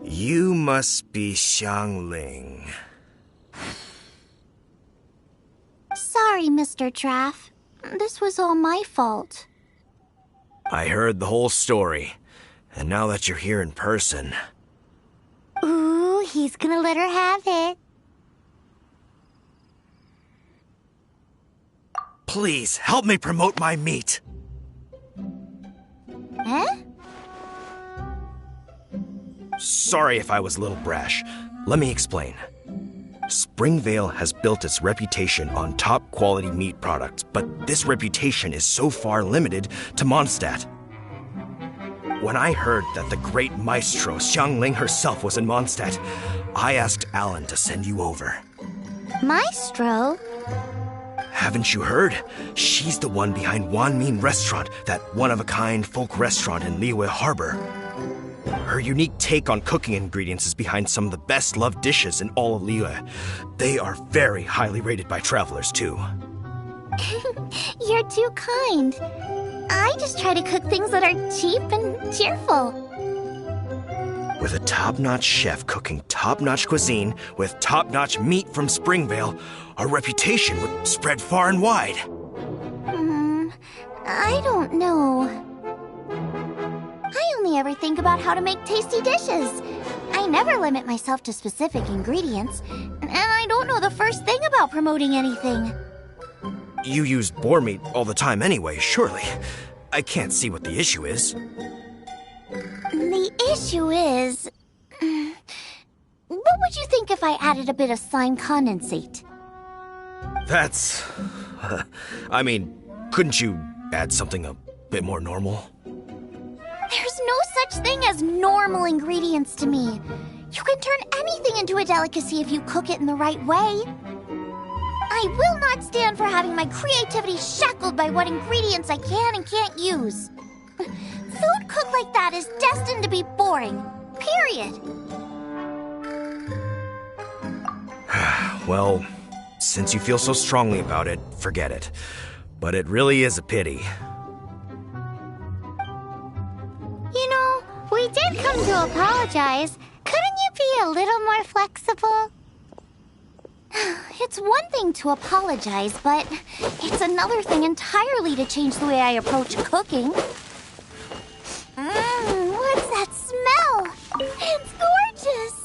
You must be Xiangling. Sorry, Mr. Traff. This was all my fault. I heard the whole story, and now that you're here in person... Ooh, he's gonna let her have it. Please, help me promote my meat. Huh? Sorry if I was a little brash. Let me explain. Springvale has built its reputation on top-quality meat products, but this reputation is so far limited to Mondstadt. When I heard that the great maestro Xiangling herself was in Mondstadt, I asked Alan to send you over. Maestro? Haven't you heard? She's the one behind Wanmin Restaurant, that one-of-a-kind folk restaurant in Liyue Harbor. Her unique take on cooking ingredients is behind some of the best-loved dishes in all of Liyue. They are very highly rated by travelers, too. You're too kind. I just try to cook things that are cheap and cheerful. With a top-notch chef cooking top-notch cuisine with top-notch meat from Springvale, our reputation would spread far and wide. I don't know. I only ever think about how to make tasty dishes. I never limit myself to specific ingredients, and I don't know the first thing about promoting anything. You use boar meat all the time anyway, surely. I can't see what the issue is. The issue is... What would you think if I added a bit of slime condensate? That's... I mean, couldn't you add something a bit more normal? There's no such thing as normal ingredients to me. You can turn anything into a delicacy if you cook it in the right way. I will not stand for having my creativity shackled by what ingredients I can and can't use. Food cooked like that is destined to be boring. Period. Well, since you feel so strongly about it, forget it. But it really is a pity. You know, we did come to apologize. Couldn't you be a little more flexible? It's one thing to apologize, but it's another thing entirely to change the way I approach cooking. What's that smell? It's gorgeous!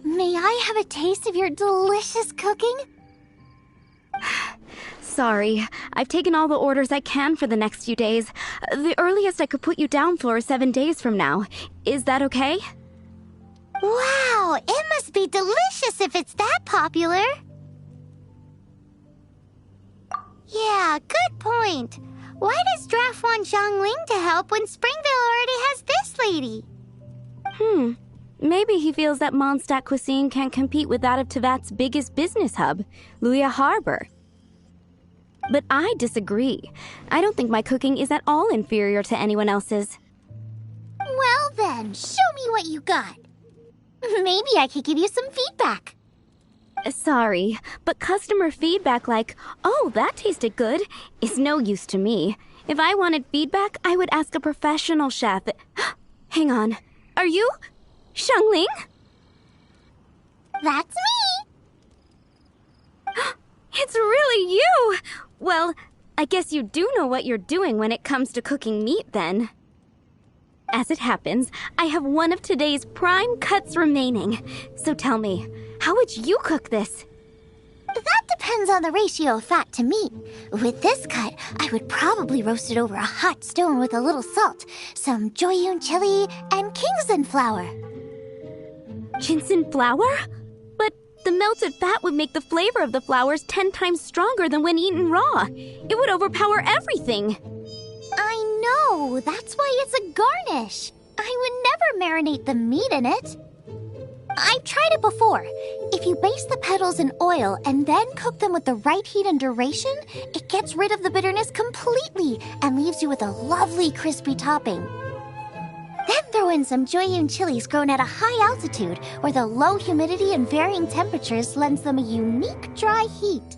May I have a taste of your delicious cooking? sorry. I've taken all the orders I can for the next few days. The earliest I could put you down for is 7 days from now. Is that okay? Wow, it must be delicious if it's that popular. Yeah, good point. Why does Draft want Zhongling to help when Springvale already has this lady? Maybe he feels that Mondstadt cuisine can't compete with that of Tevat's biggest business hub, Luya Harbor. But I disagree. I don't think my cooking is at all inferior to anyone else's. Well then, show me what you got. Maybe I could give you some feedback. Sorry, but customer feedback like, "Oh, that tasted good," is no use to me. If I wanted feedback, I would ask a professional chef. Hang on. Are you Zhongling? That's me! It's really you! Well, I guess you do know what you're doing when it comes to cooking meat, then. As it happens, I have one of today's prime cuts remaining. So tell me, how would you cook this? That depends on the ratio of fat to meat. With this cut, I would probably roast it over a hot stone with a little salt, some Joyun chili, and Kingston flour. Ginseng flour? But the melted fat would make the flavor of the flowers 10 times stronger than when eaten raw. It would overpower everything. I know, that's why it's a garnish. I would never marinate the meat in it. I've tried it before. If you baste the petals in oil and then cook them with the right heat and duration, it gets rid of the bitterness completely and leaves you with a lovely crispy topping. Then throw in some Joyun chilies grown at a high altitude where the low humidity and varying temperatures lends them a unique dry heat.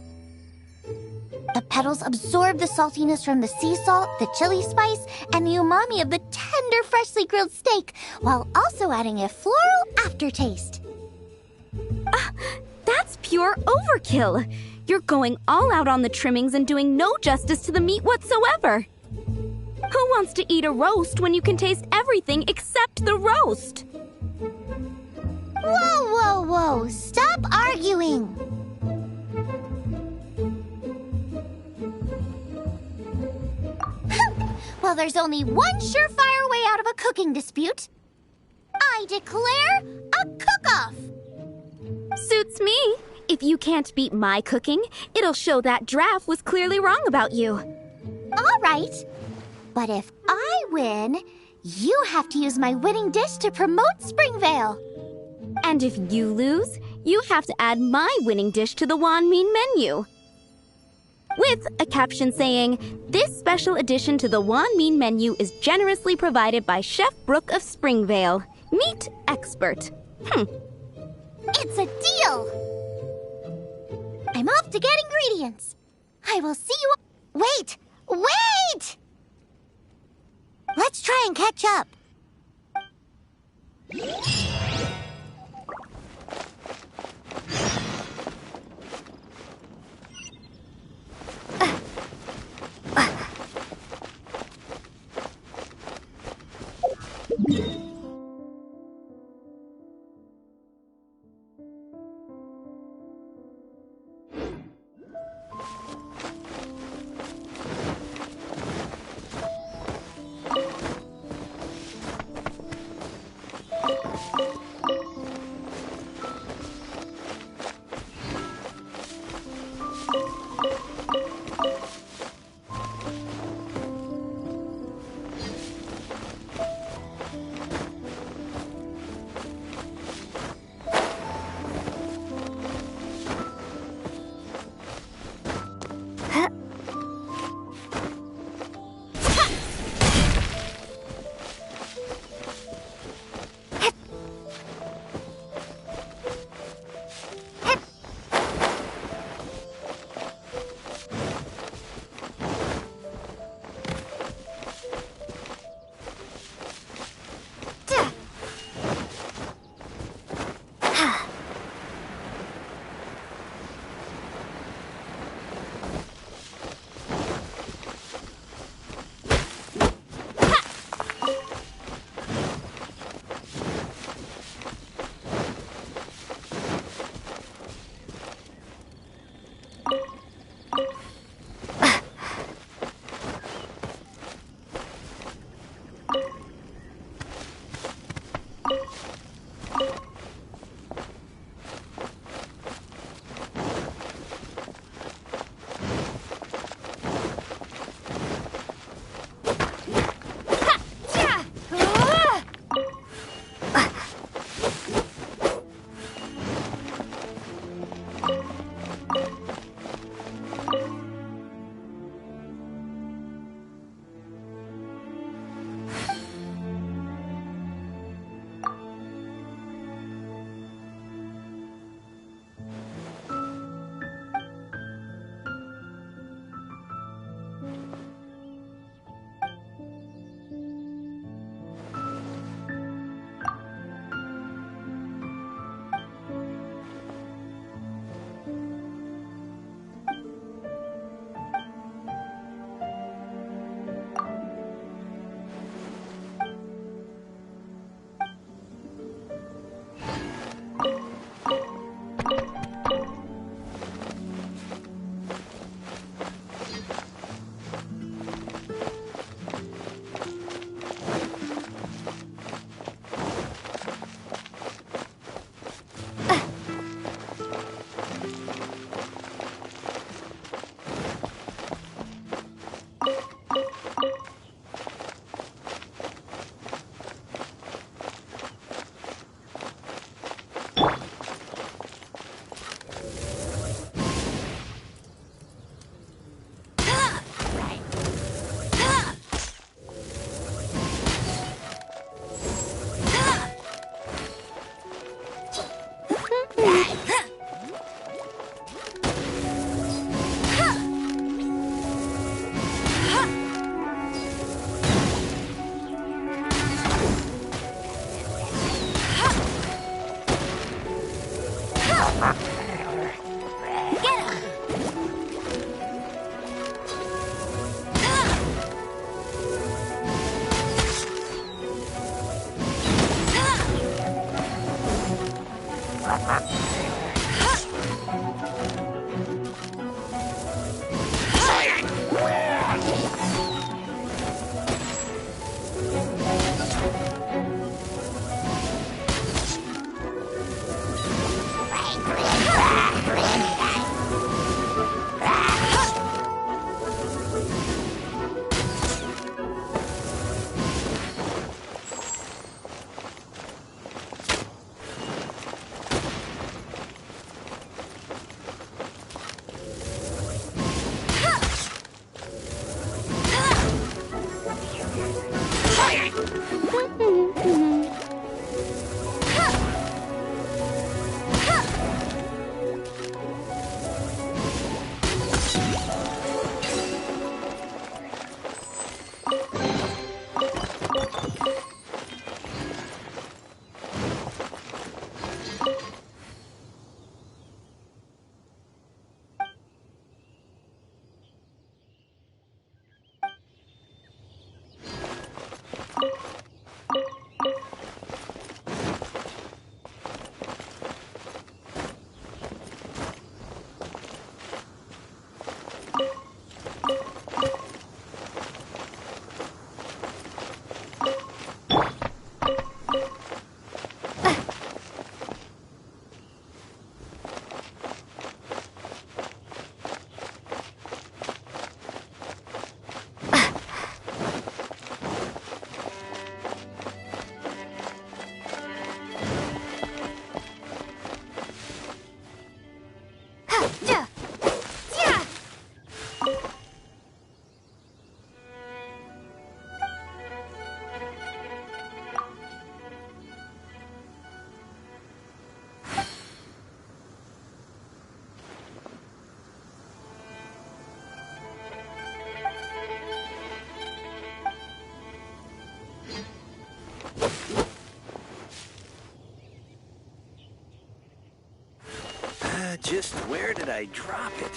The petals absorb the saltiness from the sea salt, the chili spice, and the umami of the tender, freshly grilled steak, while also adding a floral aftertaste. That's pure overkill. You're going all out on the trimmings and doing no justice to the meat whatsoever. Who wants to eat a roast when you can taste everything except the roast? Whoa, whoa, whoa! Stop arguing! Well, there's only one surefire way out of a cooking dispute. I declare a cook-off! Suits me. If you can't beat my cooking, it'll show that Draft was clearly wrong about you. All right. But if I win, you have to use my winning dish to promote Springvale. And if you lose, you have to add my winning dish to the Wanmin menu. With a caption saying, "This special addition to the Wanmin menu is generously provided by Chef Brooke of Springvale, meat expert." It's a deal! I'm off to get ingredients. I will see you... Wait! Wait! Let's try and catch up. Just where did I drop it?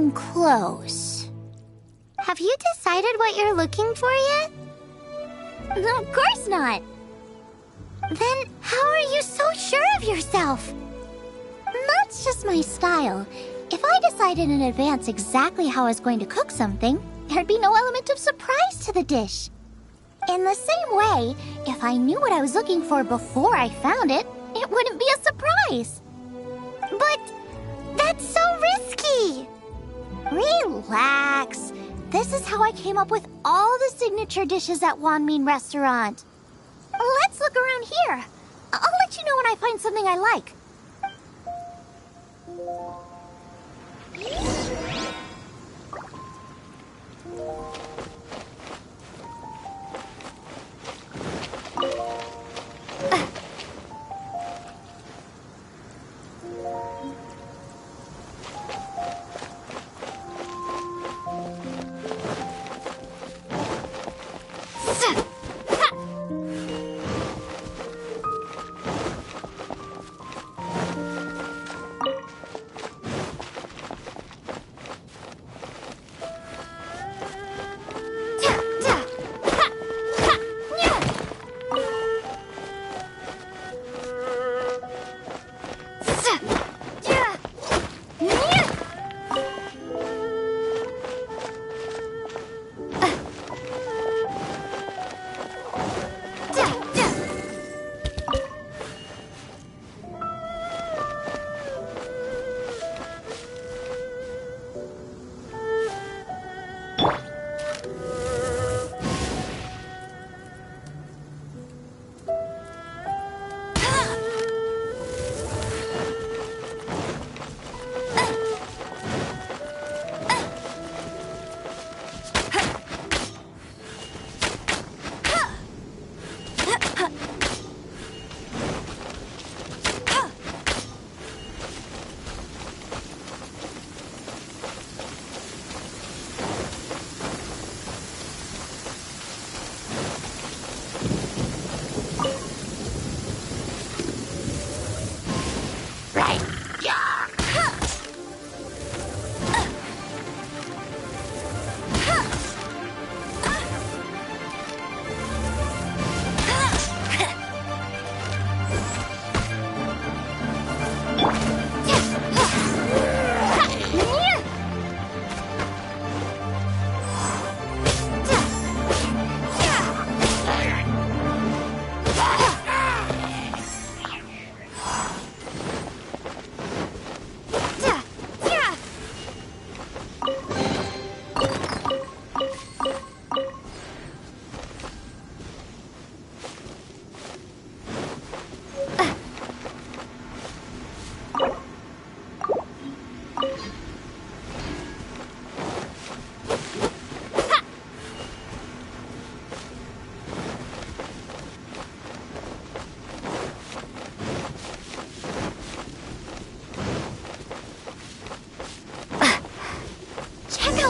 getting close. Have you decided what you're looking for yet? Of course not. Then how are you so sure of yourself? That's just my style. If I decided in advance exactly how I was going to cook something, there'd be no element of surprise to the dish. In the same way, if I knew what I was looking for before I found it, it wouldn't be a surprise. But that's so risky. Relax. This is how I came up with all the signature dishes at Wanmin Restaurant. Let's look around here. I'll let you know when I find something I like.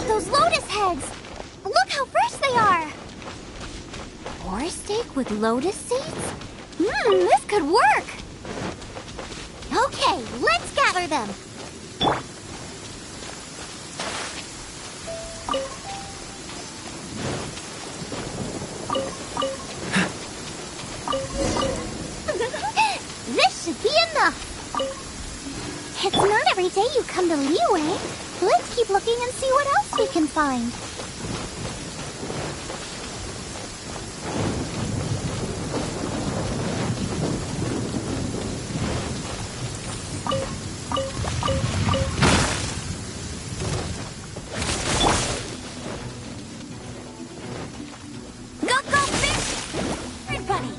Those lotus heads! Look how fresh they are! Boar steak with lotus seeds? This could work! Okay, let's gather them! This should be enough! It's not every day you come to Liyue. Let's keep looking and see what else we can find. Go fish! Everybody!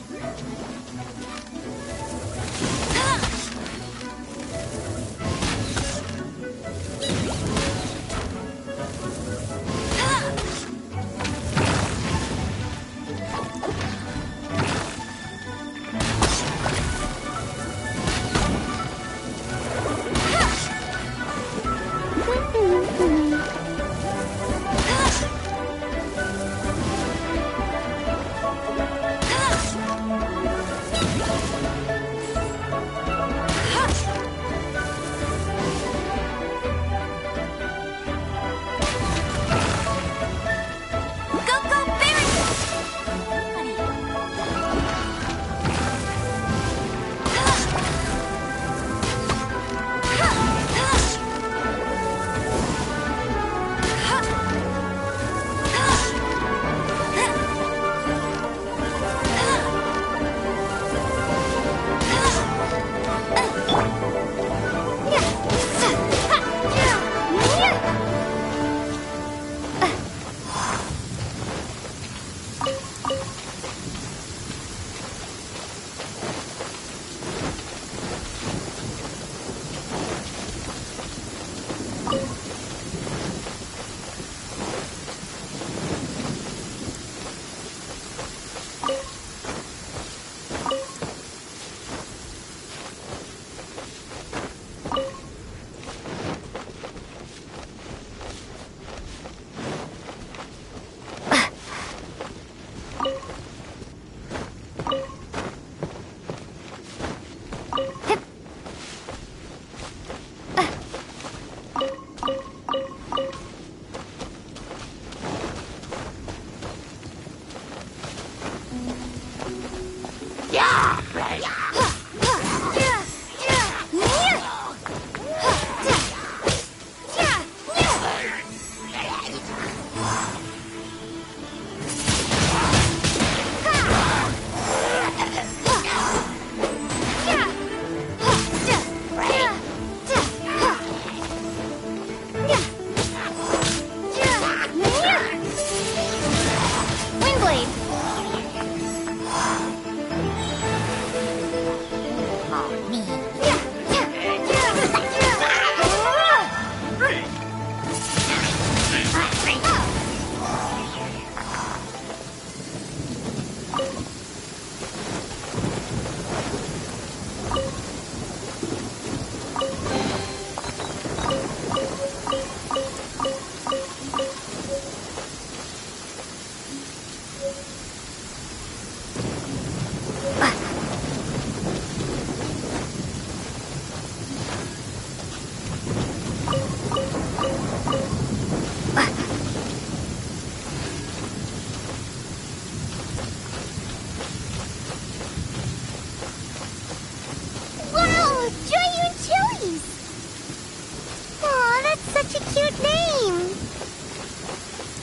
name.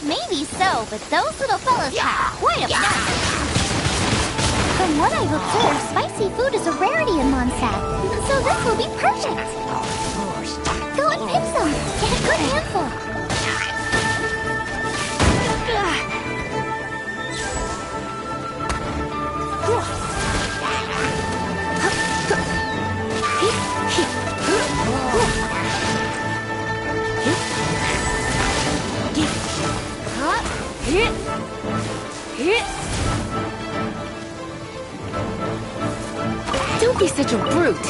Maybe so, but those little fellas have quite a mouth. From what I've observed, spicy food is a rarity in Mondstadt, so this will be perfect. Go and pick some. Get a good handful. Don't be such a brute.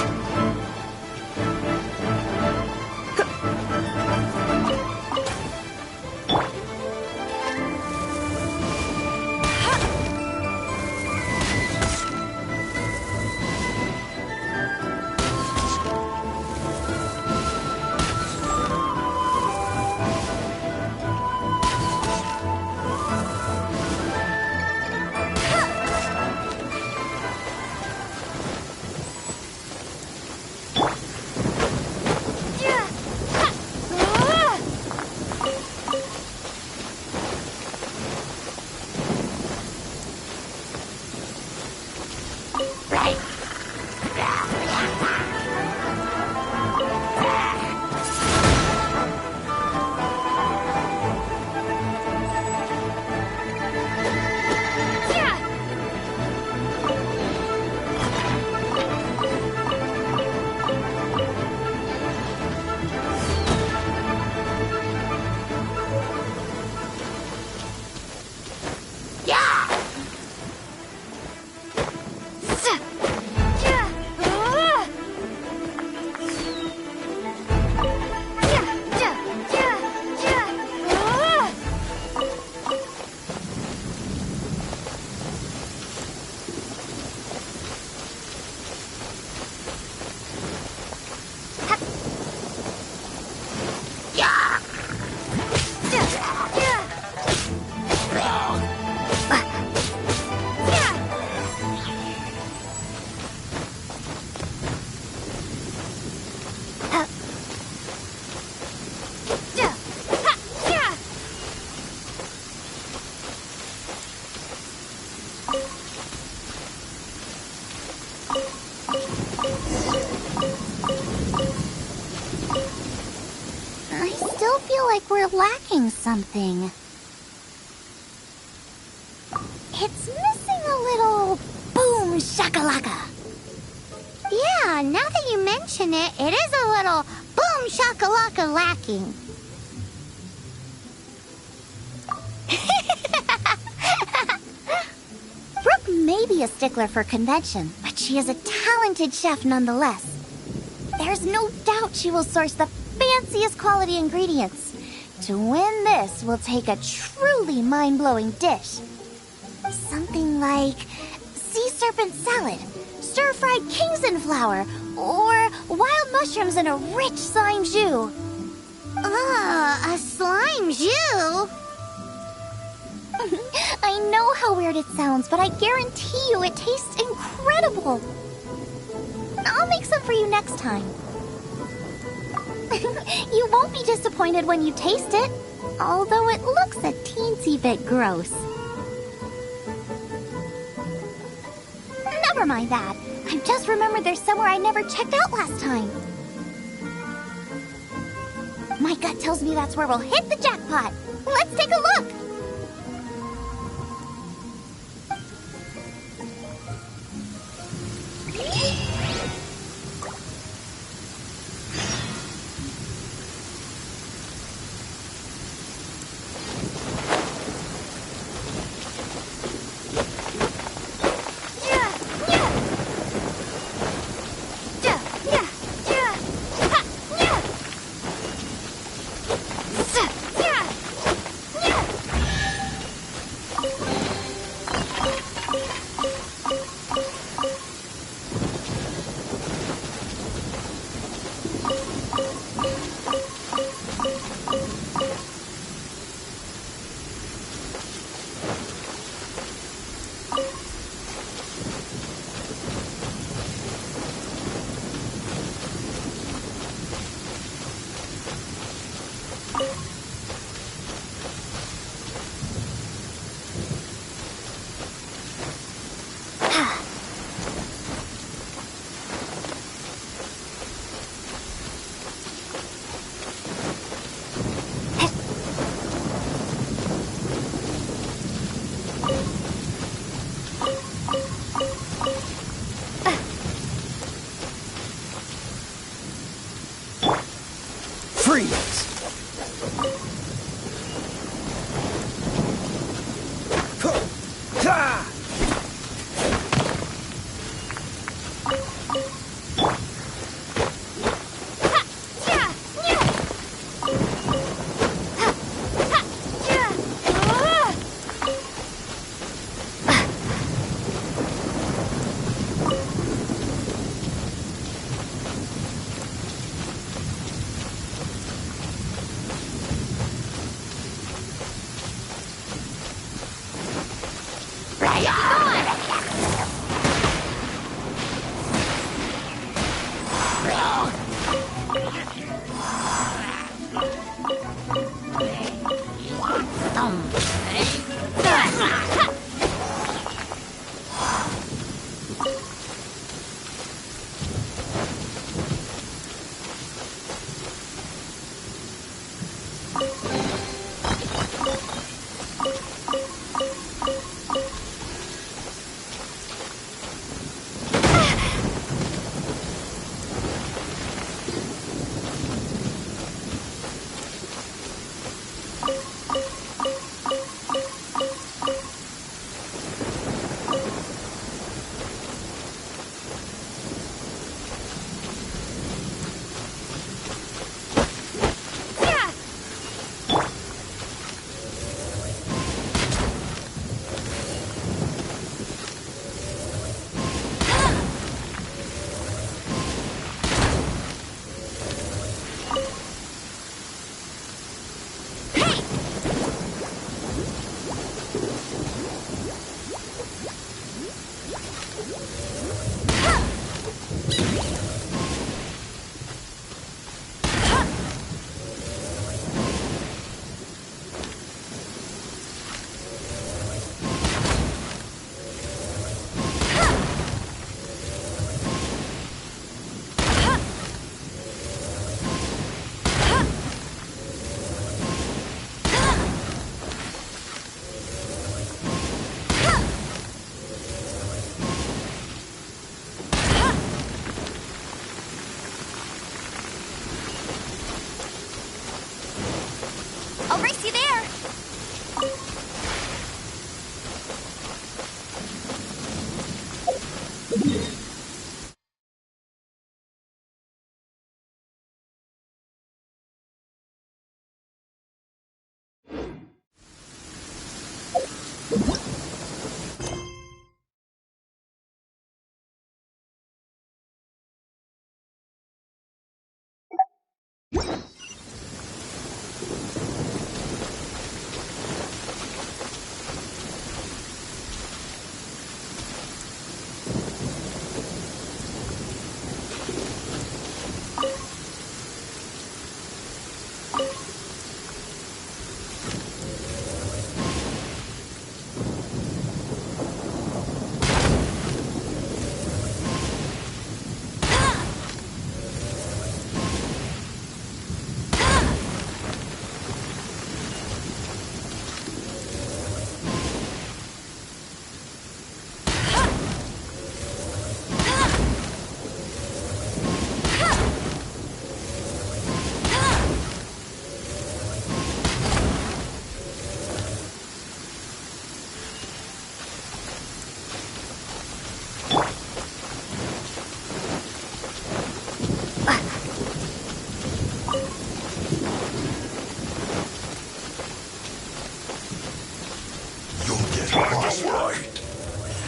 We're lacking something. It's missing a little boom shakalaka. Yeah, now that you mention it, it is a little boom shakalaka lacking. Brooke may be a stickler for convention, but she is a talented chef nonetheless. There's no doubt she will source the fanciest quality ingredients. To win this, we'll take a truly mind-blowing dish. Something like sea serpent salad, stir-fried Kingston flour, or wild mushrooms in a rich slime jus. A slime jus? I know how weird it sounds, but I guarantee you it tastes incredible. I'll make some for you next time. You won't be disappointed when you taste it, although it looks a teensy bit gross. Never mind that. I just remembered there's somewhere I never checked out last time. My gut tells me that's where we'll hit the jackpot. Let's take a look. Freeze! Ha! I'll race you there!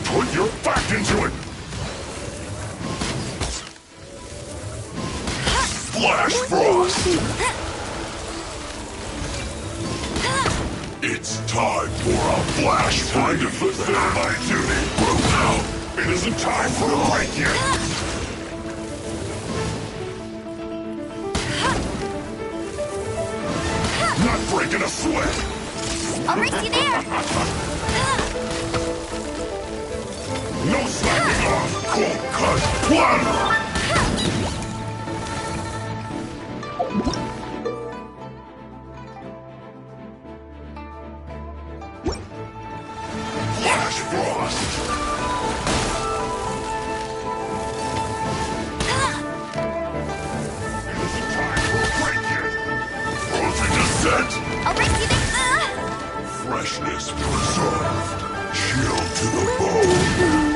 Put your back into it! Flash Frost! It's time for a flash time to fulfill my duty! Now, it isn't time for a break yet! Not breaking a sweat! I'll race you there! No slacking off! Cold cut! One! Flash Frost! It isn't time for a break yet! set. I'll rescue the... Freshness preserved. Chill to the bone.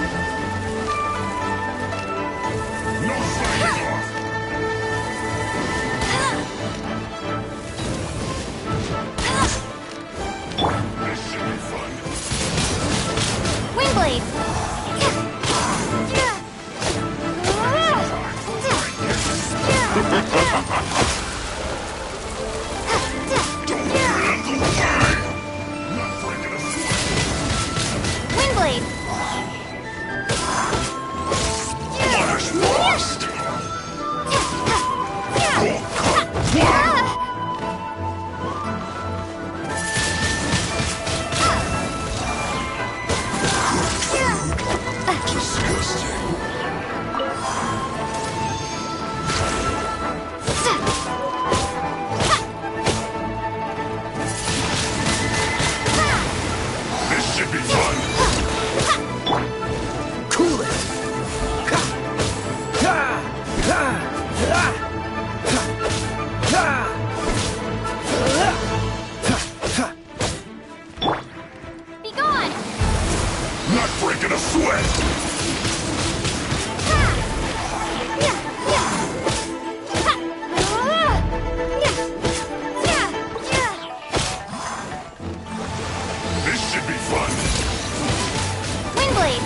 No sliding off. This should be fun. Wingblade! Don't get out of the way. Not breaking a sweat. Wingblade! Flash frost. Oh, cut. Disgusting. This should be fun. Cool it! Be gone! Not breaking a sweat. This should be fun. Wingblade!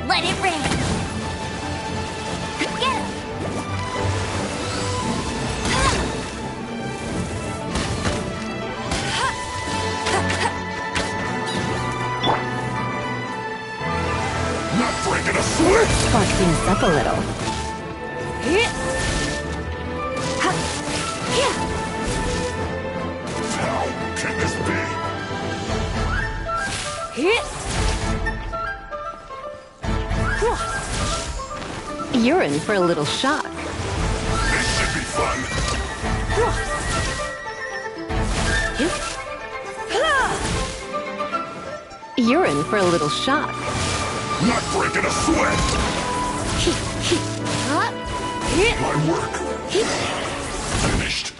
Let it rain! Get him! Not breaking a sweat. Spark things up a little. How can this be? You're in for a little shock. This should be fun. You're in for a little shock. Not breaking a sweat. My work. Finished.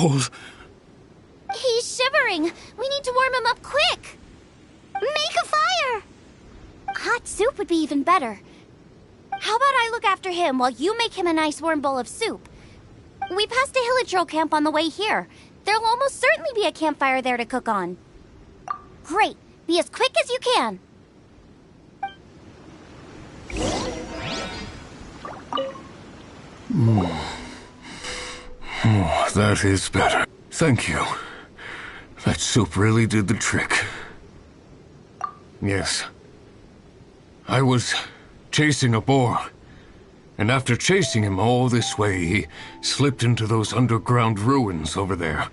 cold. He's shivering. We need to warm him up quick. Make a fire! Hot soup would be even better. How about I look after him while you make him a nice warm bowl of soup? We passed a Hilichurl camp on the way here. There'll almost certainly be a campfire there to cook on. Great. Be as quick as you can. Oh, that is better. Thank you. That soup really did the trick. Yes. I was chasing a boar. And after chasing him all this way, he slipped into those underground ruins over there.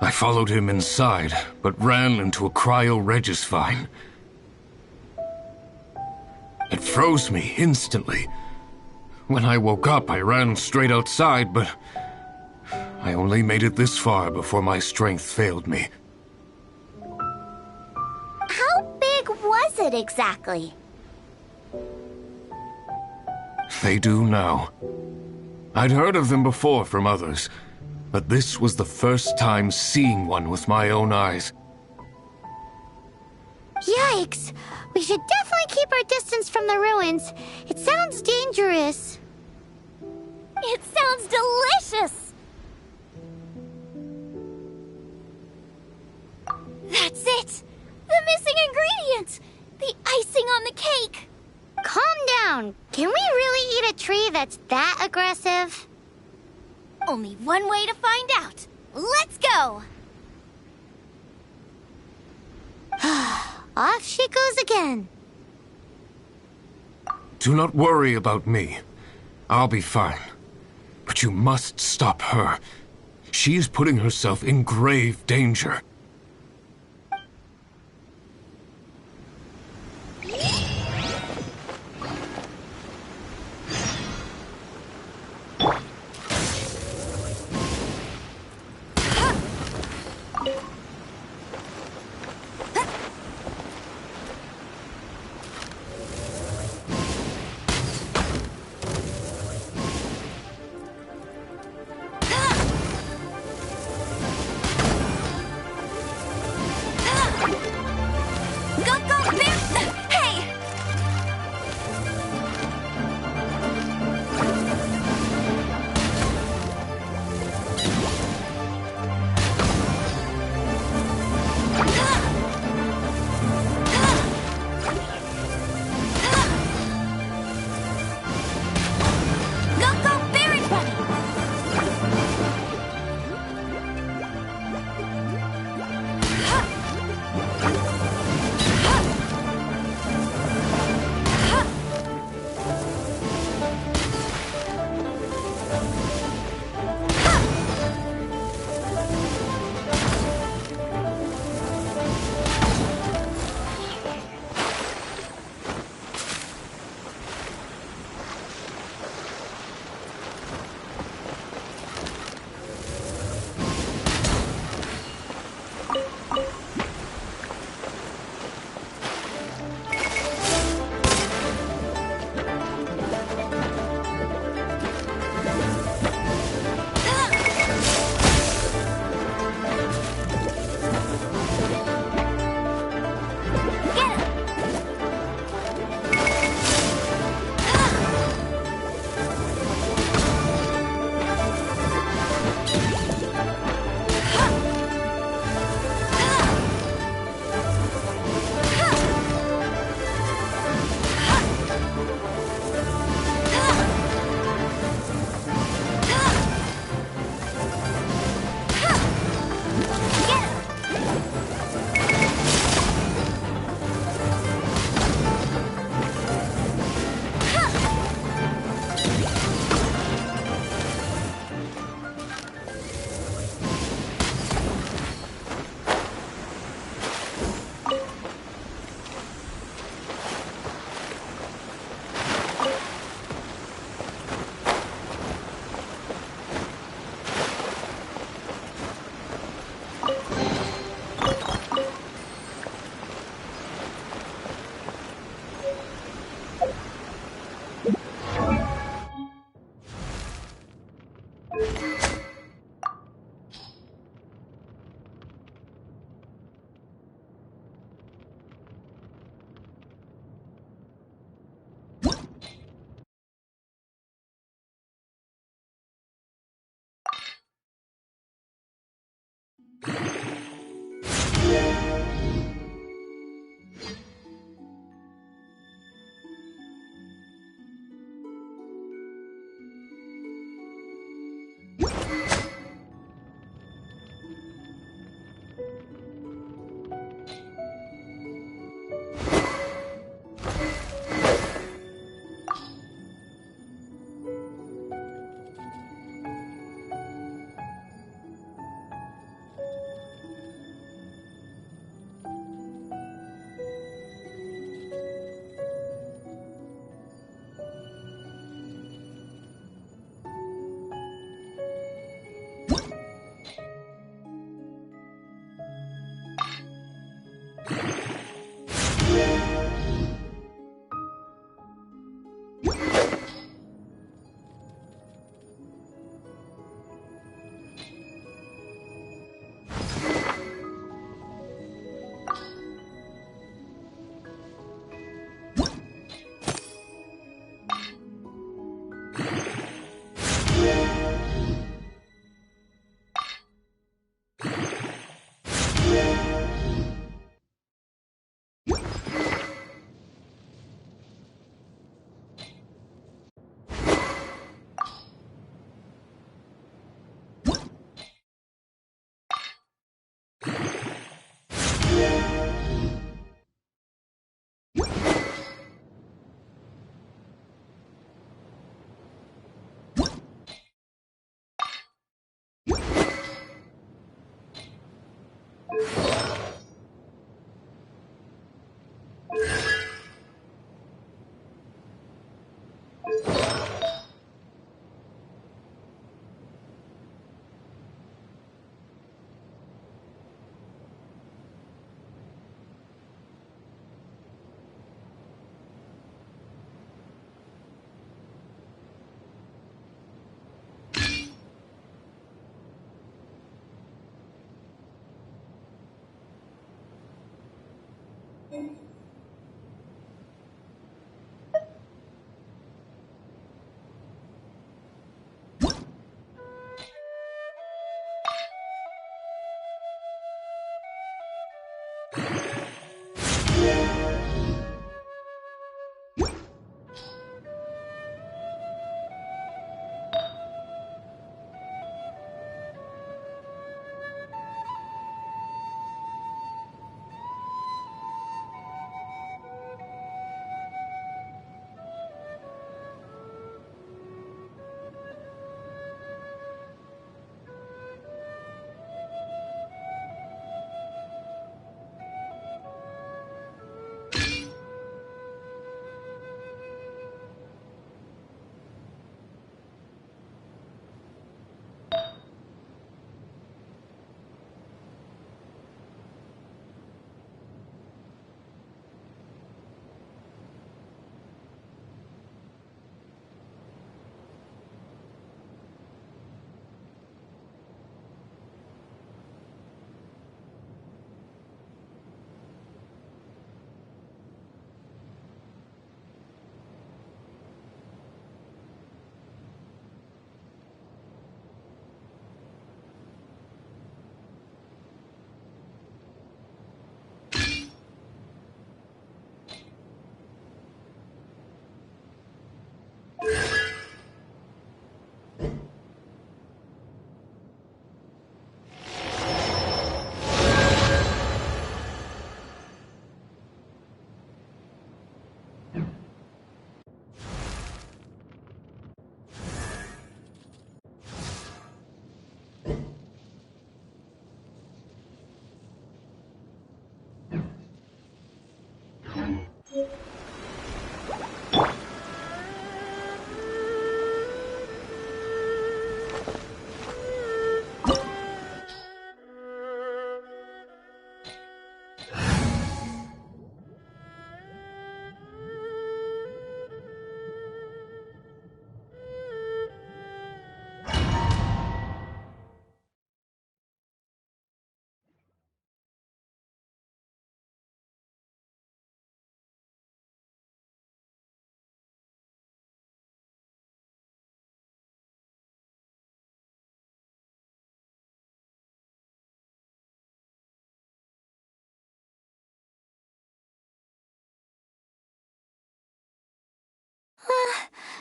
I followed him inside, but ran into a cryo-regis vine. It froze me instantly. When I woke up, I ran straight outside, but I only made it this far before my strength failed me. How big was it exactly? They do now. I'd heard of them before from others, but this was the first time seeing one with my own eyes. Yikes! We should definitely keep our distance from the ruins. It sounds dangerous. It sounds delicious! That's it! The missing ingredient! The icing on the cake! Calm down. Can we really eat a tree that's that aggressive? Only one way to find out. Let's go! Off she goes again. Do not worry about me. I'll be fine. But you must stop her. She is putting herself in grave danger.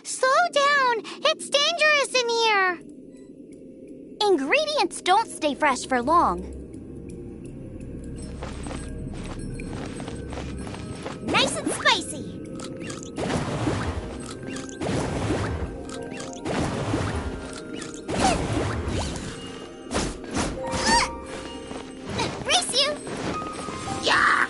Slow down! It's dangerous in here! Ingredients don't stay fresh for long. Nice and spicy! Race you! Yeah!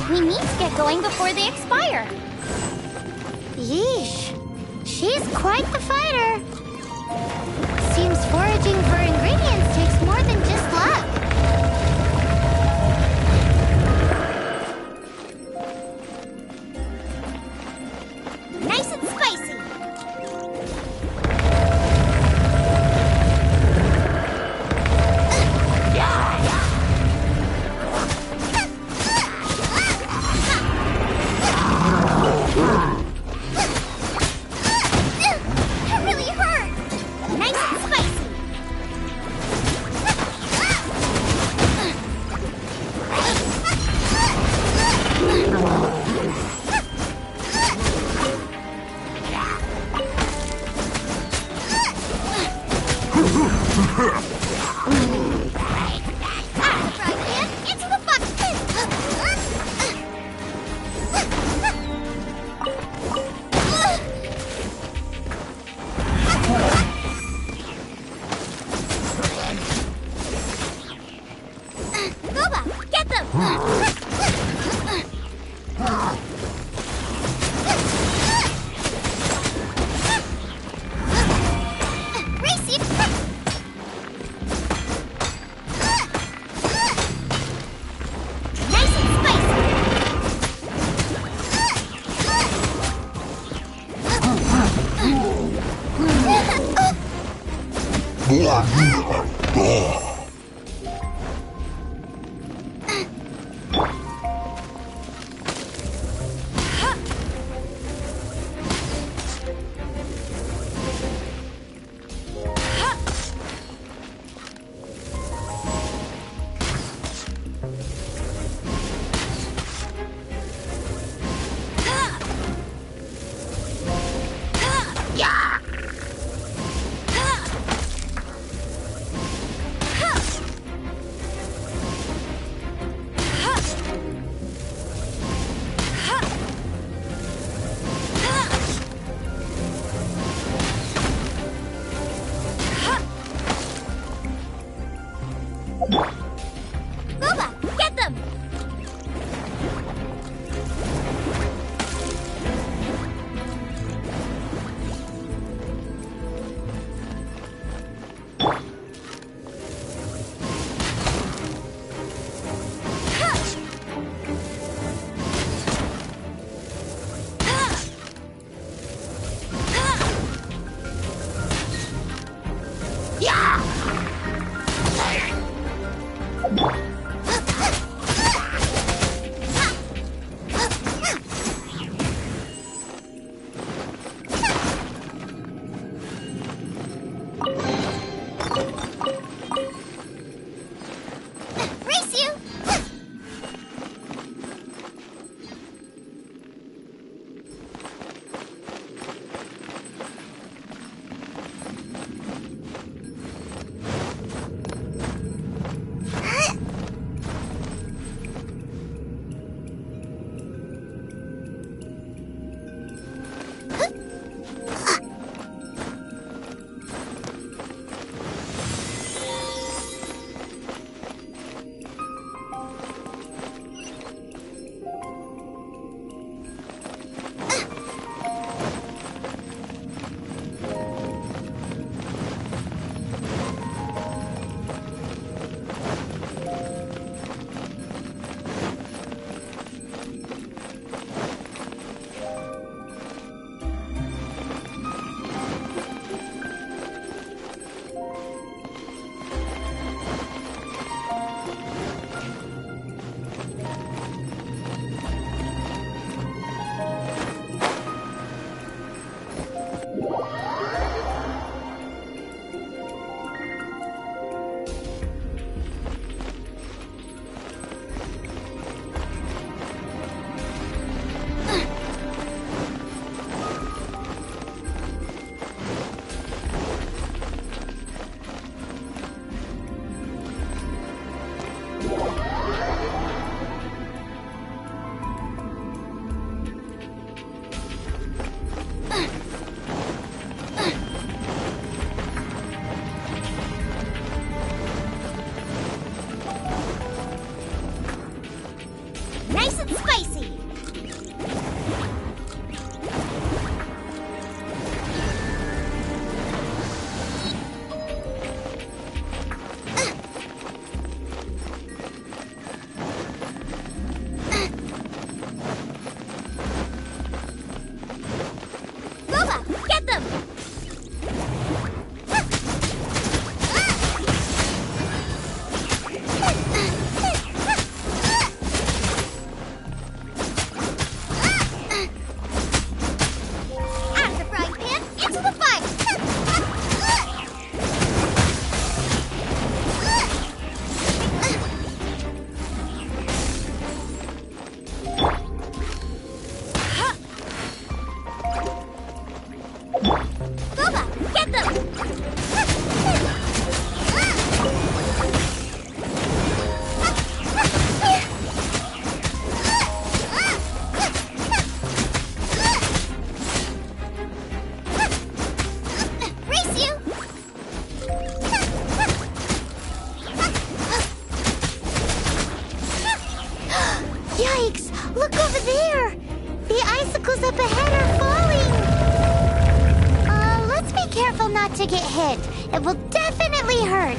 We need to get going before they expire. Yeesh. She's quite the fighter. Seems foraging for ingredients takes more than just luck. Nice and spicy. That really hurt. Nice and spicy. Fry pan into the bucket. Boba, get them! Race you! Nice and spicy! to get hit. It will definitely hurt.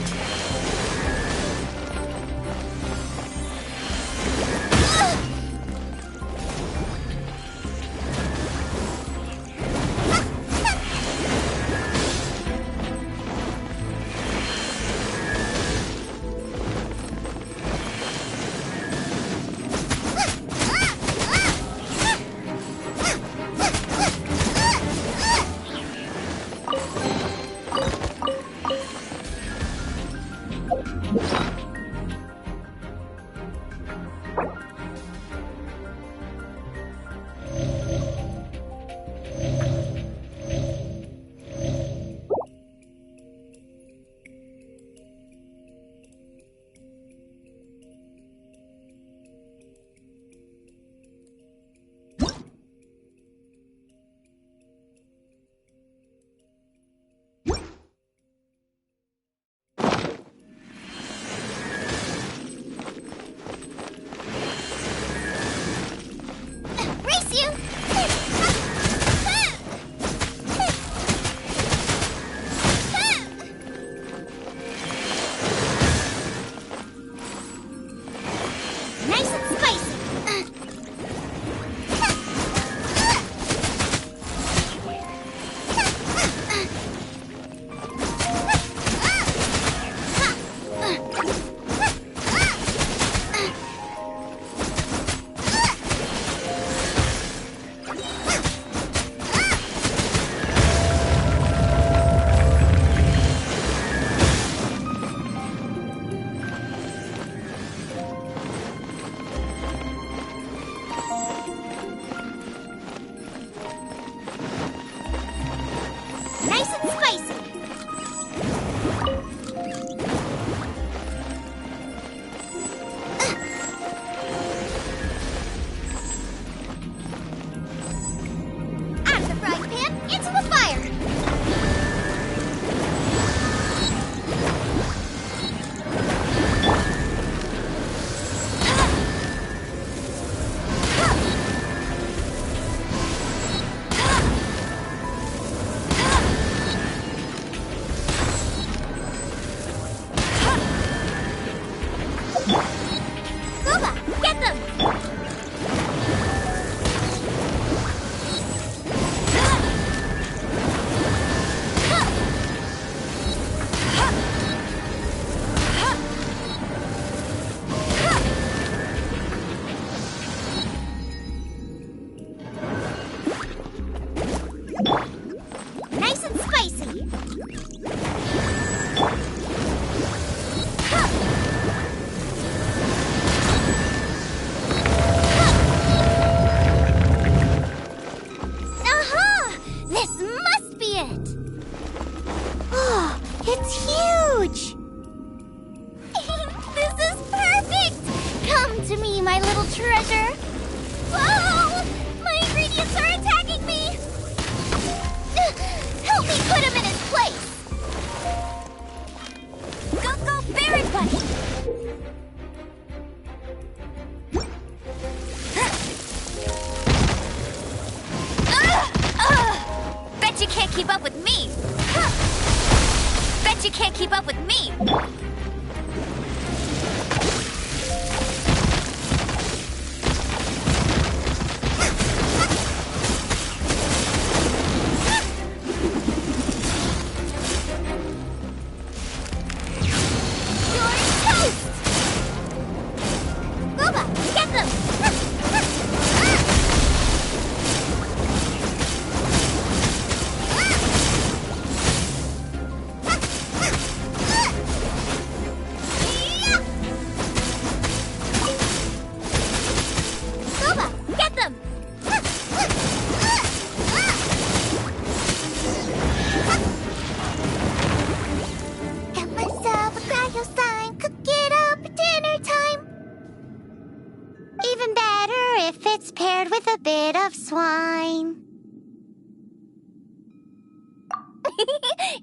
Swine.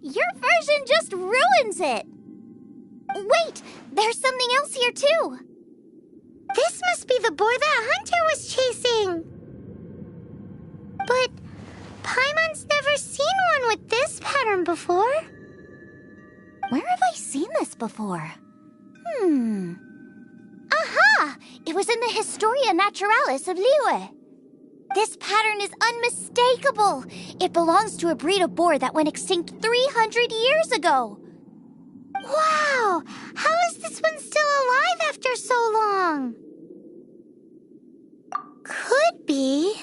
Your version just ruins it. Wait, there's something else here too. This must be the boar that Hunter was chasing. But Paimon's never seen one with this pattern before. Where have I seen this before? Aha! It was in the Historia Naturalis of Liyue. This pattern is unmistakable. It belongs to a breed of boar that went extinct 300 years ago. Wow! How is this one still alive after so long? Could be.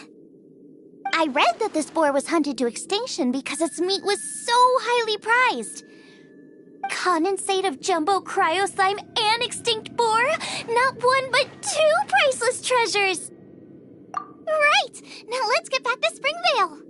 I read that this boar was hunted to extinction because its meat was so highly prized. Condensate of jumbo cryo slime and extinct boar? Not one but two priceless treasures! Right! Now let's get back to Springvale!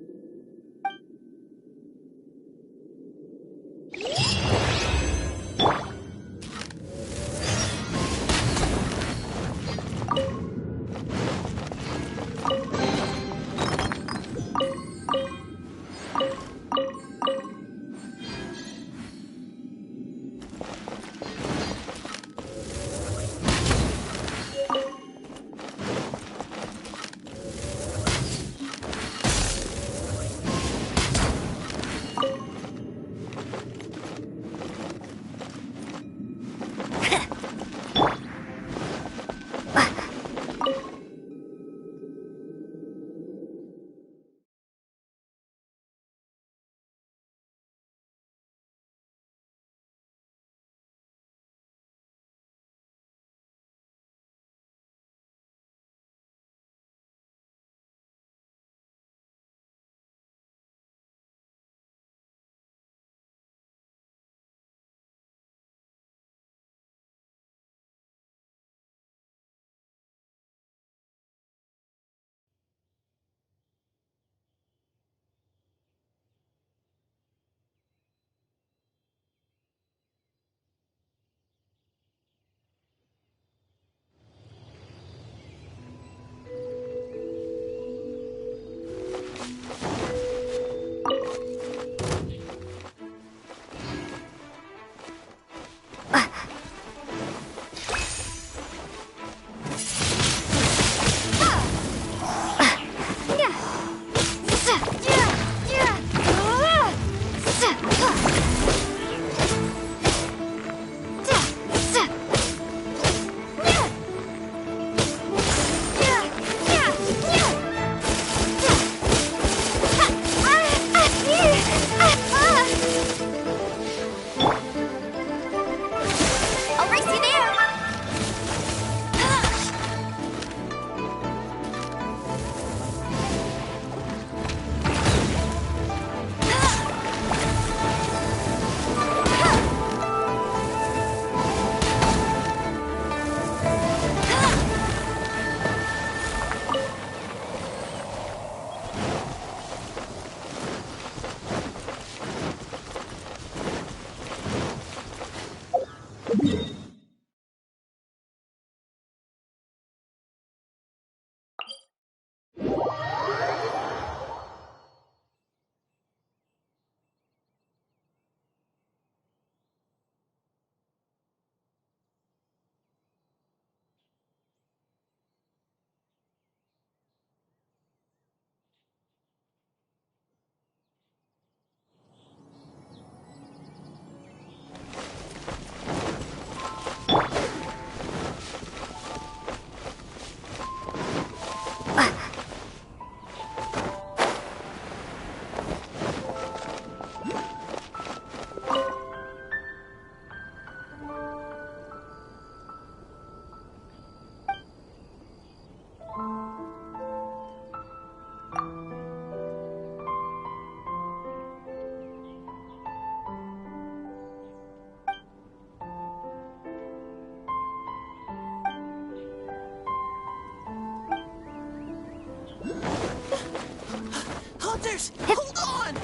Hunters! Hold on!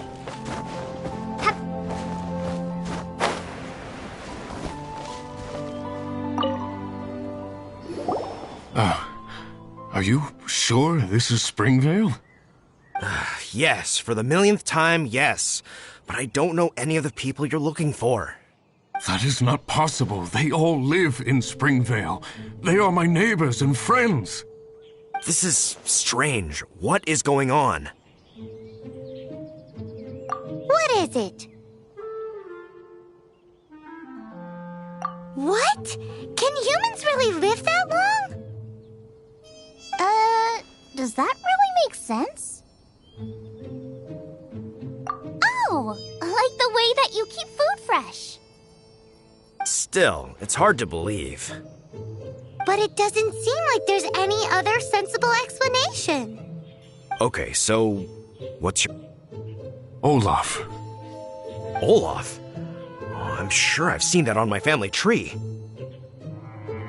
Are you sure this is Springvale? Yes, for the millionth time, yes. But I don't know any of the people you're looking for. That is not possible. They all live in Springvale. They are my neighbors and friends. This is strange. What is going on? What is it? What? Can humans really live that long? Does that really make sense? Oh, like the way that you keep food fresh. Still, it's hard to believe. But it doesn't seem like there's any other sensible explanation. Okay, so what's your... Olaf. Olaf? Oh, I'm sure I've seen that on my family tree.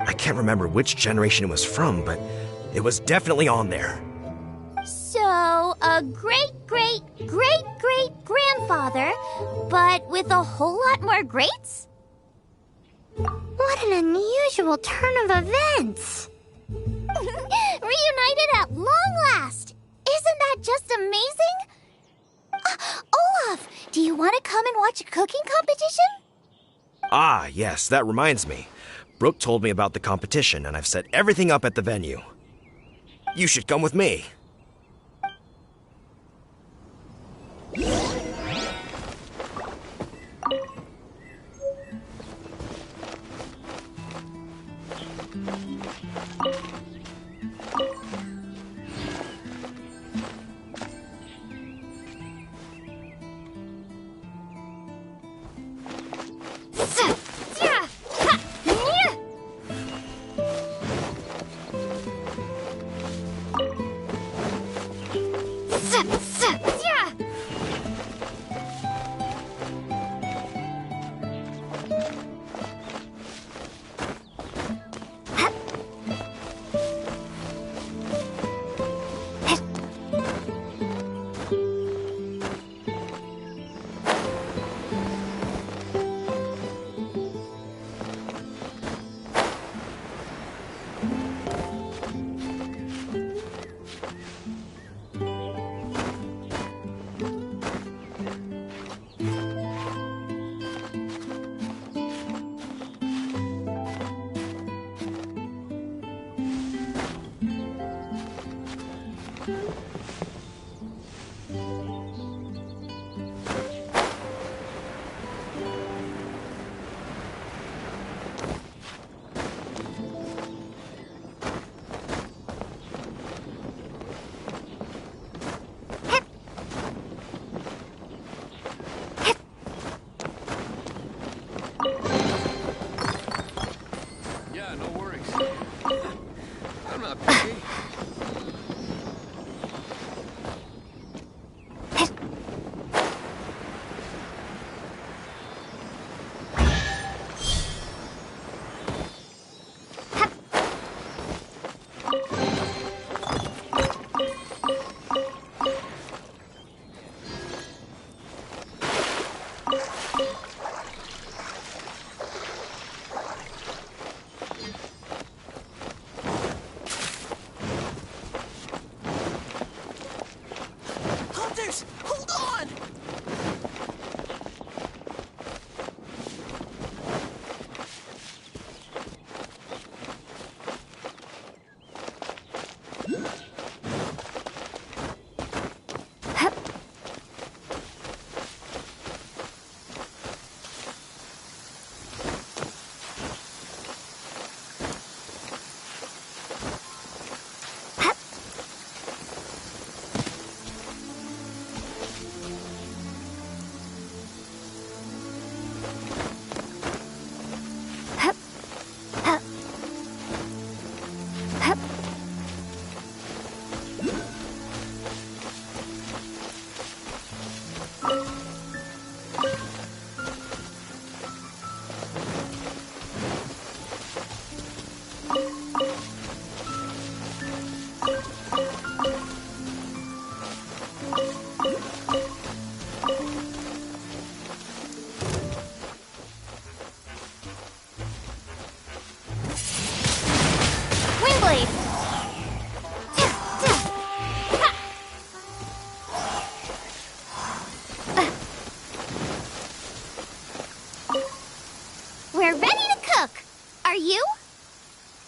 I can't remember which generation it was from, but it was definitely on there. So, a great-great-great-great-grandfather, but with a whole lot more greats? What an unusual turn of events! Reunited at long last! Isn't that just amazing? Olaf, do you want to come and watch a cooking competition? Ah, yes, that reminds me. Brooke told me about the competition, and I've set everything up at the venue. You should come with me.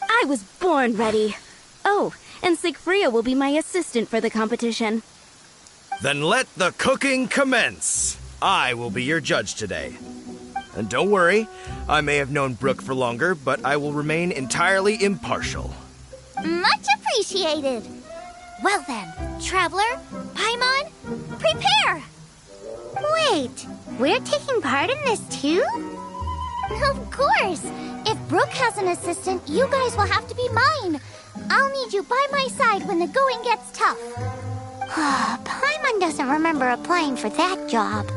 I was born ready. Oh, and Sigfria will be my assistant for the competition. Then let the cooking commence. I will be your judge today. And don't worry, I may have known Brooke for longer, but I will remain entirely impartial. Much appreciated. Well then, Traveler, Paimon, prepare! Wait, we're taking part in this too? Of course! If Brooke has an assistant, you guys will have to be mine. I'll need you by my side when the going gets tough. Paimon doesn't remember applying for that job.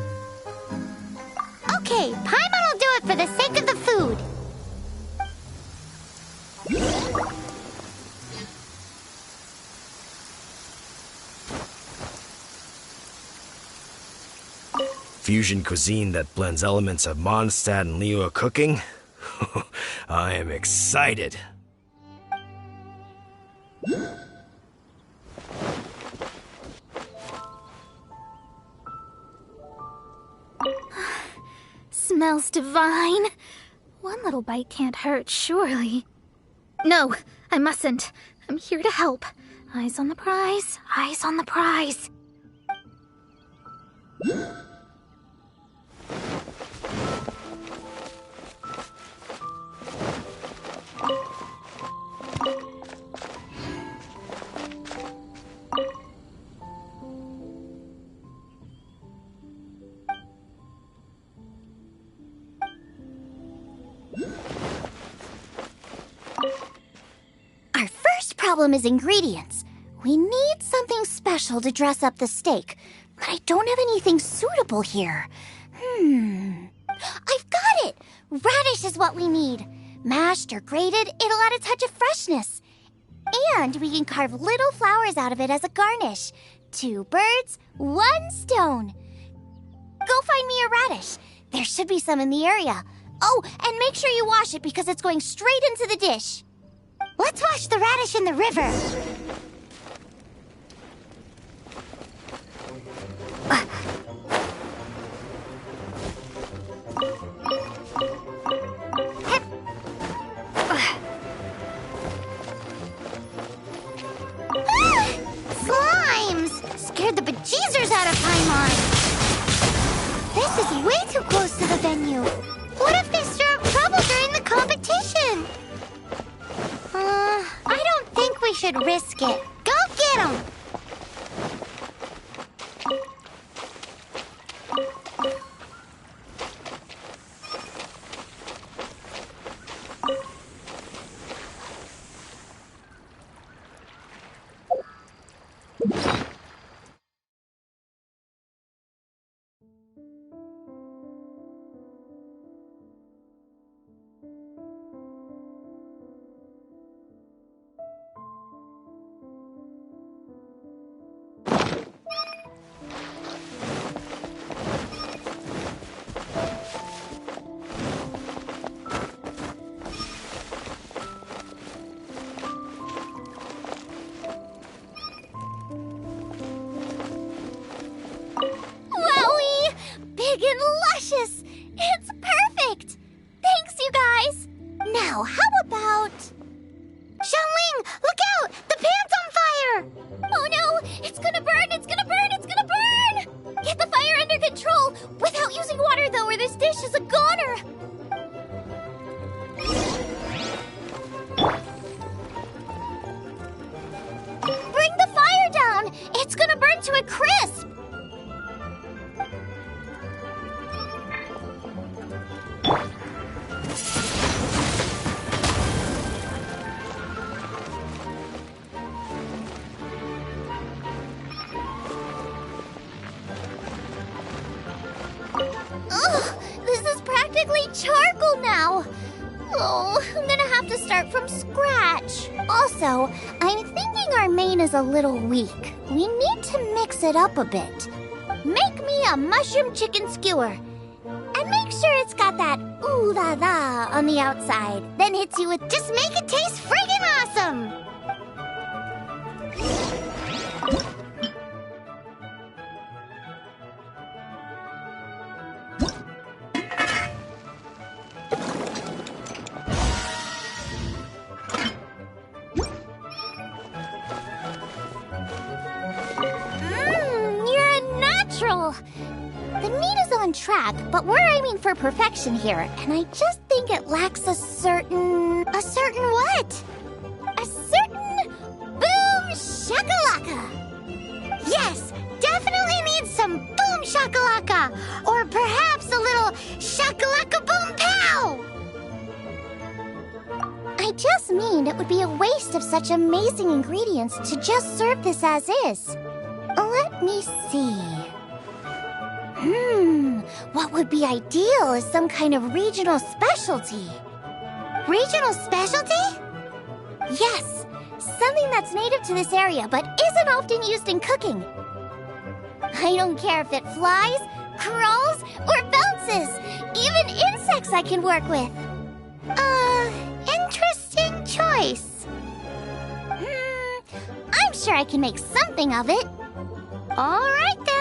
Okay, Paimon will do it for the sake of the food. Fusion cuisine that blends elements of Mondstadt and Liyue cooking? I am excited. Smells divine. One little bite can't hurt, surely. No, I mustn't. I'm here to help. Eyes on the prize, eyes on the prize. Our first problem is ingredients. We need something special to dress up the steak, but I don't have anything suitable here. I've got it! Radish is what we need. Mashed or grated, it'll add a touch of freshness. And we can carve little flowers out of it as a garnish. 2 birds, 1 stone. Go find me a radish. There should be some in the area. Oh, and make sure you wash it because it's going straight into the dish. Let's wash the radish in the river. Slimes! Scared the bejeezers out of Paimon. This is way too close to the venue. What if they stir up trouble during the competition? I don't think we should risk it. Go get them! Big and luscious! It's perfect! Thanks, you guys! Now, how about... Xiangling, look out! The pan's on fire! Oh no! It's gonna burn! It's gonna burn! It's gonna burn! Get the fire under control! Without using water, though, or this dish is a goner! Bring the fire down! It's gonna burn to a crisp! Ugh, this is practically charcoal now. Oh, I'm gonna have to start from scratch. Also, I'm thinking our main is a little weak. We need to mix it up a bit. Make me a mushroom chicken skewer. And make sure it's got that ooh la la on the outside. Then hits you with just make it taste friggin' awesome! You're a natural! The meat is a on track, but we're aiming for perfection here, and I just think it lacks a certain what? A certain boom shakalaka! Yes, definitely needs some boom shakalaka! Or perhaps a little shakalaka boom pow! I just mean it would be a waste of such amazing ingredients to just serve this as is. Let me see. What would be ideal is some kind of regional specialty. Regional specialty? Yes, something that's native to this area but isn't often used in cooking. I don't care if it flies, crawls, or bounces. Even insects I can work with. Interesting choice. I'm sure I can make something of it. All right, then.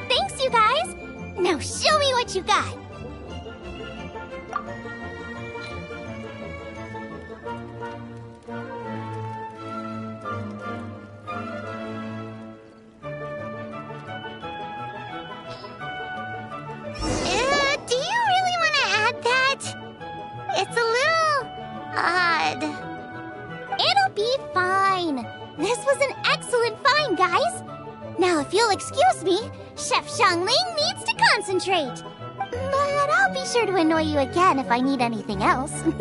Thanks, you guys. Now show me what you got. Do you really want to add that? It's a little odd. It'll be fine. This was an excellent find, guys. Now, if you'll excuse me, Chef Xiangling needs to concentrate. But I'll be sure to annoy you again if I need anything else. It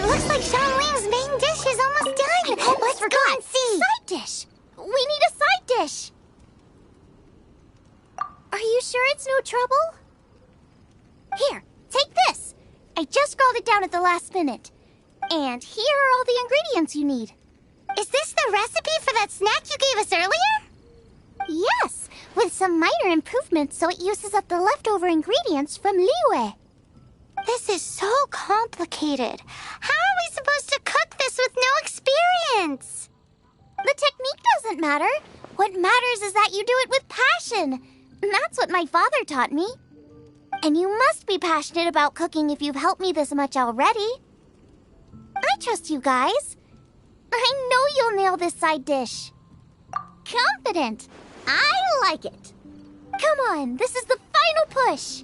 looks like Xiangling's main dish is almost done. Let's go and see. Side dish. We need a side dish. Are you sure it's no trouble? Here, take this. I just scrawled it down at the last minute. And here are all the ingredients you need. Is this the recipe for that snack you gave us earlier? Yes, with some minor improvements so it uses up the leftover ingredients from Liyue. This is so complicated. How are we supposed to cook this with no experience? The technique doesn't matter. What matters is that you do it with passion. That's what my father taught me. And you must be passionate about cooking if you've helped me this much already. I trust you guys. I know you'll nail this side dish. Confident. I like it. Come on, this is the final push.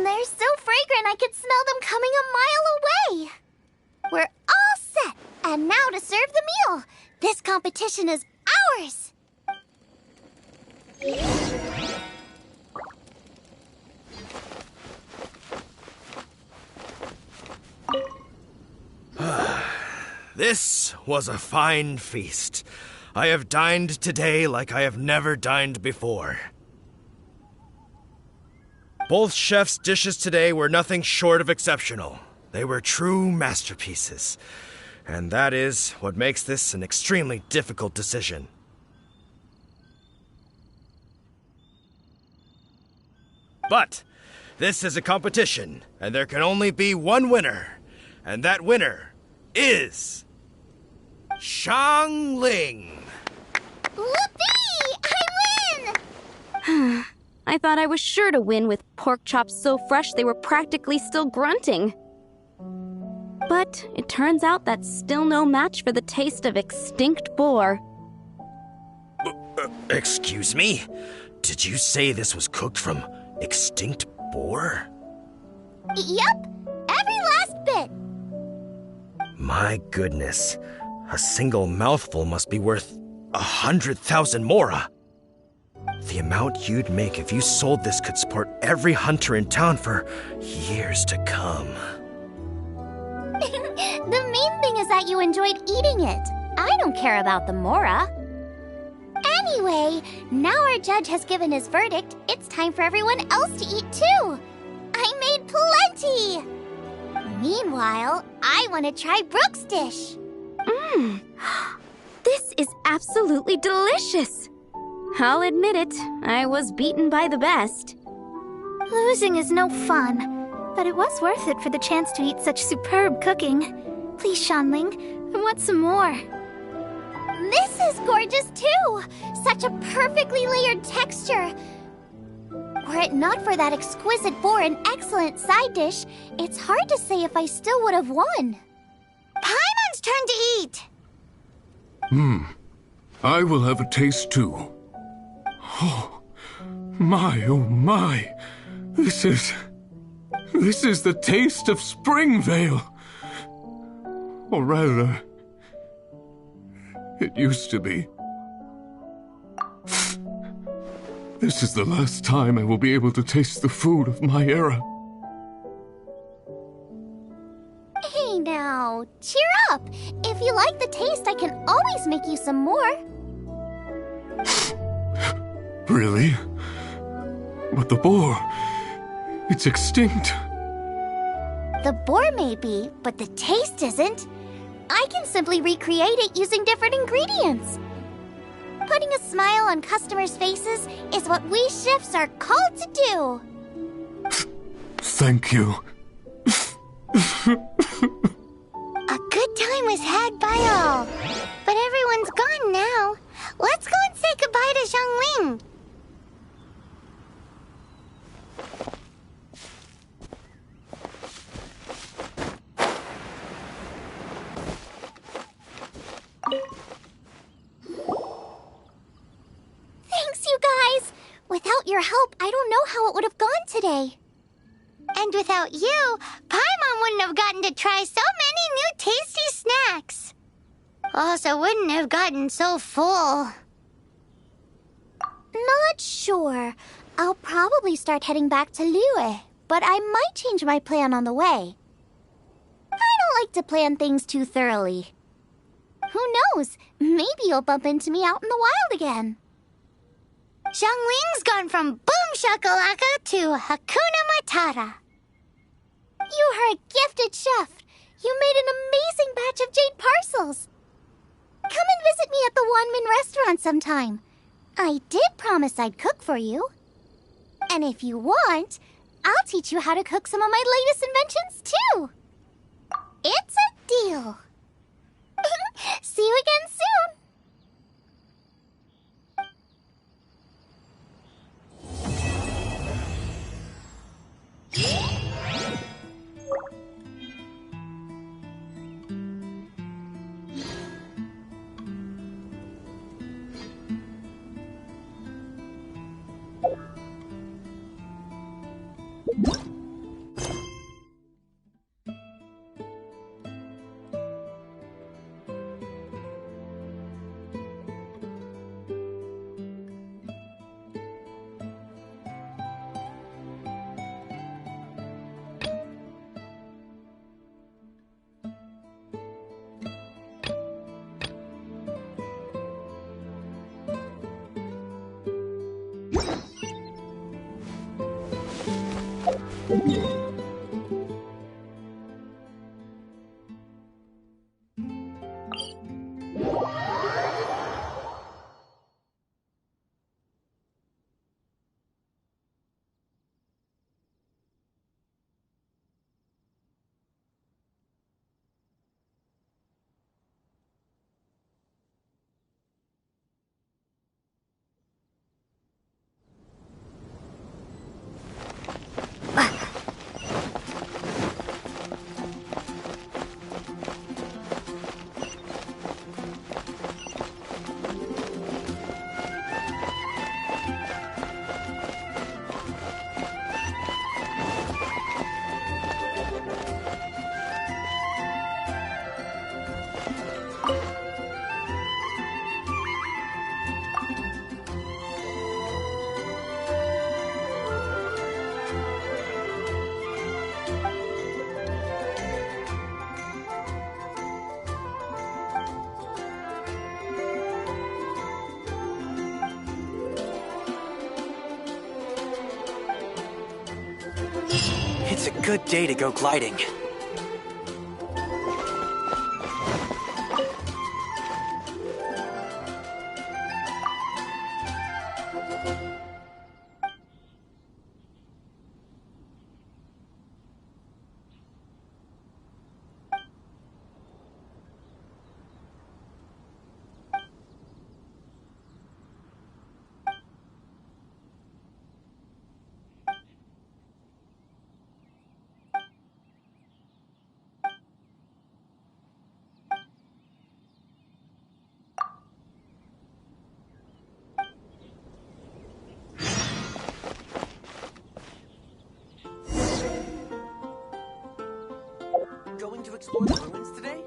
They're so fragrant I could smell them coming a mile away. We're all set, and now to serve the meal. This competition is ours. This was a fine feast. I have dined today like I have never dined before. Both chefs' dishes today were nothing short of exceptional. They were true masterpieces. And that is what makes this an extremely difficult decision. But this is a competition, and there can only be one winner. And that winner is Xiangling. Whoopee! I win! I thought I was sure to win with pork chops so fresh they were practically still grunting. But it turns out that's still no match for the taste of extinct boar. Excuse me? Did you say this was cooked from extinct boar? Yep, every last bit. My goodness. A single mouthful must be worth 100,000 mora. The amount you'd make if you sold this could support every hunter in town for years to come. The main thing is that you enjoyed eating it. I don't care about the mora. Anyway, now our judge has given his verdict, it's time for everyone else to eat too. I made plenty! Meanwhile, I want to try Brooke's dish. This is absolutely delicious. I'll admit it, I was beaten by the best. Losing is no fun, but it was worth it for the chance to eat such superb cooking. Please, Xiangling, I want some more. This is gorgeous too! Such a perfectly layered texture. Were it not for that exquisite boar and excellent side dish, it's hard to say if I still would have won. Paimon's turn to eat! I will have a taste too. Oh my. This is the taste of Springvale. Or rather, it used to be. This is the last time I will be able to taste the food of my era. Hey now, cheer up! If you like the taste, I can always make you some more. Really? But the boar, it's extinct. The boar may be, but the taste isn't. I can simply recreate it using different ingredients. Putting a smile on customers' faces is what we chefs are called to do. Thank you. A good time was had by all. But everyone's gone now. Let's go and say goodbye to Xiangling. Thanks, you guys! Without your help, I don't know how it would have gone today. And without you, Paimon wouldn't have gotten to try so many new tasty snacks. Also wouldn't have gotten so full. Not sure. I'll probably start heading back to Liyue, but I might change my plan on the way. I don't like to plan things too thoroughly. Who knows? Maybe you'll bump into me out in the wild again. Xiangling's gone from boom shakalaka to Hakuna Matata. You are a gifted chef. You made an amazing batch of jade parcels. Come and visit me at the Wanmin restaurant sometime. I did promise I'd cook for you. And if you want, I'll teach you how to cook some of my latest inventions too. It's a deal. See you again soon. It's a good day to go gliding. Going to explore the ruins today?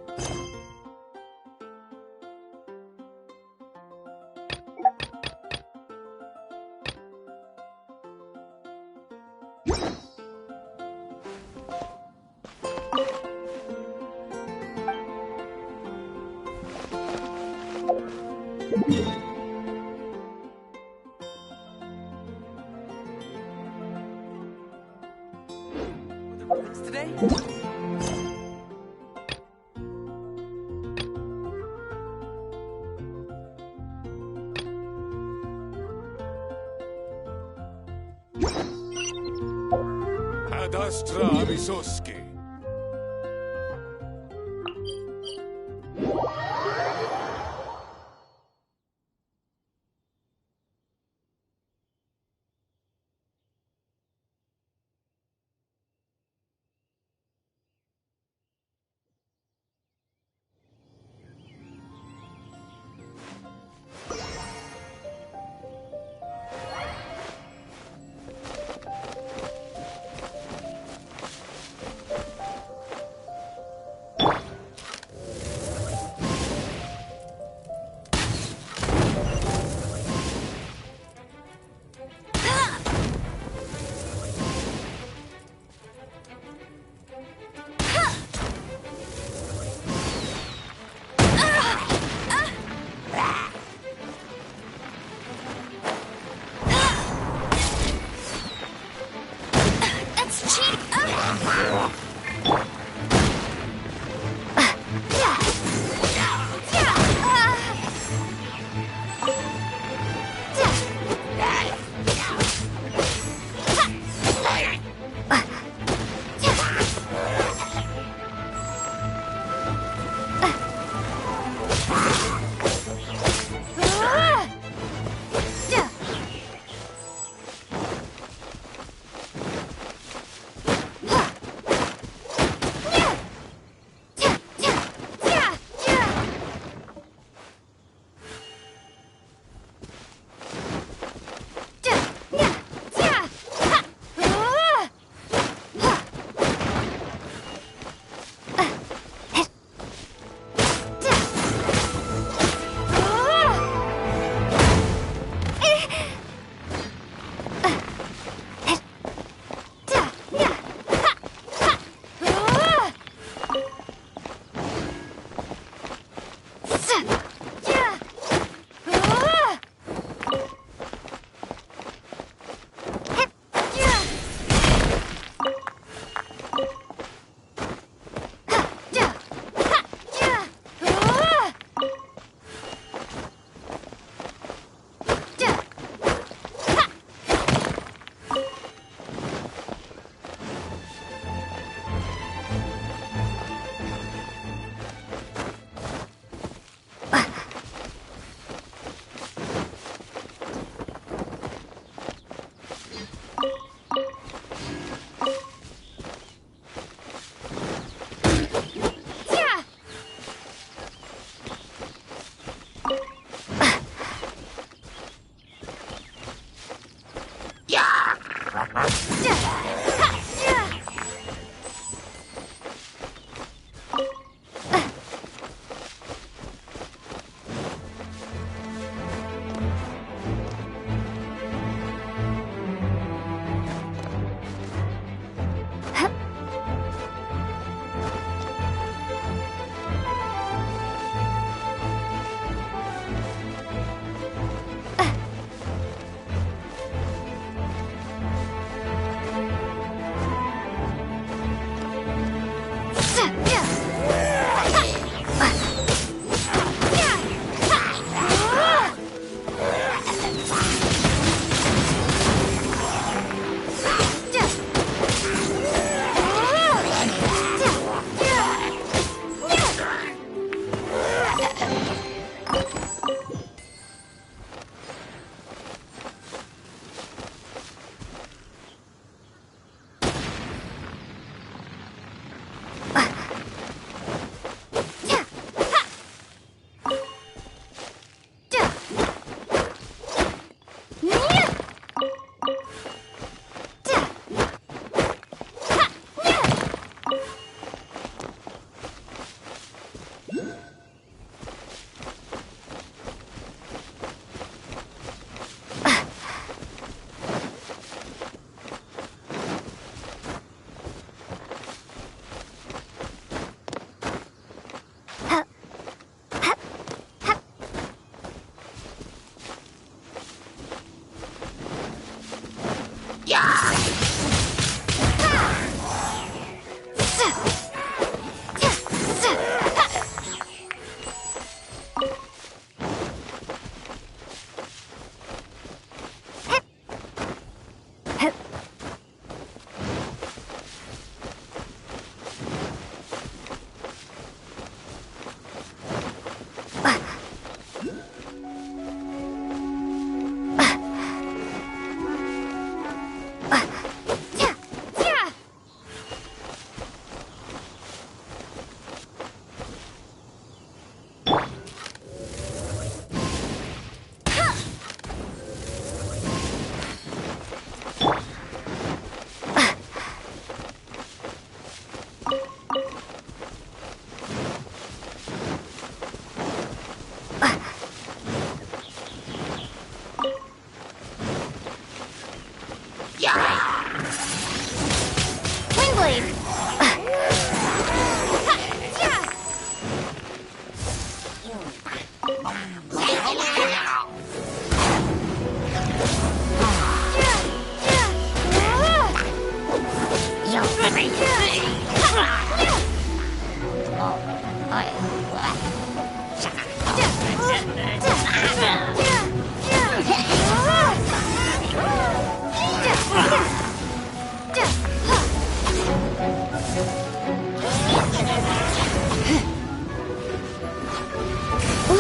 The ruins today? Adastra Abisoski.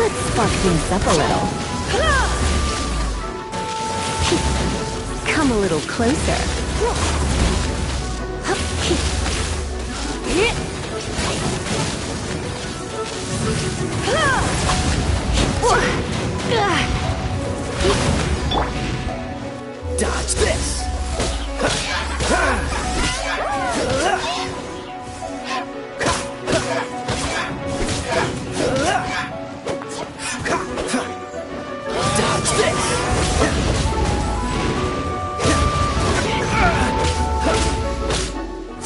Let's spark things up a little. Come a little closer. Dodge this! Dodge this!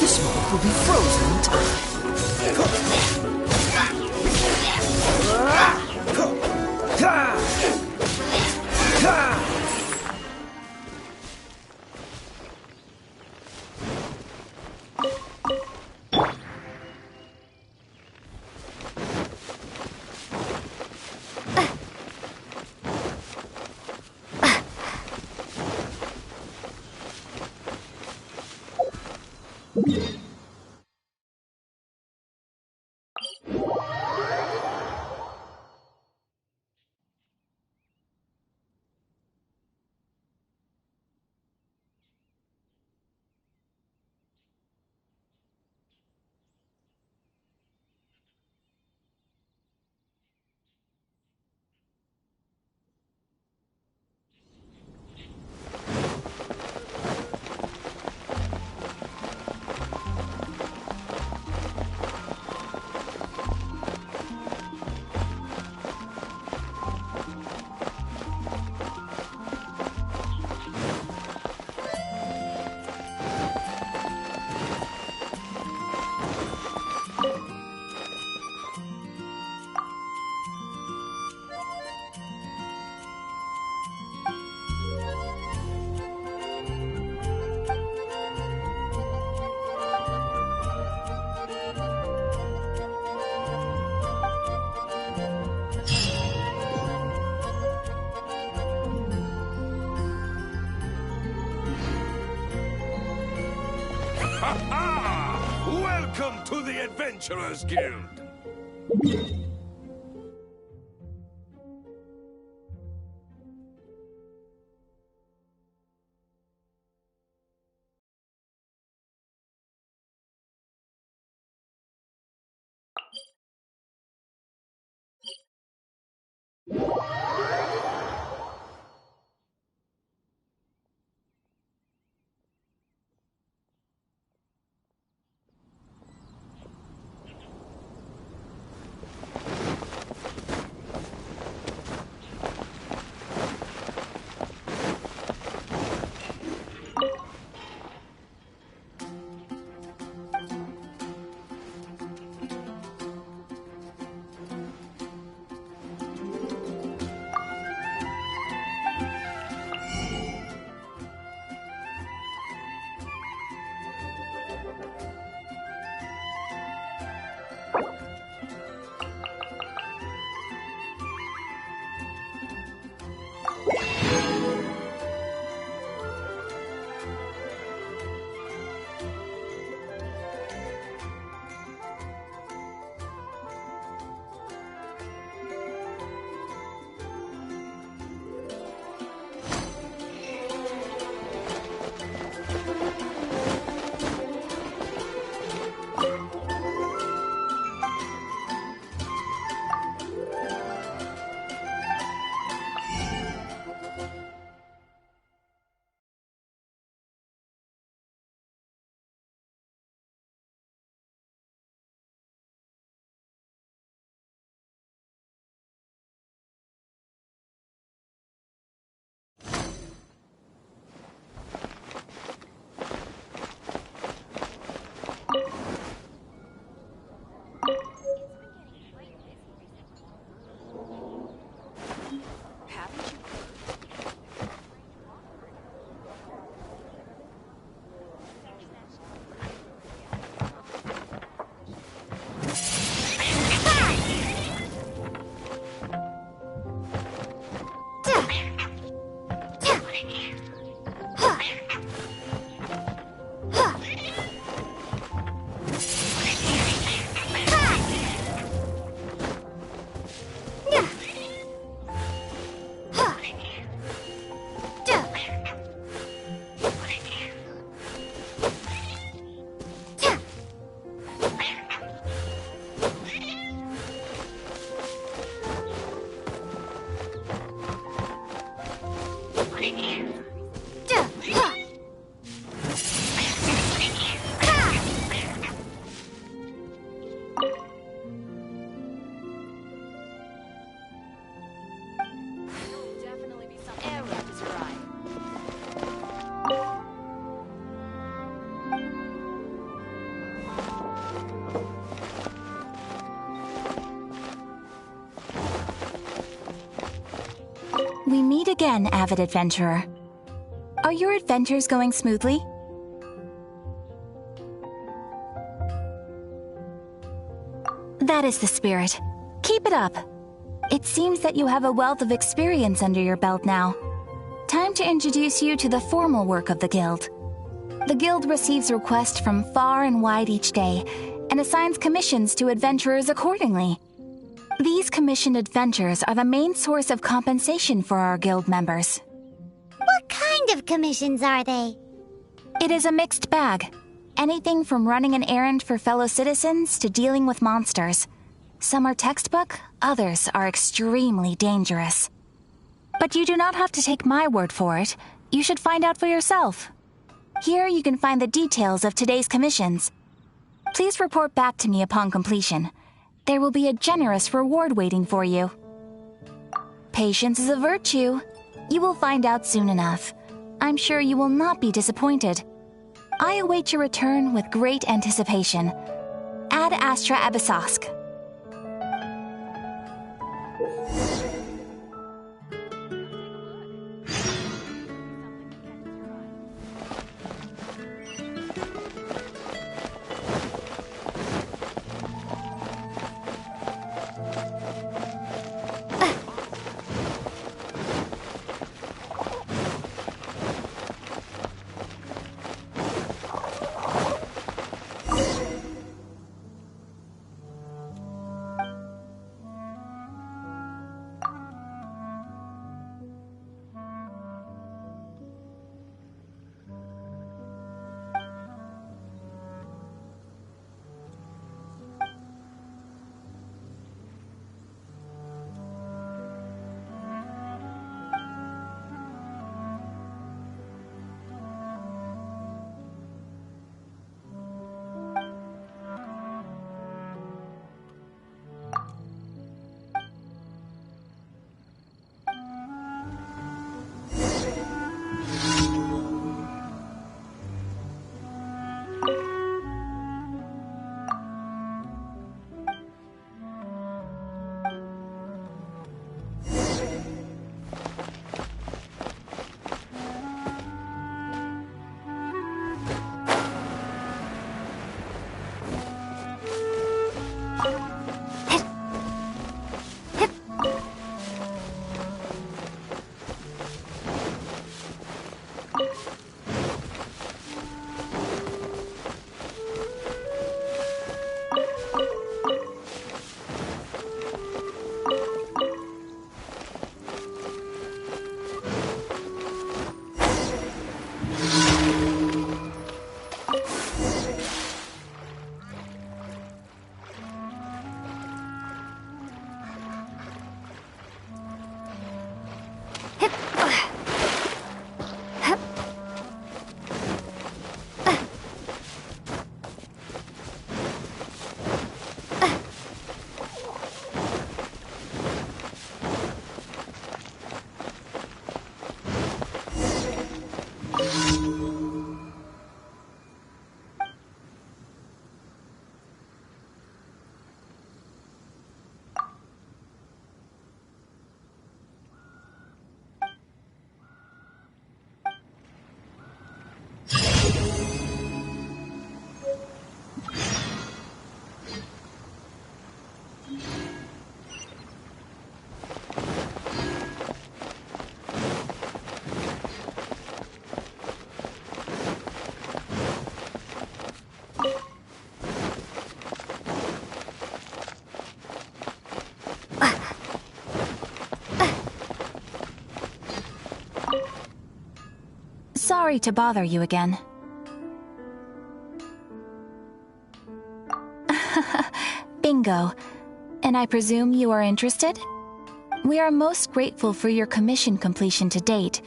This one will be frozen in time. Welcome to the Adventurers Guild! We meet again, avid adventurer. Are your adventures going smoothly? That is the spirit. Keep it up. It seems that you have a wealth of experience under your belt now. Time to introduce you to the formal work of the Guild. The Guild receives requests from far and wide each day, and assigns commissions to adventurers accordingly. These commissioned adventures are the main source of compensation for our Guild members. What kind of commissions are they? It is a mixed bag. Anything from running an errand for fellow citizens to dealing with monsters. Some are textbook, others are extremely dangerous. But you do not have to take my word for it. You should find out for yourself. Here you can find the details of today's commissions. Please report back to me upon completion. There will be a generous reward waiting for you. Patience is a virtue. You will find out soon enough. I'm sure you will not be disappointed. I await your return with great anticipation. Ad Astra Abyssosque. Sorry to bother you again. Bingo. And I presume you are interested? We are most grateful for your commission completion to date.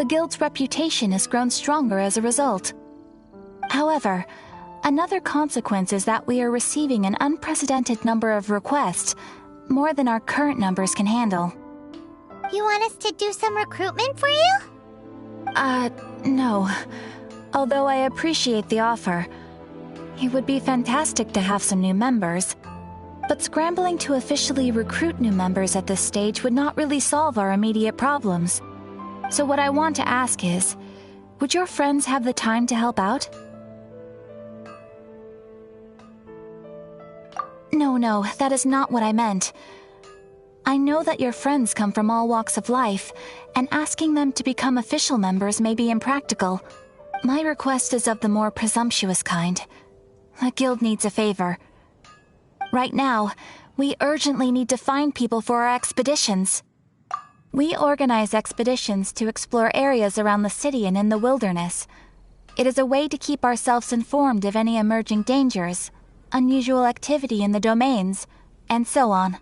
The guild's reputation has grown stronger as a result. However, another consequence is that we are receiving an unprecedented number of requests, more than our current numbers can handle. You want us to do some recruitment for you? No. Although I appreciate the offer. It would be fantastic to have some new members. But scrambling to officially recruit new members at this stage would not really solve our immediate problems. So what I want to ask is, would your friends have the time to help out? No, that is not what I meant. I know that your friends come from all walks of life, and asking them to become official members may be impractical. My request is of the more presumptuous kind. The guild needs a favor. Right now, we urgently need to find people for our expeditions. We organize expeditions to explore areas around the city and in the wilderness. It is a way to keep ourselves informed of any emerging dangers, unusual activity in the domains, and so on.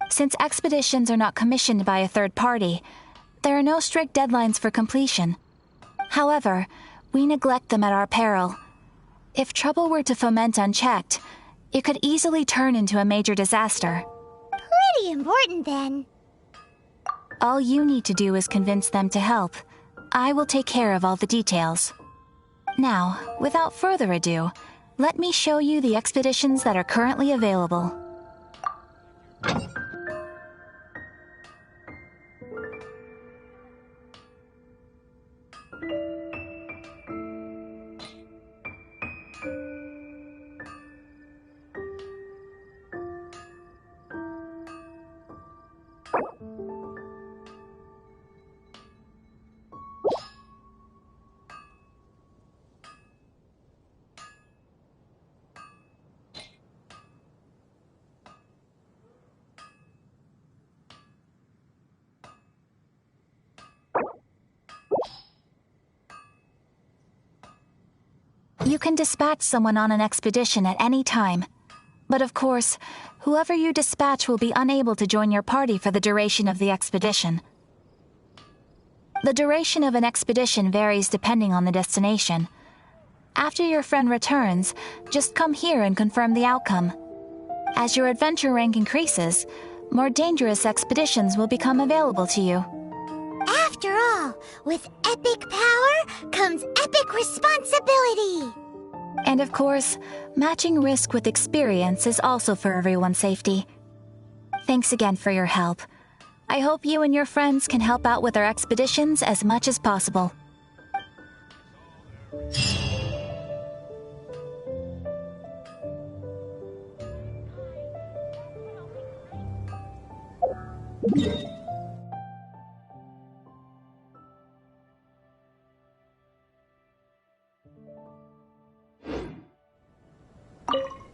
Since expeditions are not commissioned by a third party, there are no strict deadlines for completion. However, we neglect them at our peril. If trouble were to foment unchecked, it could easily turn into a major disaster. Pretty important then. All you need to do is convince them to help. I will take care of all the details. Now, without further ado, let me show you the expeditions that are currently available. You can dispatch someone on an expedition at any time. But of course, whoever you dispatch will be unable to join your party for the duration of the expedition. The duration of an expedition varies depending on the destination. After your friend returns, just come here and confirm the outcome. As your adventure rank increases, more dangerous expeditions will become available to you. After all, with epic power comes epic responsibility! And of course, matching risk with experience is also for everyone's safety. Thanks again for your help. I hope you and your friends can help out with our expeditions as much as possible.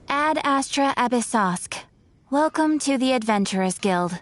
Ad Astra Abyssosk. Welcome to the Adventurers Guild.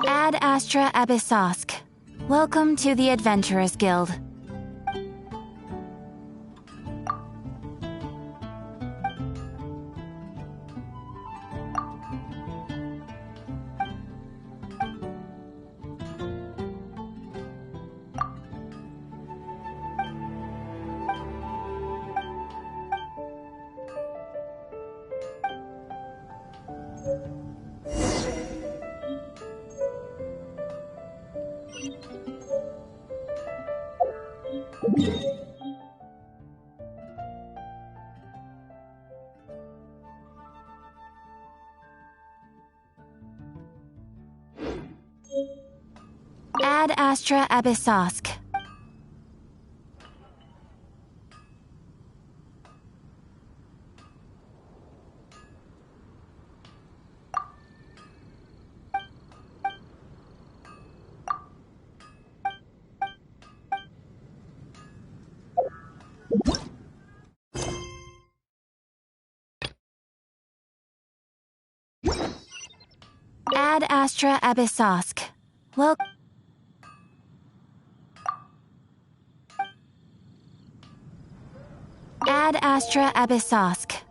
Ad Astra Abyssosk. Welcome to the Adventurers Guild. Ad Astra Abyssosk. Ad Astra Abyssosk. Well, Ad Astra Abyssosk.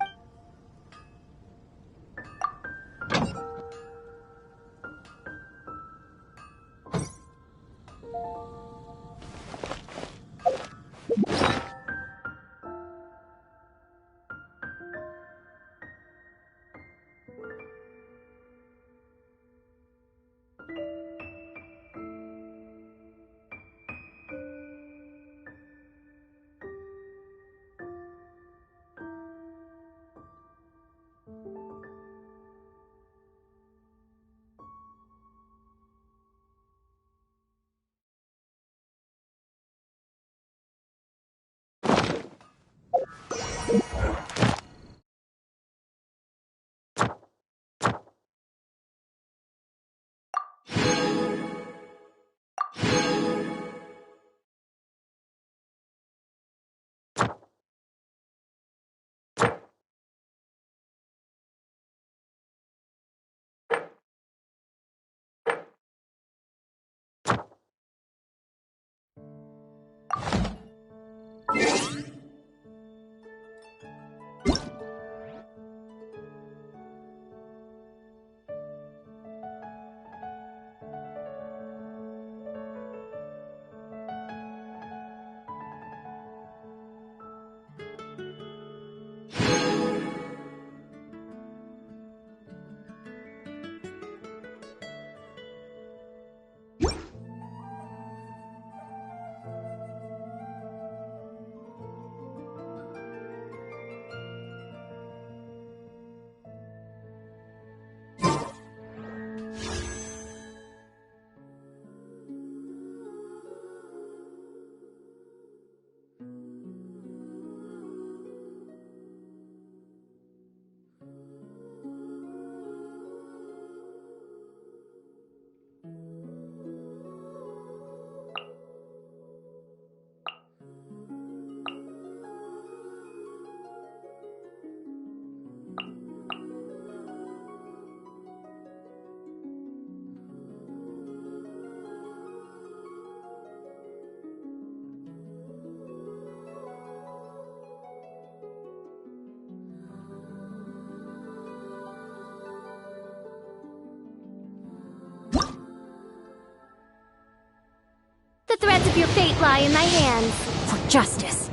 The threads of your fate lie in my hands. For justice.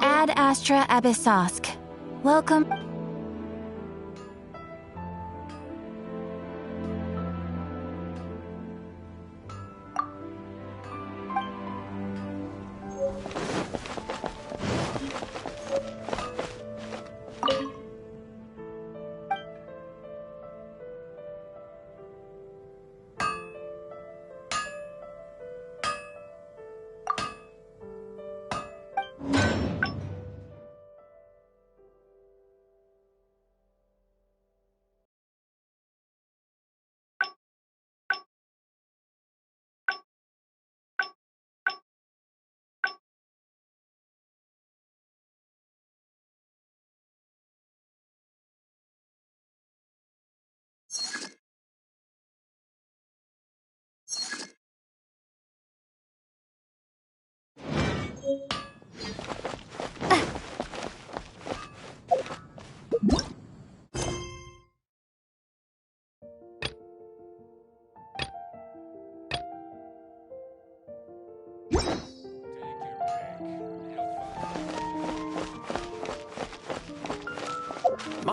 Ad Astra Abyssosk. Welcome.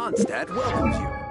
Mondstadt welcomes you.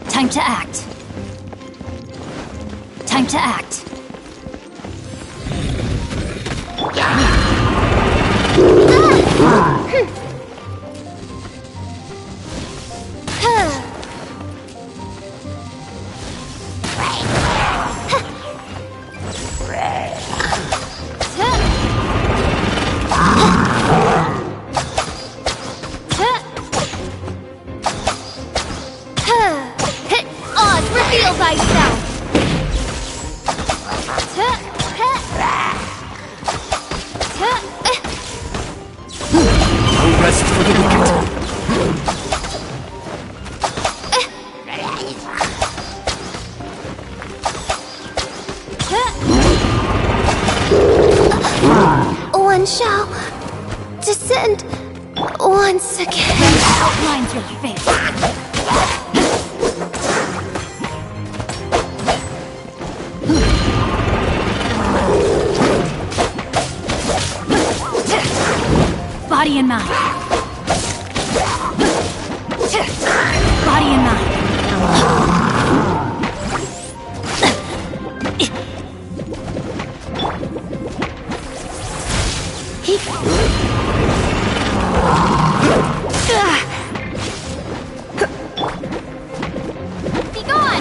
Time to act. Time to act. Oz, reveal thyself! No rest for the wicked. One shall descend once again. Outlines your face. Body and mind. Body and mind. Be gone!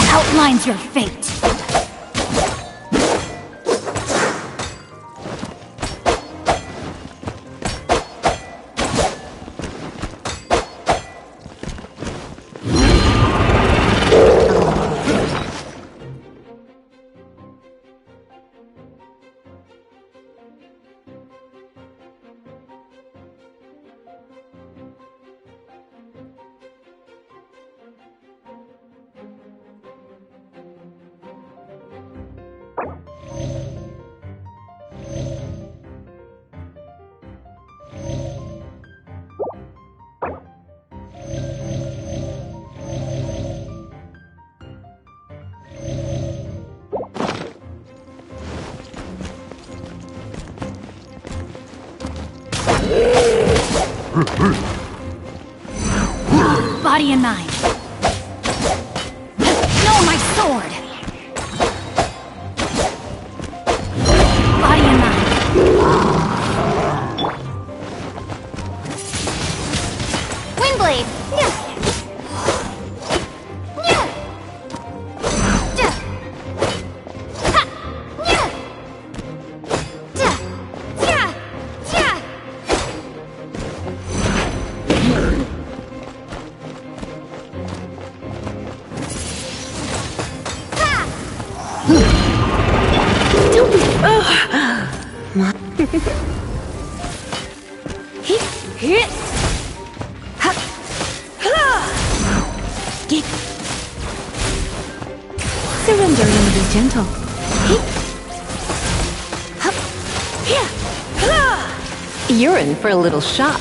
Outlines your fate. Body and mind. No, my sword! Body and mind. Windblade! Surrendering will be gentle. You're in for a little shock.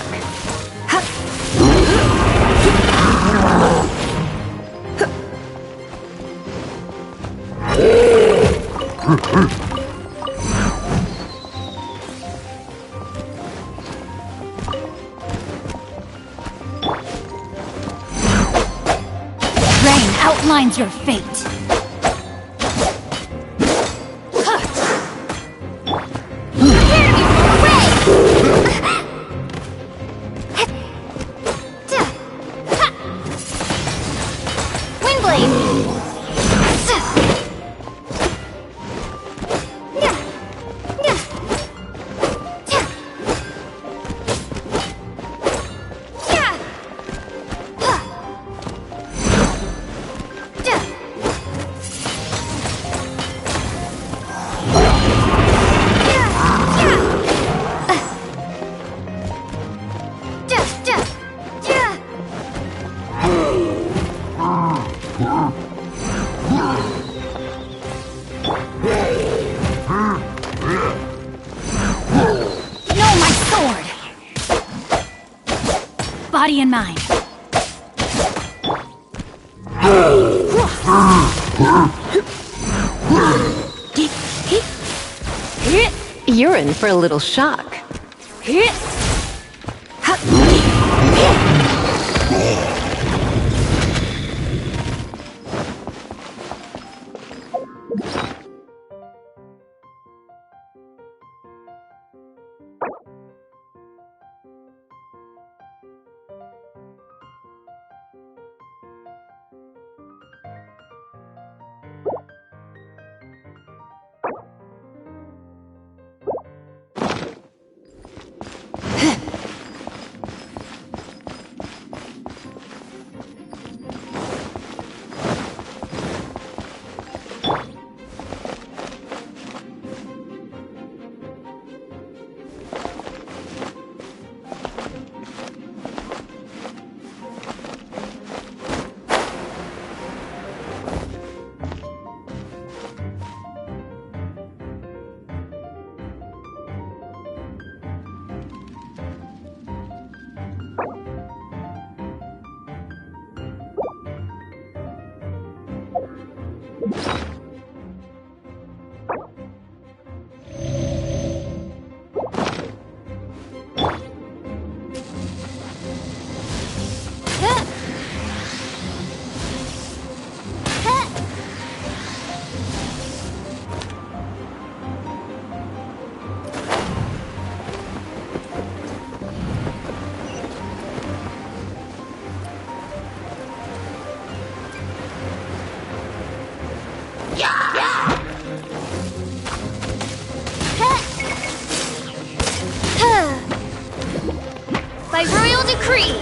Rain outlines your fate. Body and mind. You're in for a little shock. By royal decree!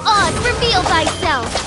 Oz, reveal thyself!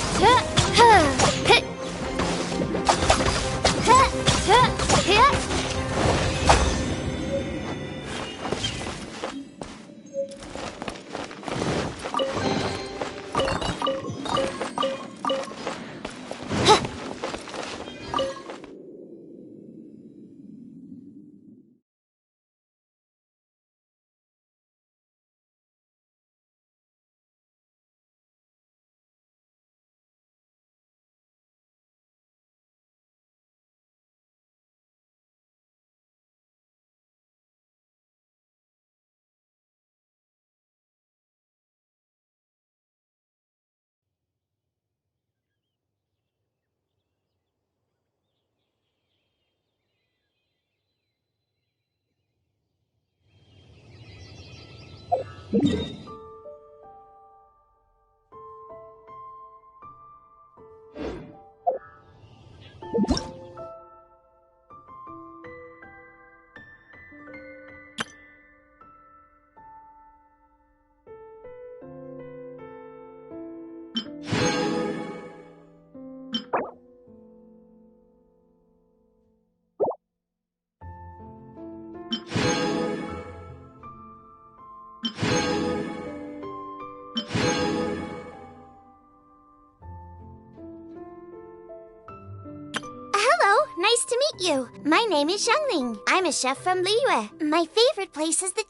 Hello, nice to meet you. My name is Xiangling. I'm a chef from Liyue. My favorite place is the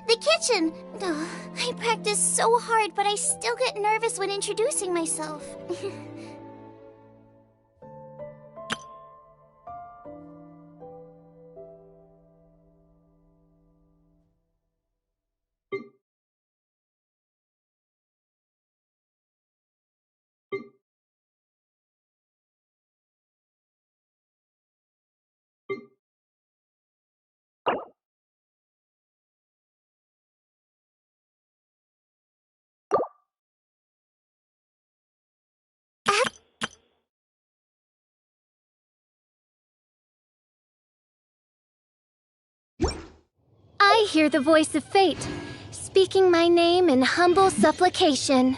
the kitchen. Oh, I practice so hard, but I still get nervous when introducing myself. I hear the voice of fate, speaking my name in humble supplication.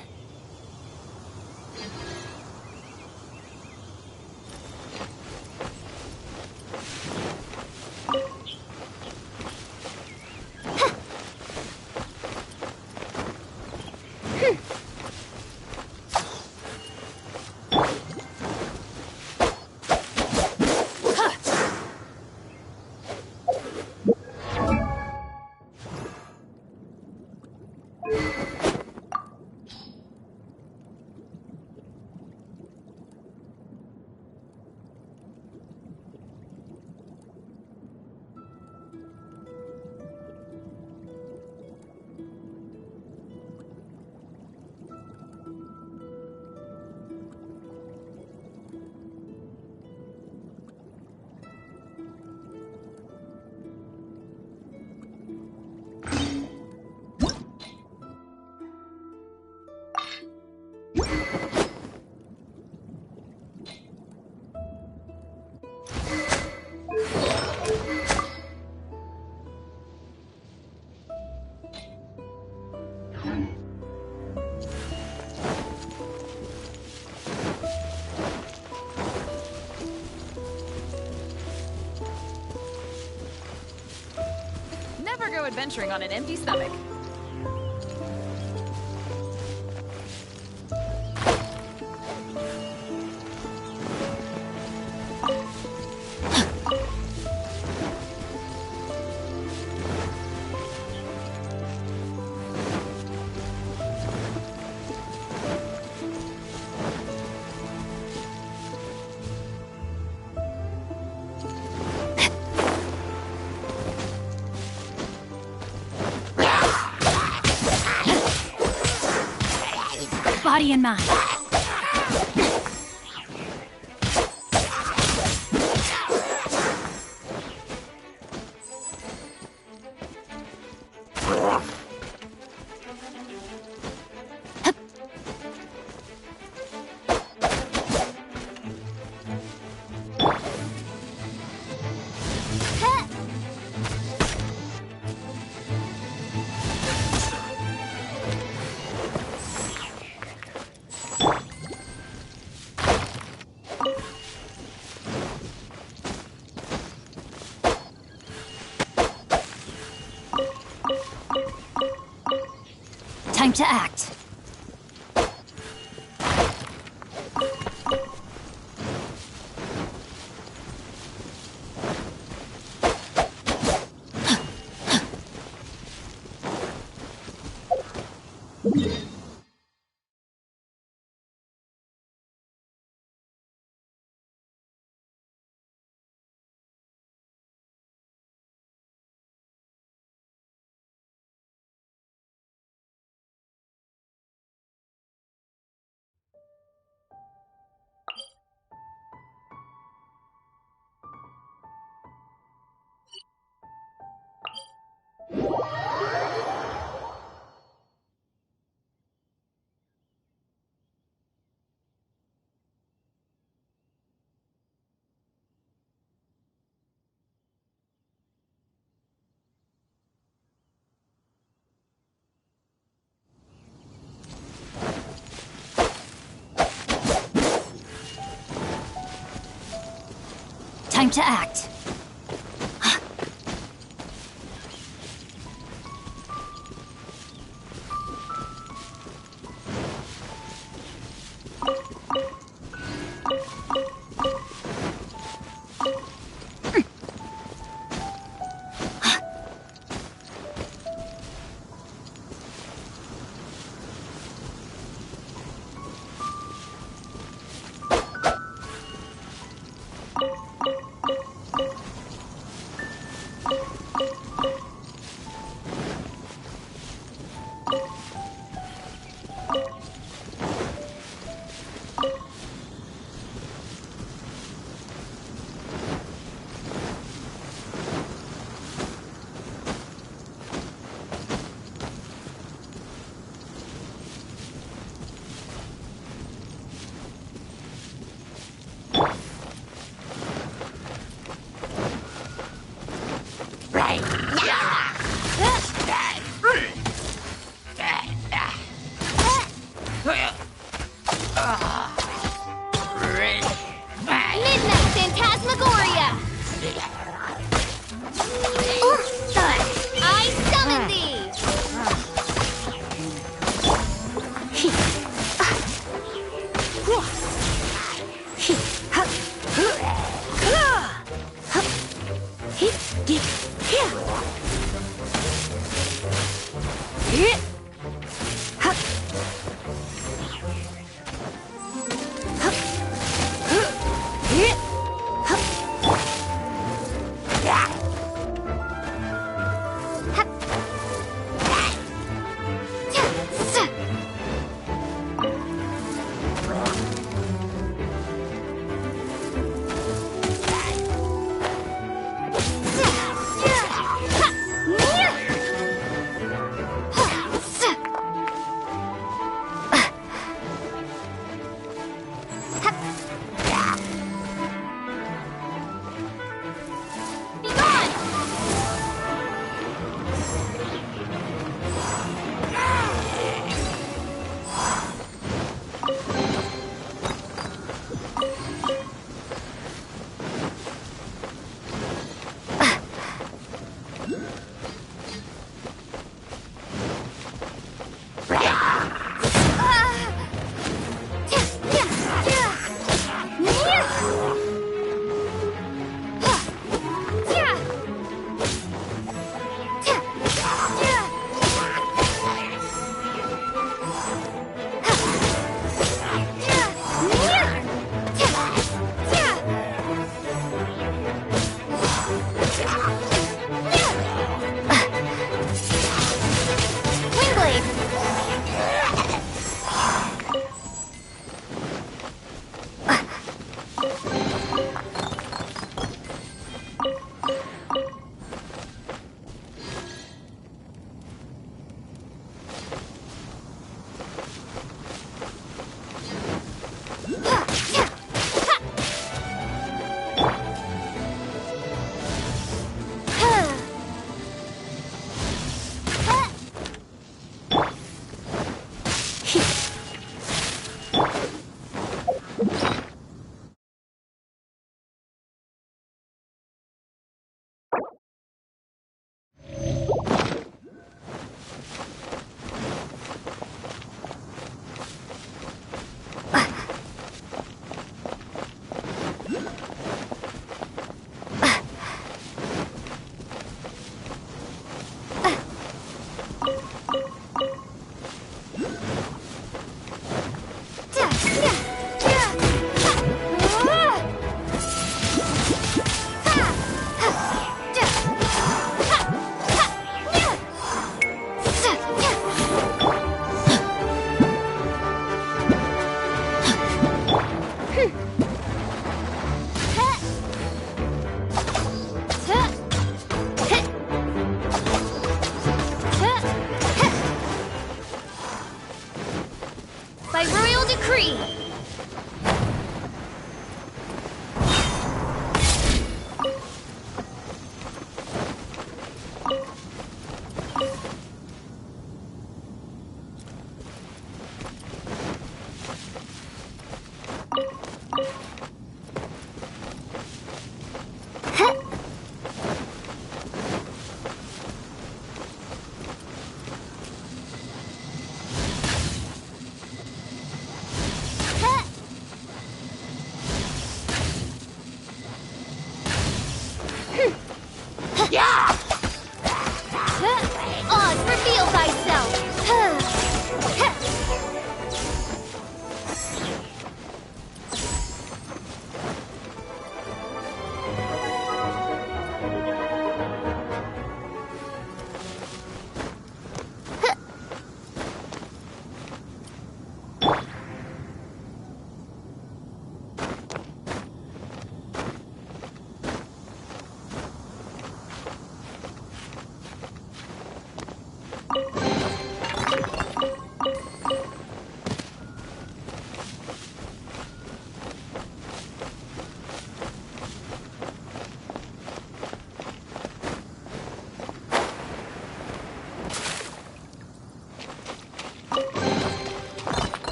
Never go adventuring on an empty stomach. Body and mind. Time to act. to act.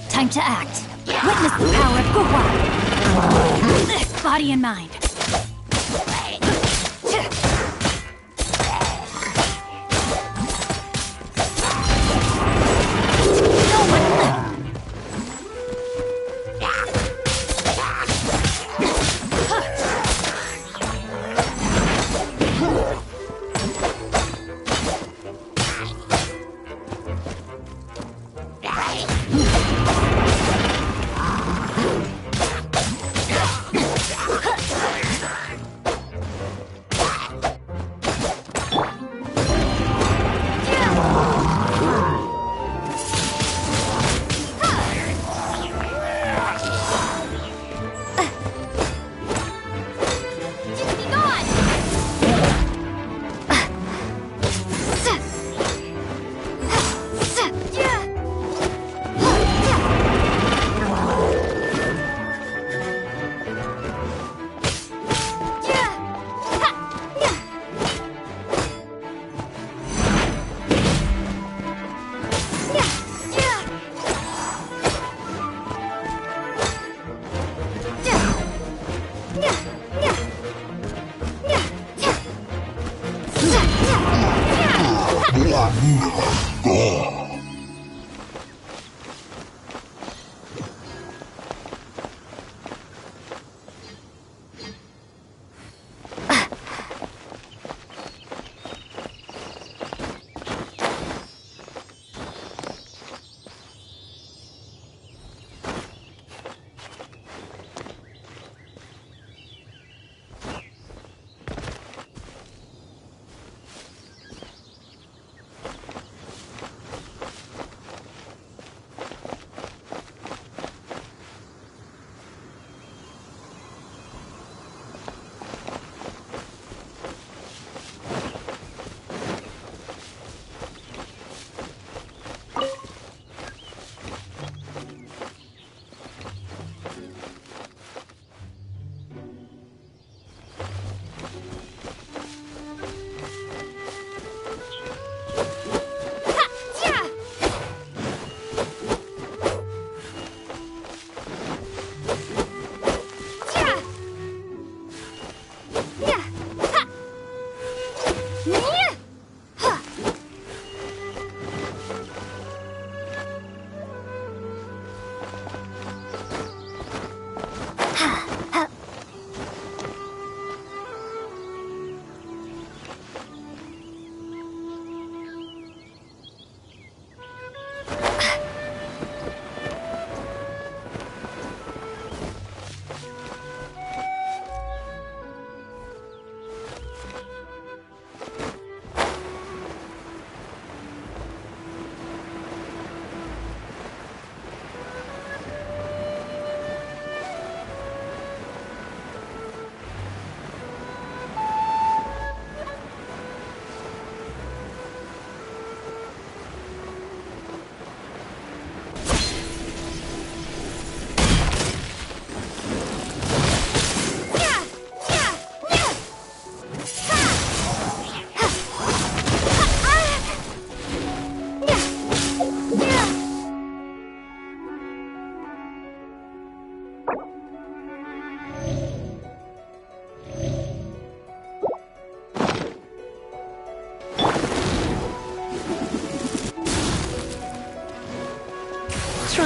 Time to act. Witness the power of Guhua. Body and mind.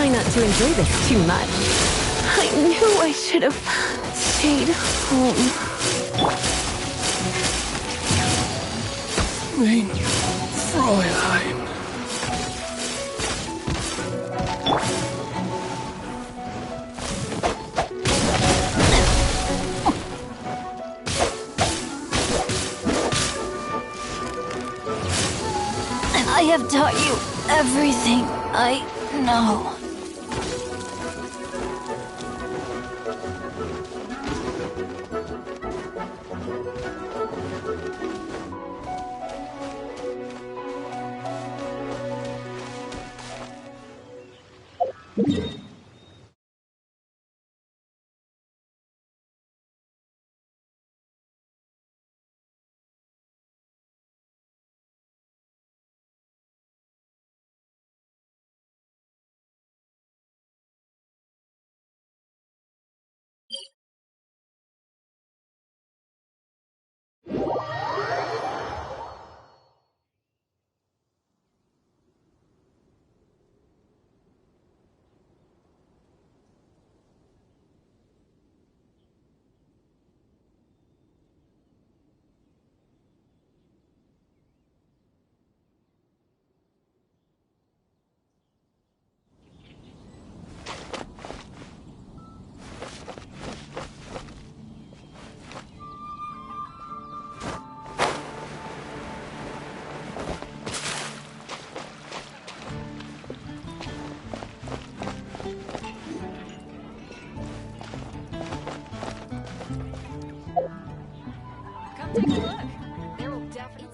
try not to enjoy this too much. I knew I should have stayed home. Mein Fräulein. I have taught you everything I know. Come take a look. There will definitely...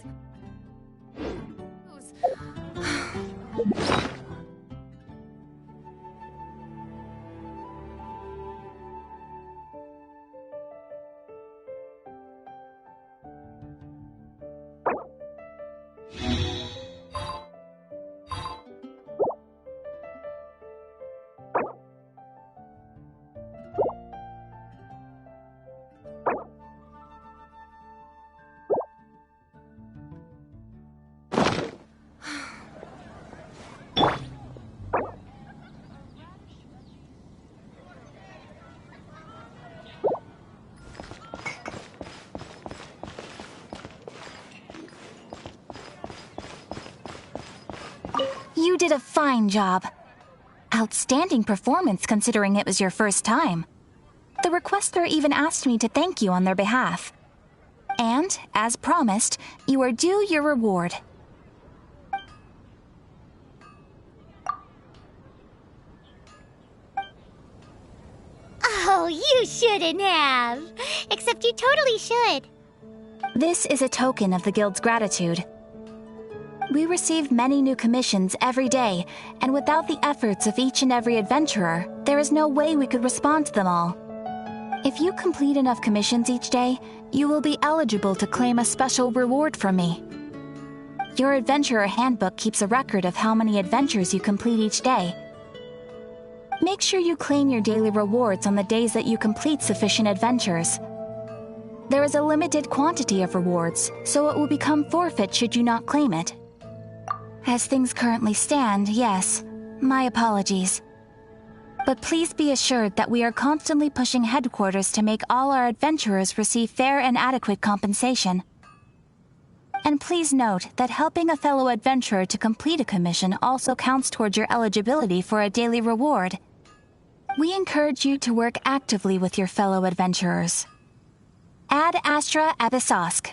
You did a fine job. Outstanding performance considering it was your first time. The requester even asked me to thank you on their behalf. And, as promised, you are due your reward. Oh, you shouldn't have. Except you totally should. This is a token of the Guild's gratitude. We receive many new commissions every day, and without the efforts of each and every adventurer, there is no way we could respond to them all. If you complete enough commissions each day, you will be eligible to claim a special reward from me. Your adventurer handbook keeps a record of how many adventures you complete each day. Make sure you claim your daily rewards on the days that you complete sufficient adventures. There is a limited quantity of rewards, so it will become forfeit should you not claim it. As things currently stand, yes, my apologies. But please be assured that we are constantly pushing headquarters to make all our adventurers receive fair and adequate compensation. And please note that helping a fellow adventurer to complete a commission also counts towards your eligibility for a daily reward. We encourage you to work actively with your fellow adventurers. Ad Astra Abyssosk.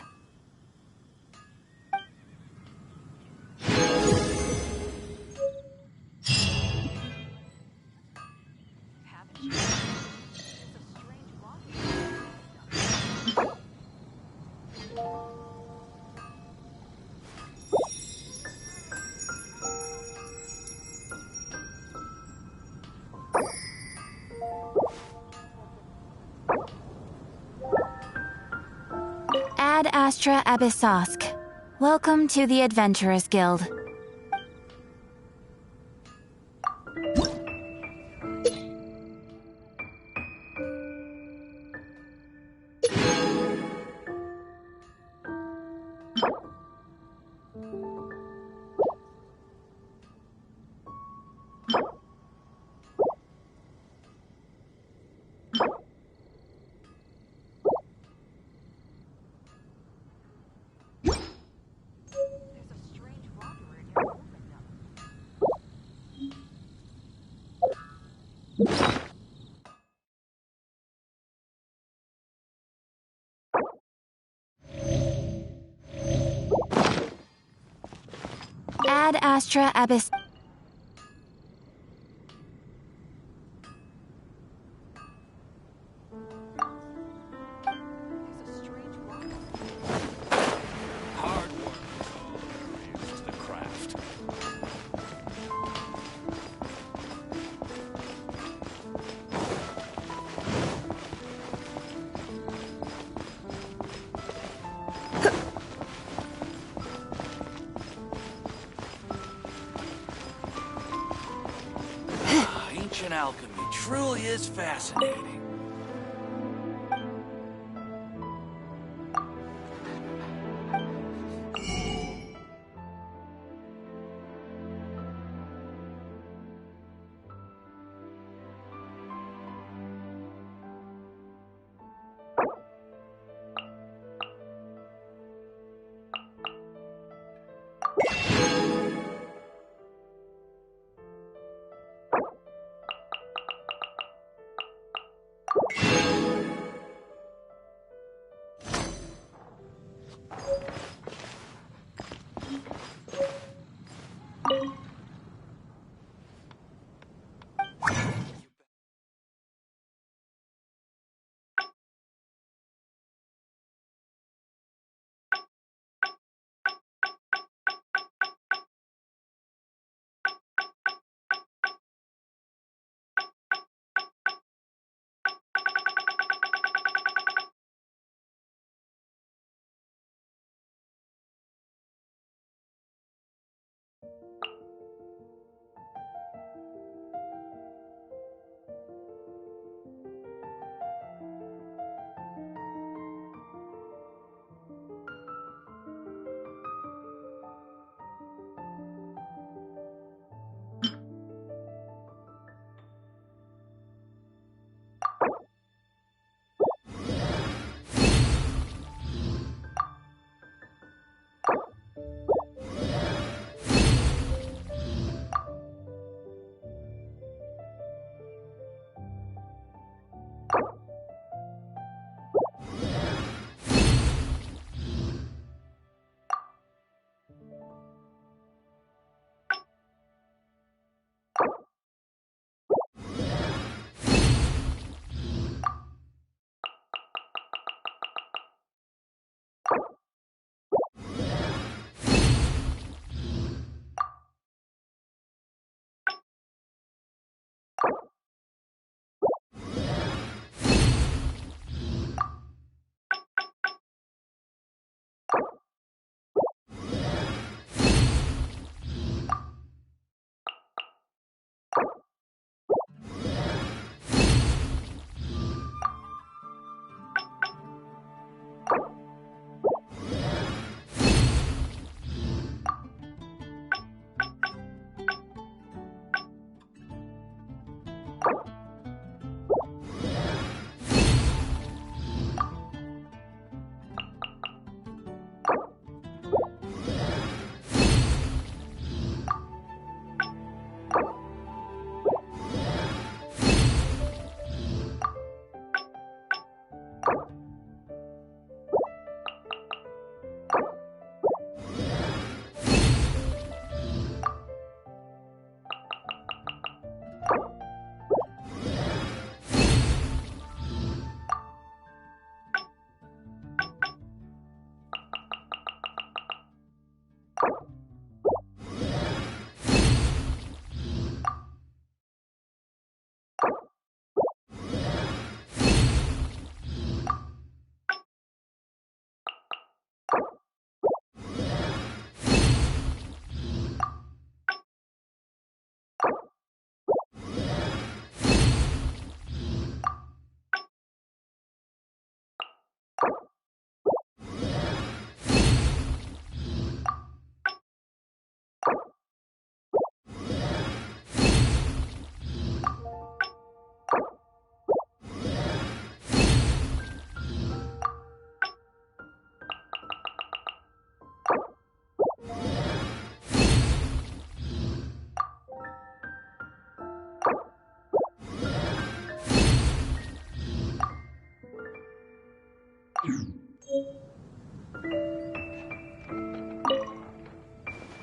Ad Astra Abyssosk. Welcome to the Adventurers Guild. Ad Astra Abyss. Hard work is all there is to the craft. Ancient alchemy truly is fascinating.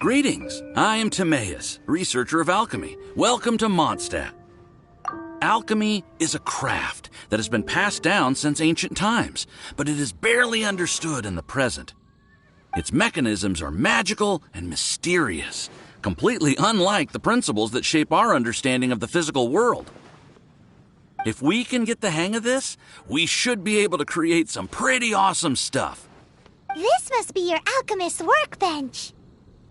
Greetings, I am Timaeus, researcher of alchemy. Welcome to Mondstadt. Alchemy is a craft that has been passed down since ancient times, but it is barely understood in the present. Its mechanisms are magical and mysterious, completely unlike the principles that shape our understanding of the physical world. If we can get the hang of this, we should be able to create some pretty awesome stuff. This must be your alchemist's workbench.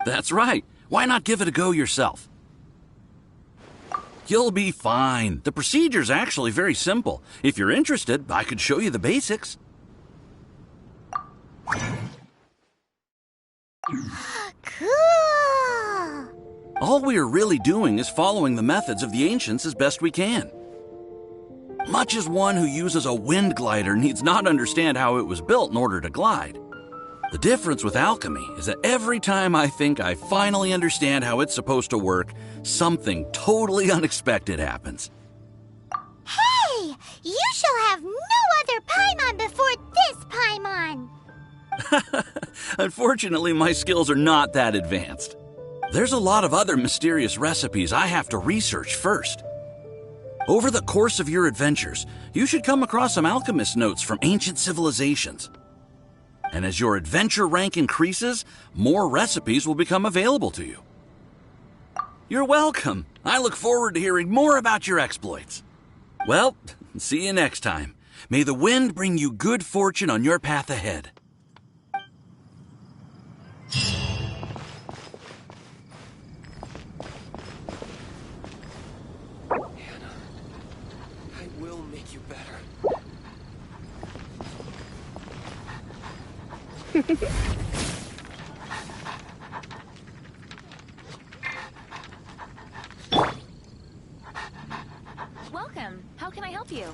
That's right. Why not give it a go yourself? You'll be fine. The procedure's actually very simple. If you're interested, I could show you the basics. Cool! All we're really doing is following the methods of the ancients as best we can. Much as one who uses a wind glider needs not understand how it was built in order to glide. The difference with alchemy is that every time I think I finally understand how it's supposed to work, something totally unexpected happens. Hey! You shall have no other Paimon before this Paimon! Unfortunately, my skills are not that advanced. There's a lot of other mysterious recipes I have to research first. Over the course of your adventures, you should come across some alchemist notes from ancient civilizations. And as your adventure rank increases, more recipes will become available to you. You're welcome. I look forward to hearing more about your exploits. Well, see you next time. May the wind bring you good fortune on your path ahead. Hannah, I will make you better. Welcome. How can I help you?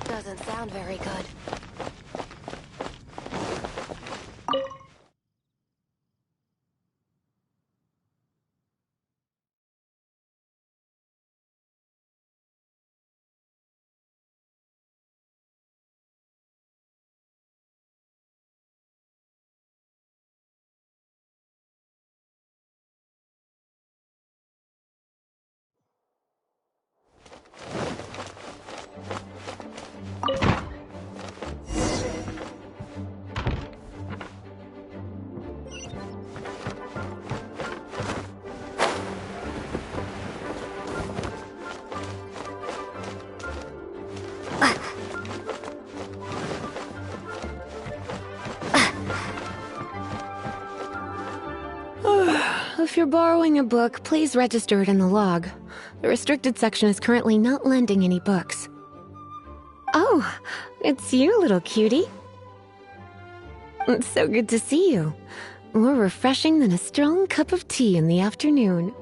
Doesn't sound very good. If you're borrowing a book, please register it in the log. The restricted section is currently not lending any books. Oh, it's you, little cutie. It's so good to see you. More refreshing than a strong cup of tea in the afternoon.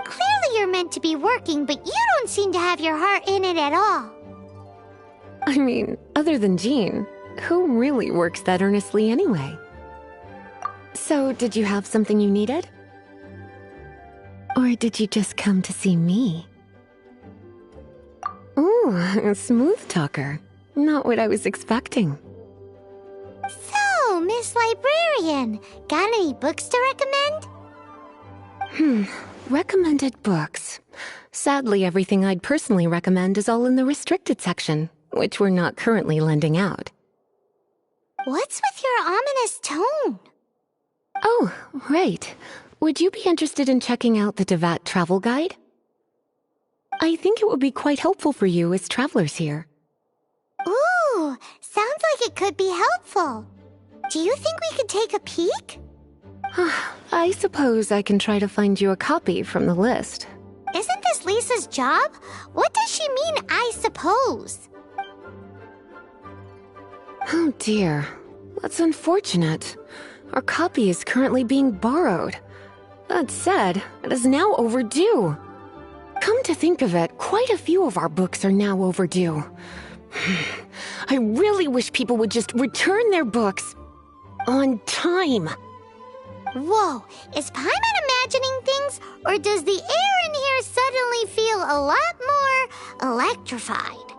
Clearly you're meant to be working, but you don't seem to have your heart in it at all. I mean, other than Jean, who really works that earnestly anyway? So, did you have something you needed? Or did you just come to see me? Ooh, a smooth talker. Not what I was expecting. So, Miss Librarian, got any books to recommend? Recommended books. Sadly, everything I'd personally recommend is all in the restricted section, which we're not currently lending out. What's with your ominous tone? Oh, right. Would you be interested in checking out the Devat travel guide? I think it would be quite helpful for you as travelers here. Ooh, sounds like it could be helpful. Do you think we could take a peek? I suppose I can try to find you a copy from the list. Isn't this Lisa's job? What does she mean, I suppose? Oh dear, that's unfortunate. Our copy is currently being borrowed. That said, it is now overdue. Come to think of it, quite a few of our books are now overdue. I really wish people would just return their books on time. Whoa, is Paimon imagining things, or does the air in here suddenly feel a lot more electrified?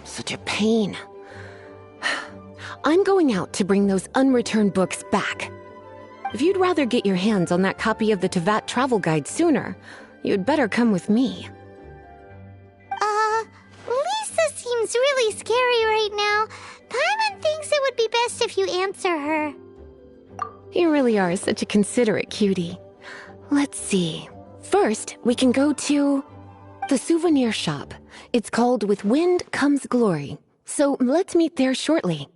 Such a pain. I'm going out to bring those unreturned books back. If you'd rather get your hands on that copy of the Tevat travel guide sooner, you'd better come with me. Lisa seems really scary right now. Paimon thinks it would be best if you answer her. You really are such a considerate cutie. Let's see. First, we can go to the souvenir shop. It's called With Wind Comes Glory. So let's meet there shortly.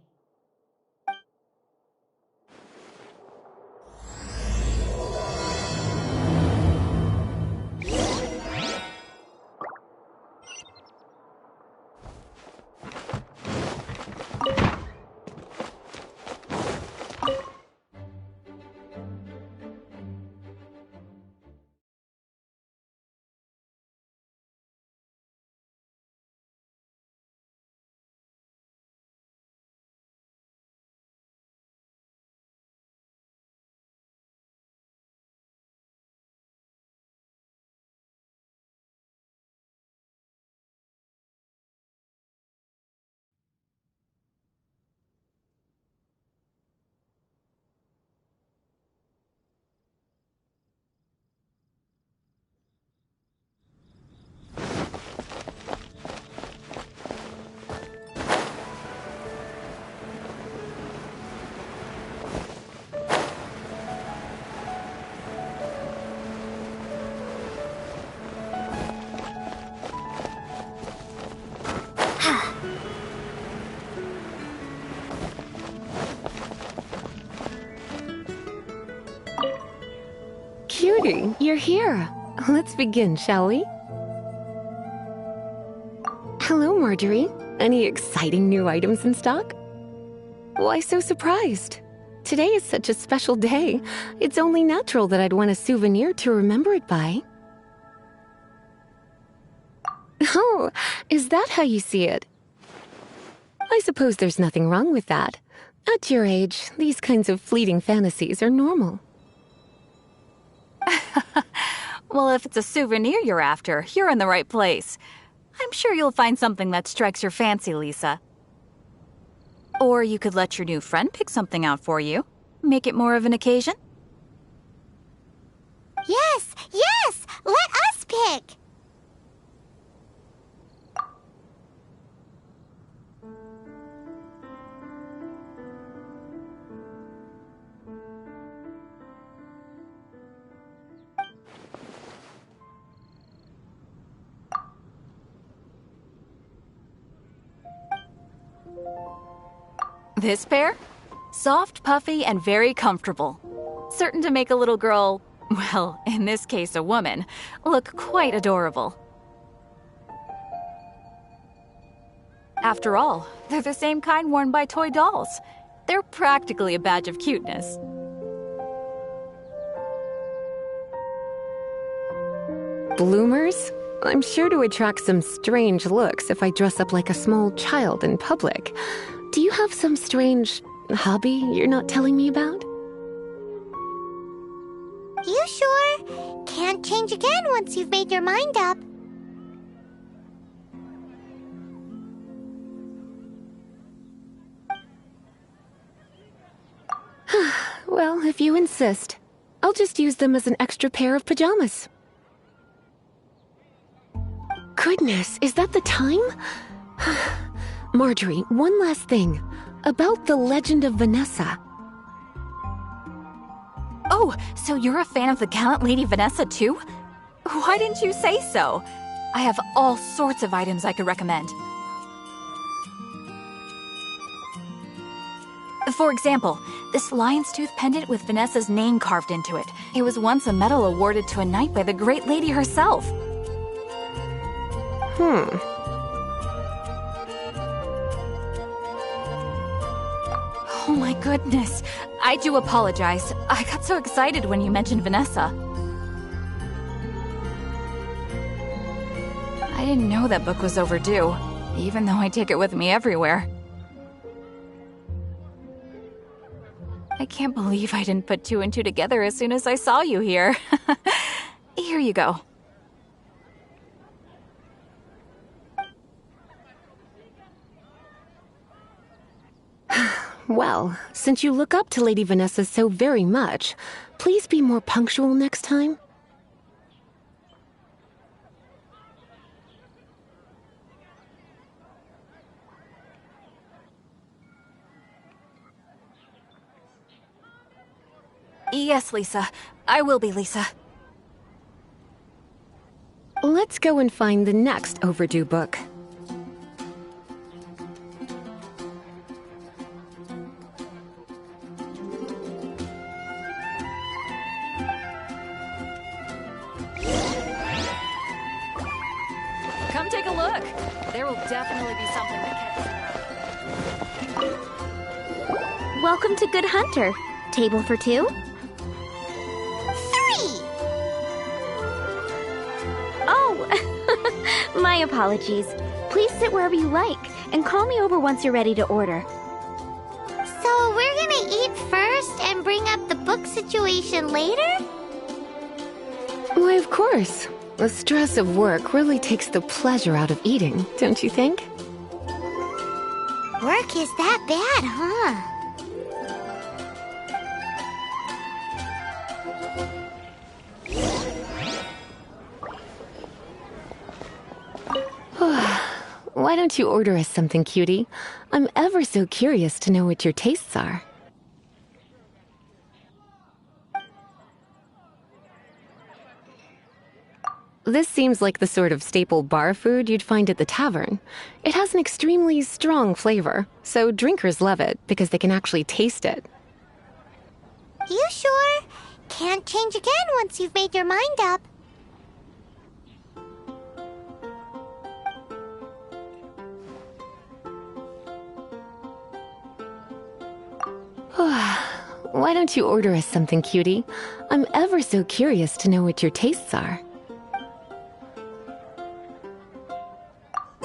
Cutie, you're here. Let's begin, shall we? Hello, Marjorie. Any exciting new items in stock? Why so surprised? Today is such a special day. It's only natural that I'd want a souvenir to remember it by. Oh, is that how you see it? I suppose there's nothing wrong with that. At your age, these kinds of fleeting fantasies are normal. Well, if it's a souvenir you're after, you're in the right place. I'm sure you'll find something that strikes your fancy, Lisa. Or you could let your new friend pick something out for you. Make it more of an occasion. Yes, yes! Let us pick! This pair? Soft, puffy, and very comfortable. Certain to make a little girl, well, in this case a woman, look quite adorable. After all, they're the same kind worn by toy dolls. They're practically a badge of cuteness. Bloomers? I'm sure to attract some strange looks if I dress up like a small child in public. Do you have some strange hobby you're not telling me about? You sure? Can't change again once you've made your mind up. Well, if you insist, I'll just use them as an extra pair of pajamas. Goodness, is that the time? Marjorie, one last thing. About the legend of Vanessa. Oh, so you're a fan of the gallant Lady Vanessa too? Why didn't you say so? I have all sorts of items I could recommend. For example, this lion's tooth pendant with Vanessa's name carved into it. It was once a medal awarded to a knight by the great lady herself. Oh my goodness. I do apologize. I got so excited when you mentioned Vanessa. I didn't know that book was overdue, even though I take it with me everywhere. I can't believe I didn't put two and two together as soon as I saw you here. Here you go. Well, since you look up to Lady Vanessa so very much, please be more punctual next time. Yes, Lisa. I will be, Lisa. Let's go and find the next overdue book. Come take a look. There will definitely be something that catches your eye. Welcome to Good Hunter. Table for two? 3! Oh, my apologies. Please sit wherever you like, and call me over once you're ready to order. So we're gonna eat first and bring up the book situation later? Why, of course. The stress of work really takes the pleasure out of eating, don't you think? Work is that bad, huh? Why don't you order us something, cutie? I'm ever so curious to know what your tastes are. This seems like the sort of staple bar food you'd find at the tavern. It has an extremely strong flavor, so drinkers love it because they can actually taste it. You sure? Can't change again once you've made your mind up. Why don't you order us something, cutie? I'm ever so curious to know what your tastes are.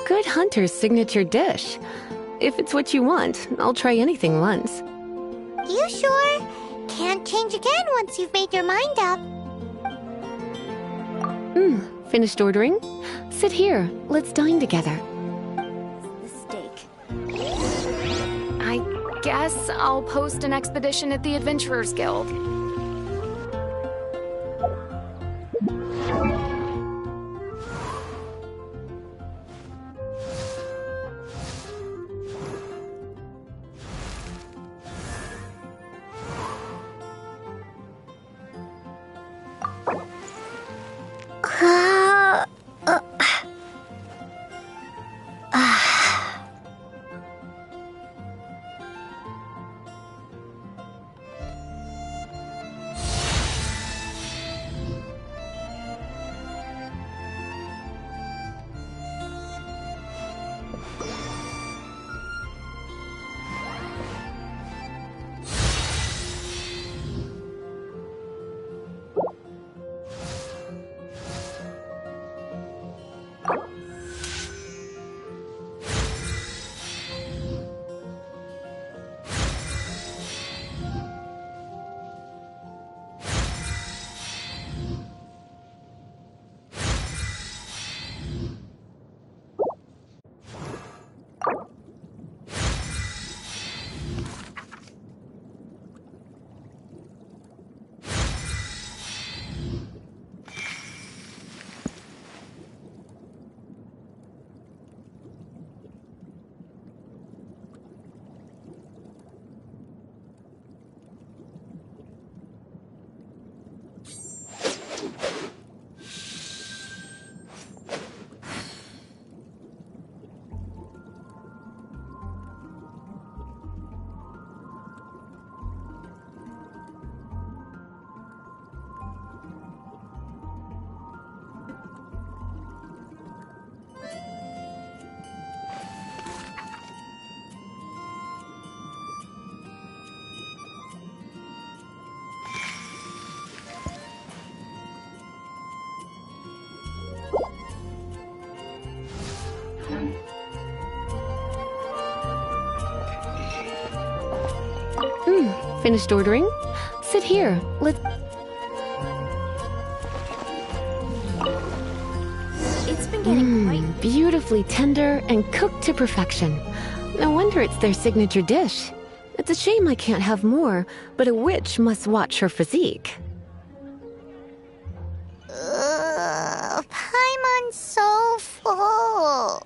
Good Hunter's signature dish. If it's what you want, I'll try anything once. You sure? Can't change again once you've made your mind up. Finished ordering? Sit here. Let's dine together. The steak. I guess I'll post an expedition at the Adventurers Guild. Finished ordering? Sit here. Let's... It's been getting quite... Beautifully tender and cooked to perfection. No wonder it's their signature dish. It's a shame I can't have more, but a witch must watch her physique. Paimon's so full.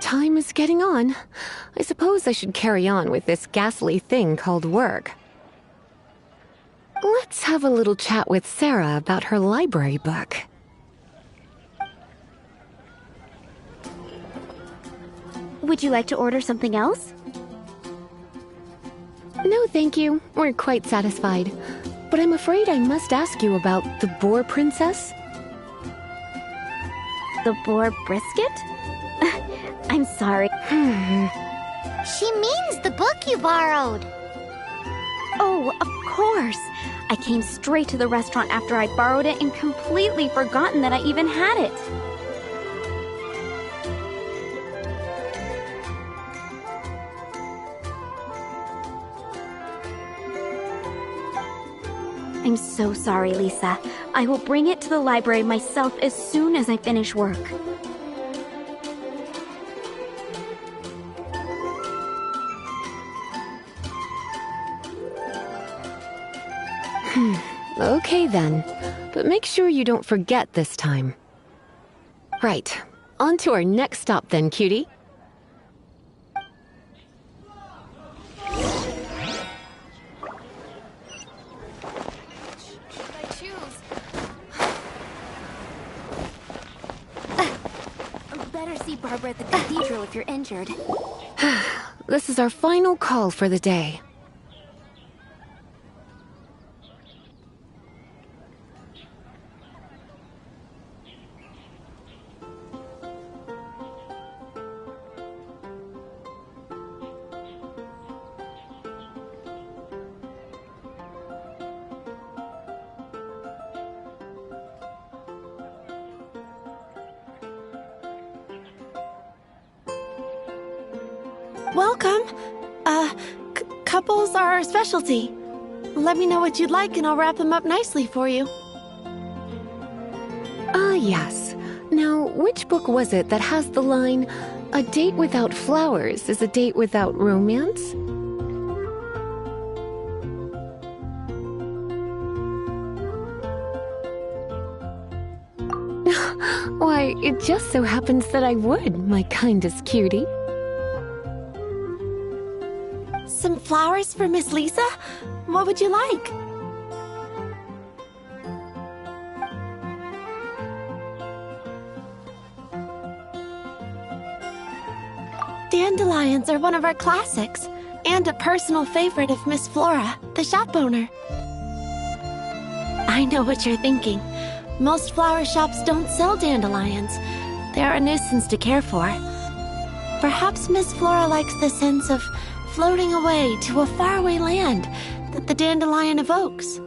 Time is getting on. I suppose I should carry on with this ghastly thing called work. Let's have a little chat with Sarah about her library book. Would you like to order something else? No, thank you. We're quite satisfied. But I'm afraid I must ask you about the boar princess. The boar brisket? I'm sorry. She means the book you borrowed. Oh, of course. I came straight to the restaurant after I borrowed it and completely forgotten that I even had it. I'm so sorry, Lisa. I will bring it to the library myself as soon as I finish work. Okay then, but make sure you don't forget this time. Right, on to our next stop then, cutie. Better see Barbara at the cathedral if you're injured. This is our final call for the day. Welcome. Couples are our specialty. Let me know what you'd like and I'll wrap them up nicely for you. Ah, yes. Now, which book was it that has the line, "A date without flowers is a date without romance"? Why, it just so happens that I would, my kindest cutie. Some flowers for Miss Lisa? What would you like? Dandelions are one of our classics, and a personal favorite of Miss Flora, the shop owner. I know what you're thinking. Most flower shops don't sell dandelions. They're a nuisance to care for. Perhaps Miss Flora likes the sense of floating away to a faraway land that the dandelion evokes.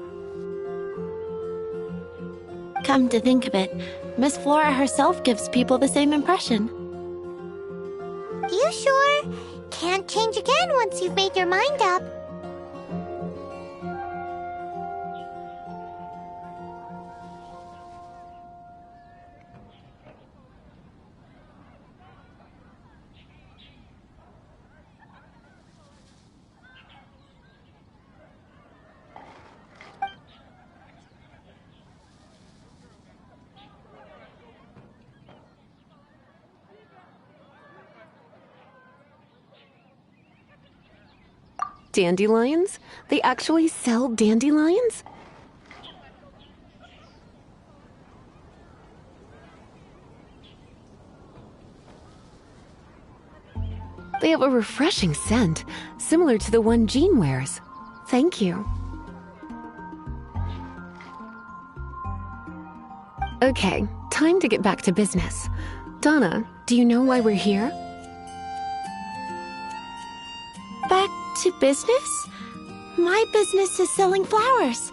Come to think of it, Miss Flora herself gives people the same impression. You sure? Can't change again once you've made your mind up. Dandelions? They actually sell dandelions? They have a refreshing scent, similar to the one Jean wears. Thank you. Okay, time to get back to business. Donna, do you know why we're here? Back to business? My business is selling flowers.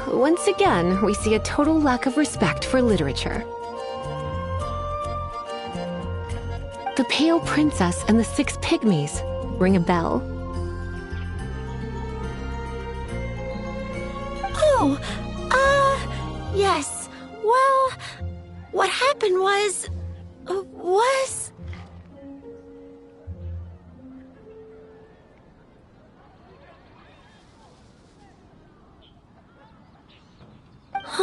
Once again, we see a total lack of respect for literature. The Pale Princess and the Six Pygmies ring a bell. Oh, yes. Well, what happened was...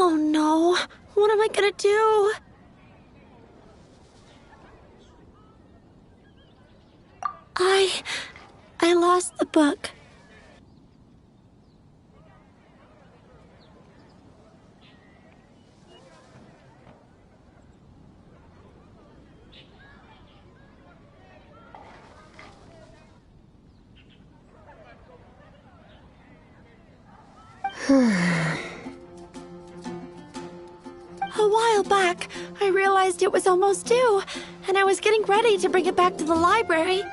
Oh no, what am I gonna do? I lost the book. A while back, I realized it was almost due, and I was getting ready to bring it back to the library.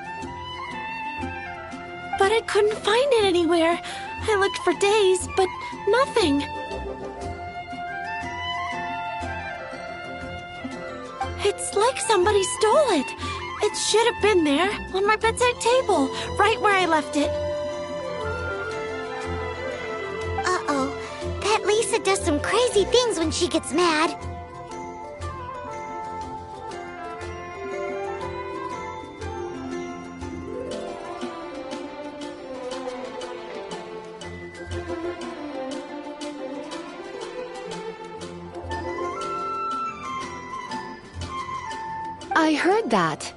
But I couldn't find it anywhere. I looked for days, but nothing. It's like somebody stole it. It should have been there, on my bedside table, right where I left it. Uh-oh. That Lisa does some crazy things when she gets mad. I heard that.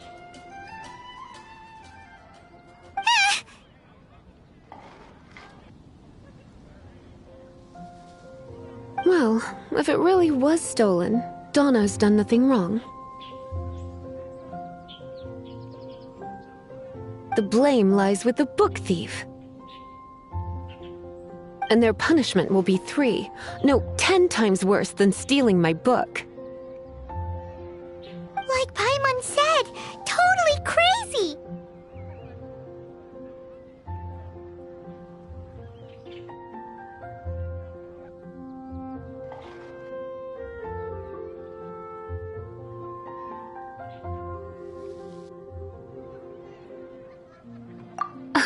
Well, if it really was stolen, Donna's done nothing wrong. The blame lies with the book thief. And their punishment will be 10 times worse than stealing my book. Like Paimon said, totally crazy!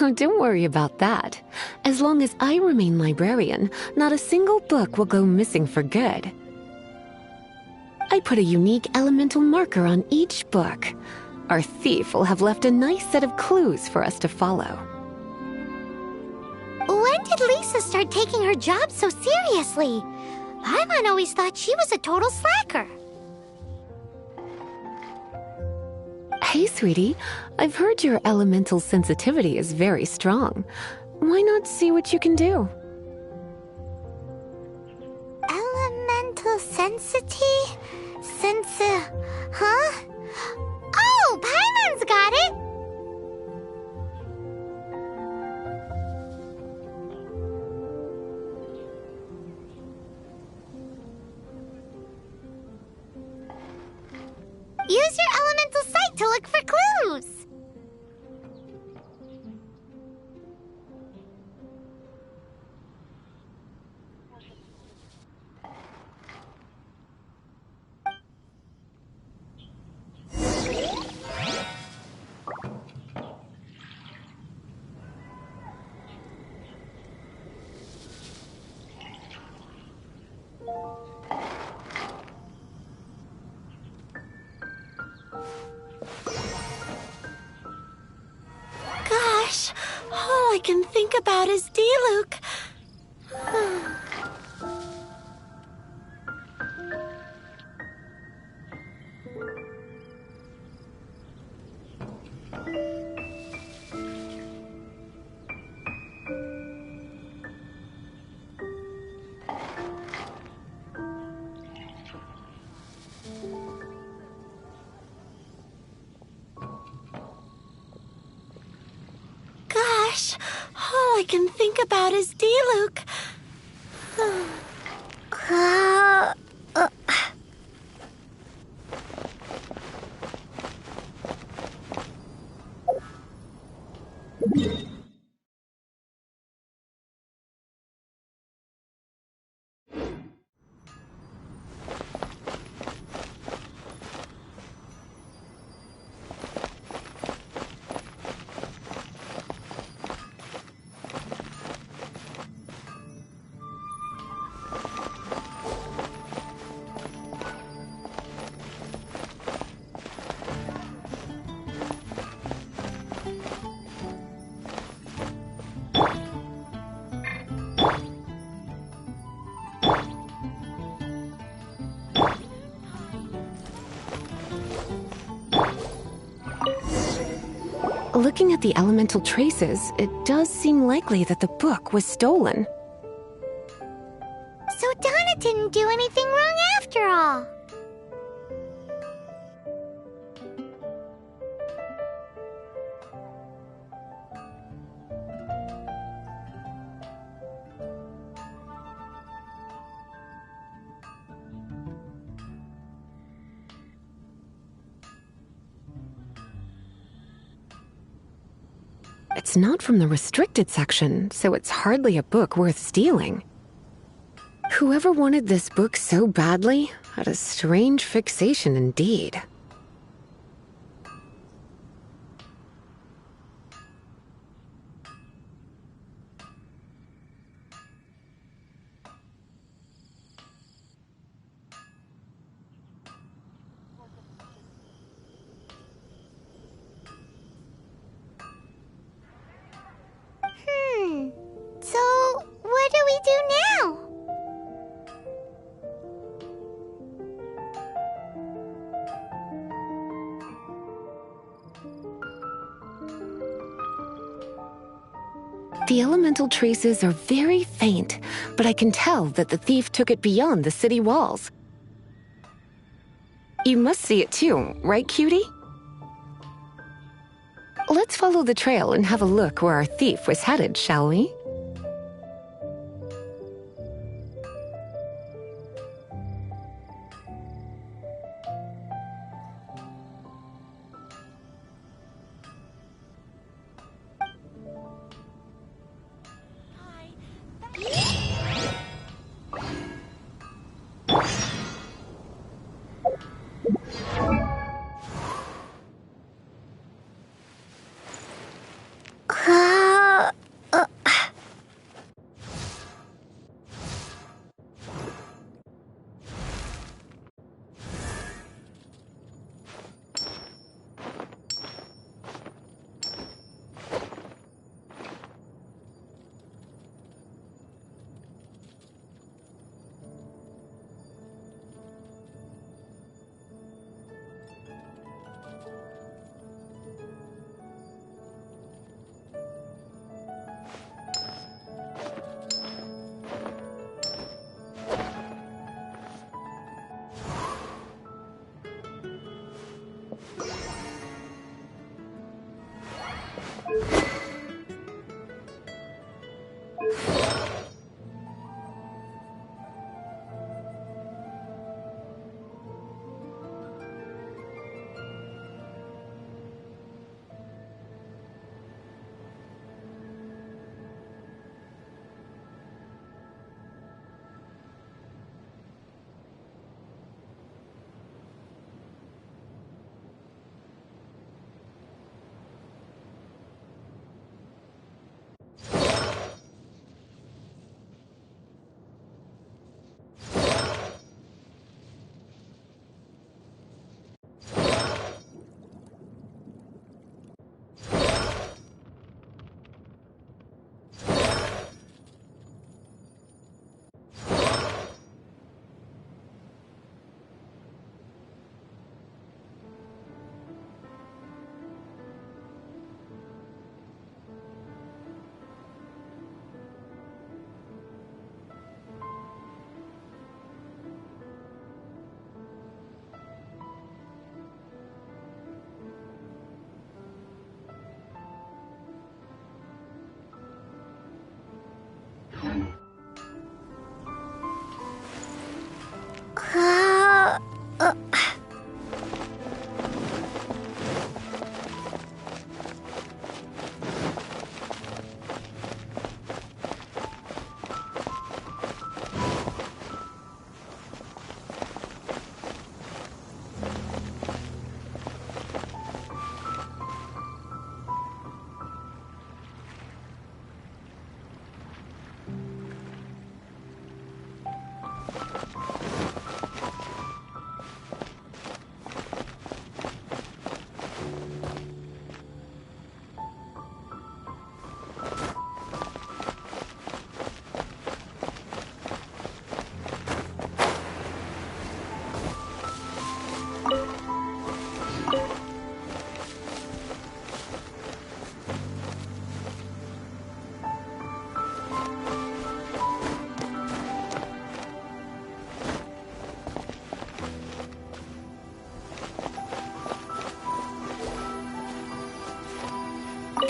Oh, don't worry about that. As long as I remain librarian, not a single book will go missing for good. I put a unique elemental marker on each book. Our thief will have left a nice set of clues for us to follow. When did Lisa start taking her job so seriously? Paimon always thought she was a total slacker. Hey, sweetie. I've heard your elemental sensitivity is very strong. Why not see what you can do? Elemental sensity? Huh? Oh, Paimon's got it! Use your elemental sight to look for clues! Gosh, all I can think about is D-Luke. Gosh, all I can think about is D-Luke. Looking at the elemental traces, it does seem likely that the book was stolen. So Donna didn't do anything wrong after all. It's not from the restricted section, so it's hardly a book worth stealing. Whoever wanted this book so badly had a strange fixation indeed. So, what do we do now? The elemental traces are very faint, but I can tell that the thief took it beyond the city walls. You must see it too, right, cutie? Let's follow the trail and have a look where our thief was headed, shall we?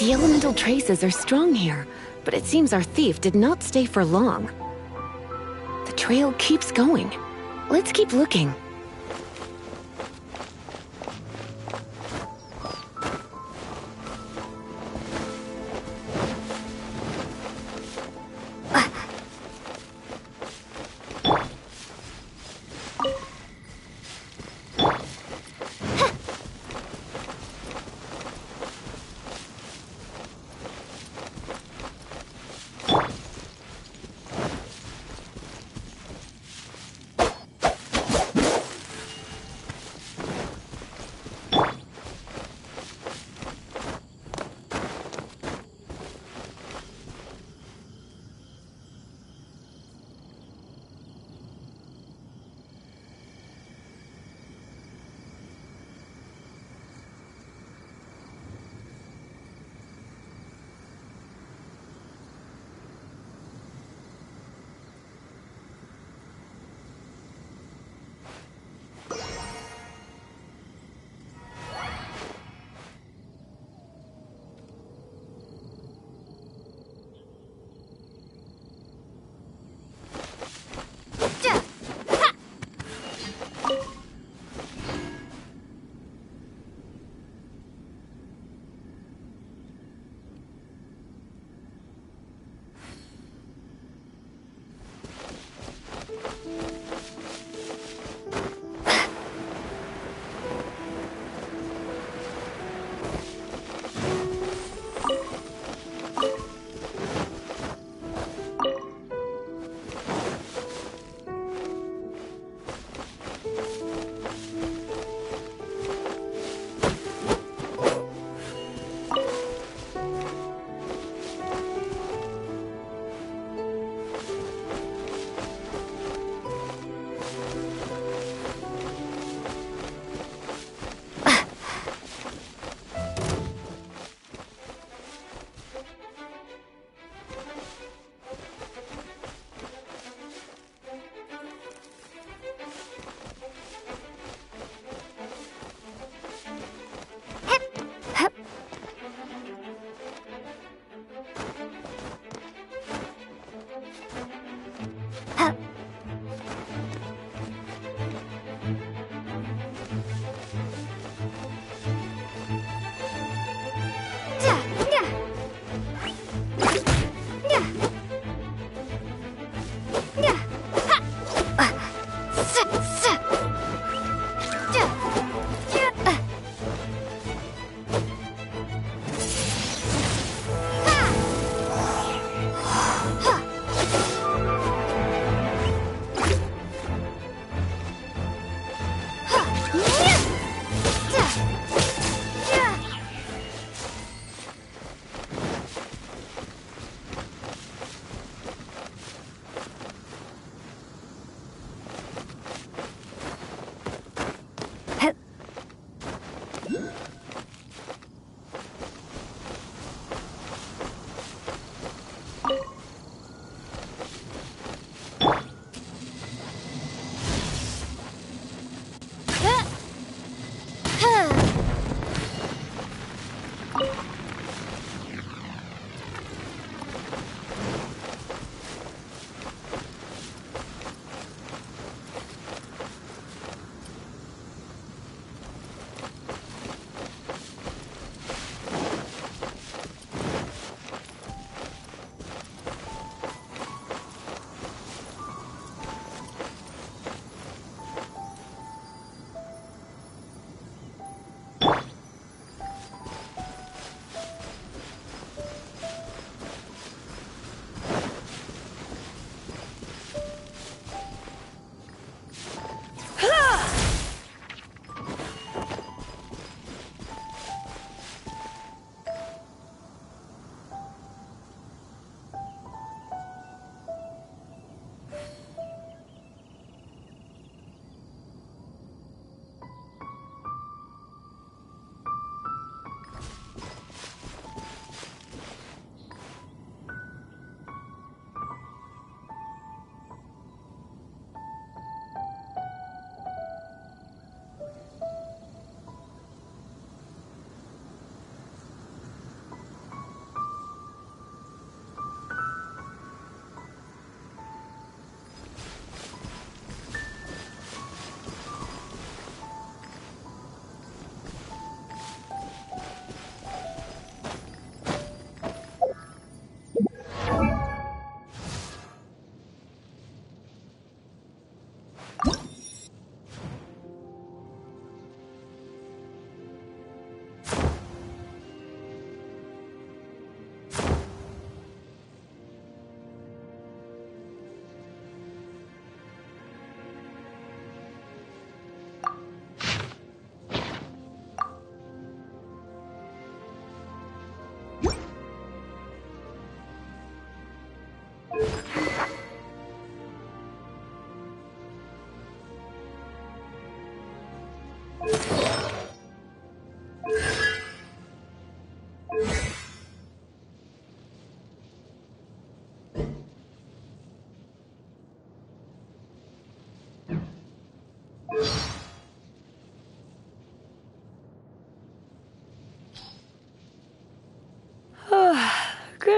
The elemental traces are strong here, but it seems our thief did not stay for long. The trail keeps going. Let's keep looking.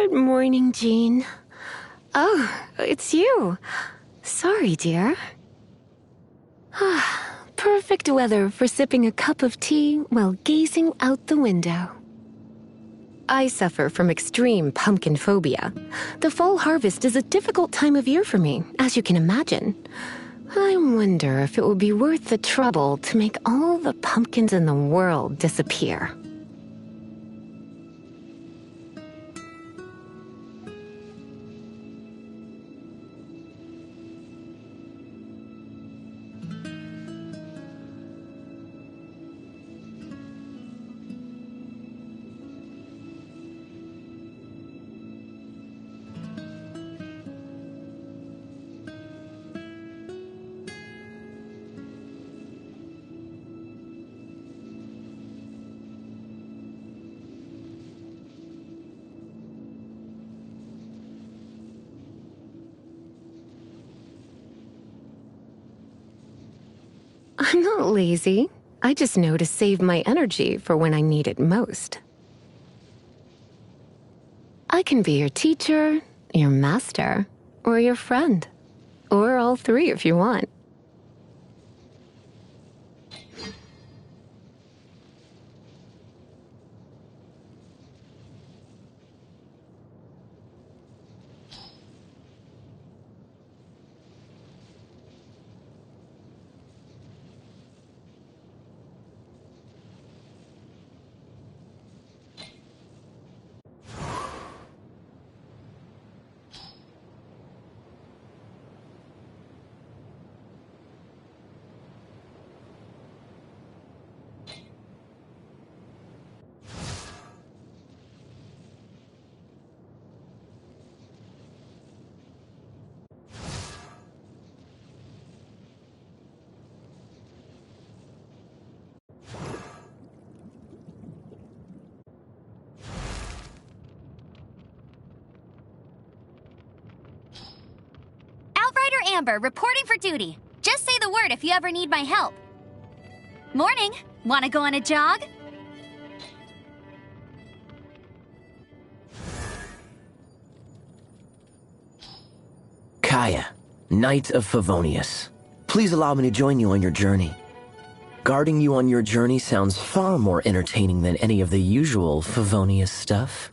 Good morning, Jean. Oh, it's you. Sorry, dear. Perfect weather for sipping a cup of tea while gazing out the window. I suffer from extreme pumpkin phobia. The fall harvest is a difficult time of year for me, as you can imagine. I wonder if it would be worth the trouble to make all the pumpkins in the world disappear. I'm not lazy. I just know to save my energy for when I need it most. I can be your teacher, your master, or your friend. Or all three if you want. Outrider Amber, reporting for duty. Just say the word if you ever need my help. Morning. Wanna go on a jog? Kaya, Knight of Favonius. Please allow me to join you on your journey. Guarding you on your journey sounds far more entertaining than any of the usual Favonius stuff.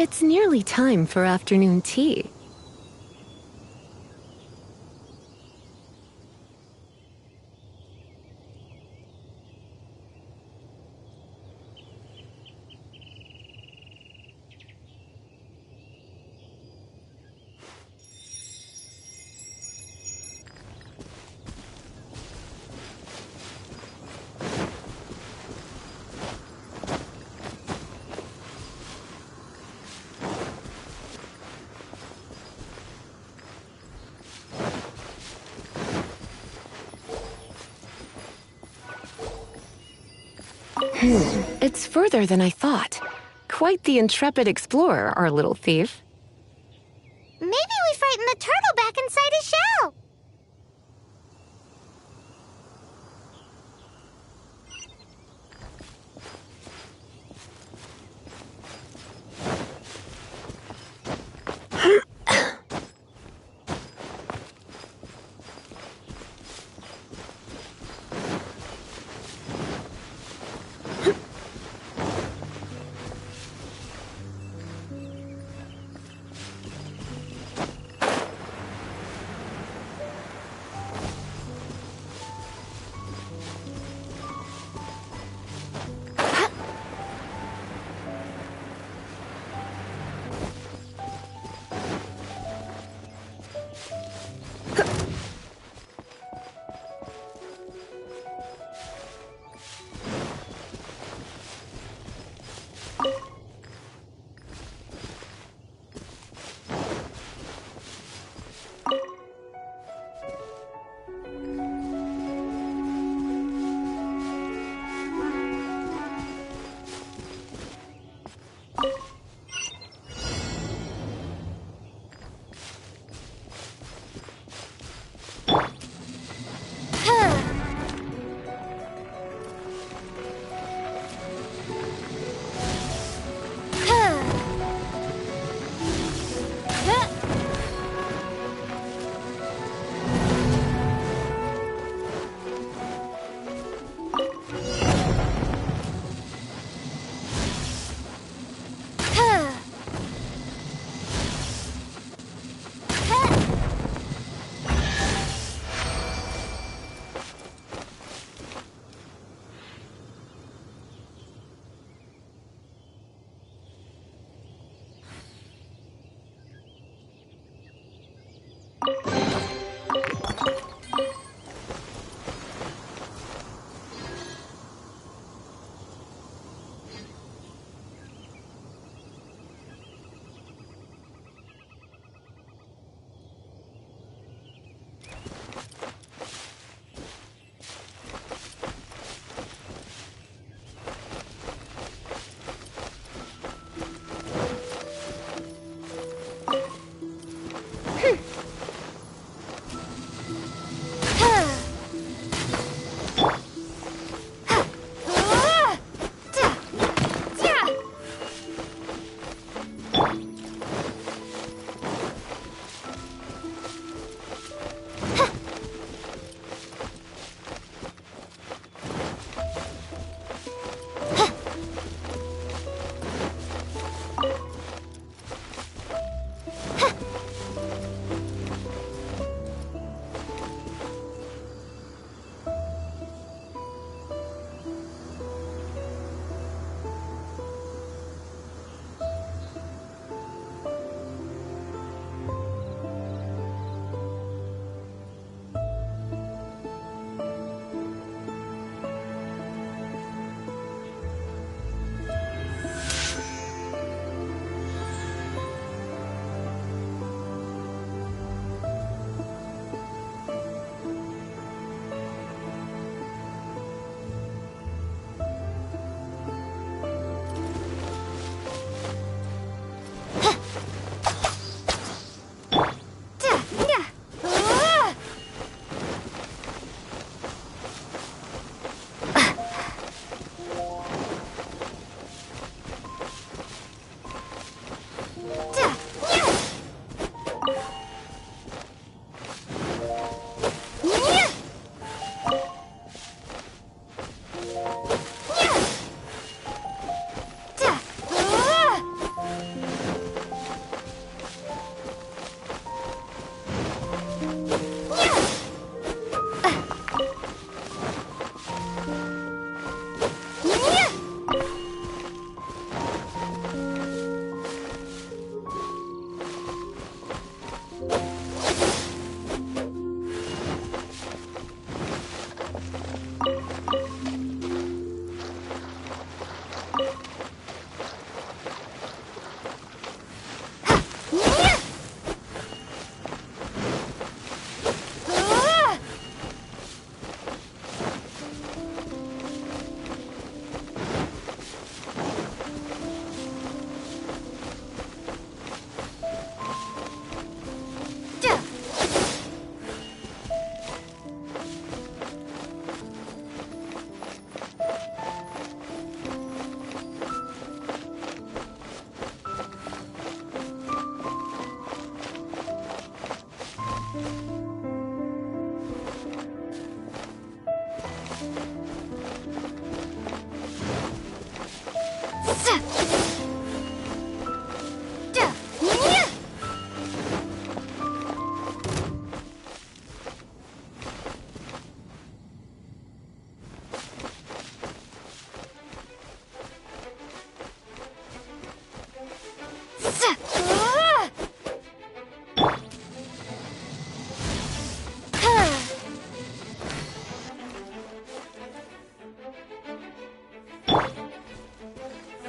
It's nearly time for afternoon tea. It's further than I thought. Quite the intrepid explorer, our little thief. Maybe we frightened the turtle back inside his shell.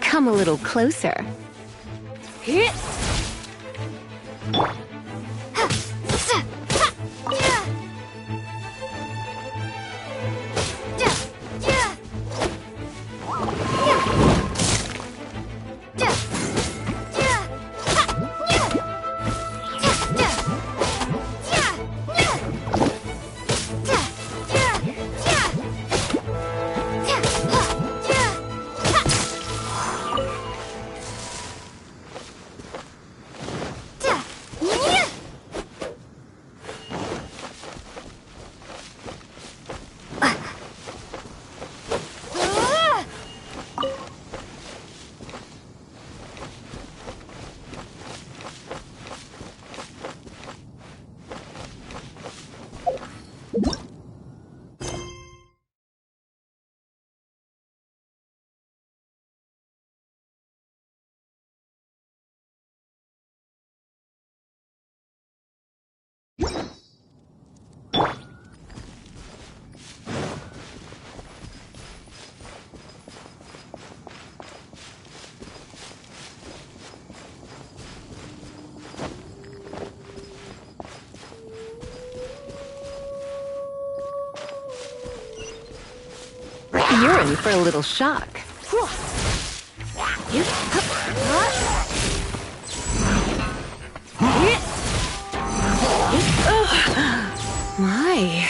Come a little closer. You're in for a little shock. My.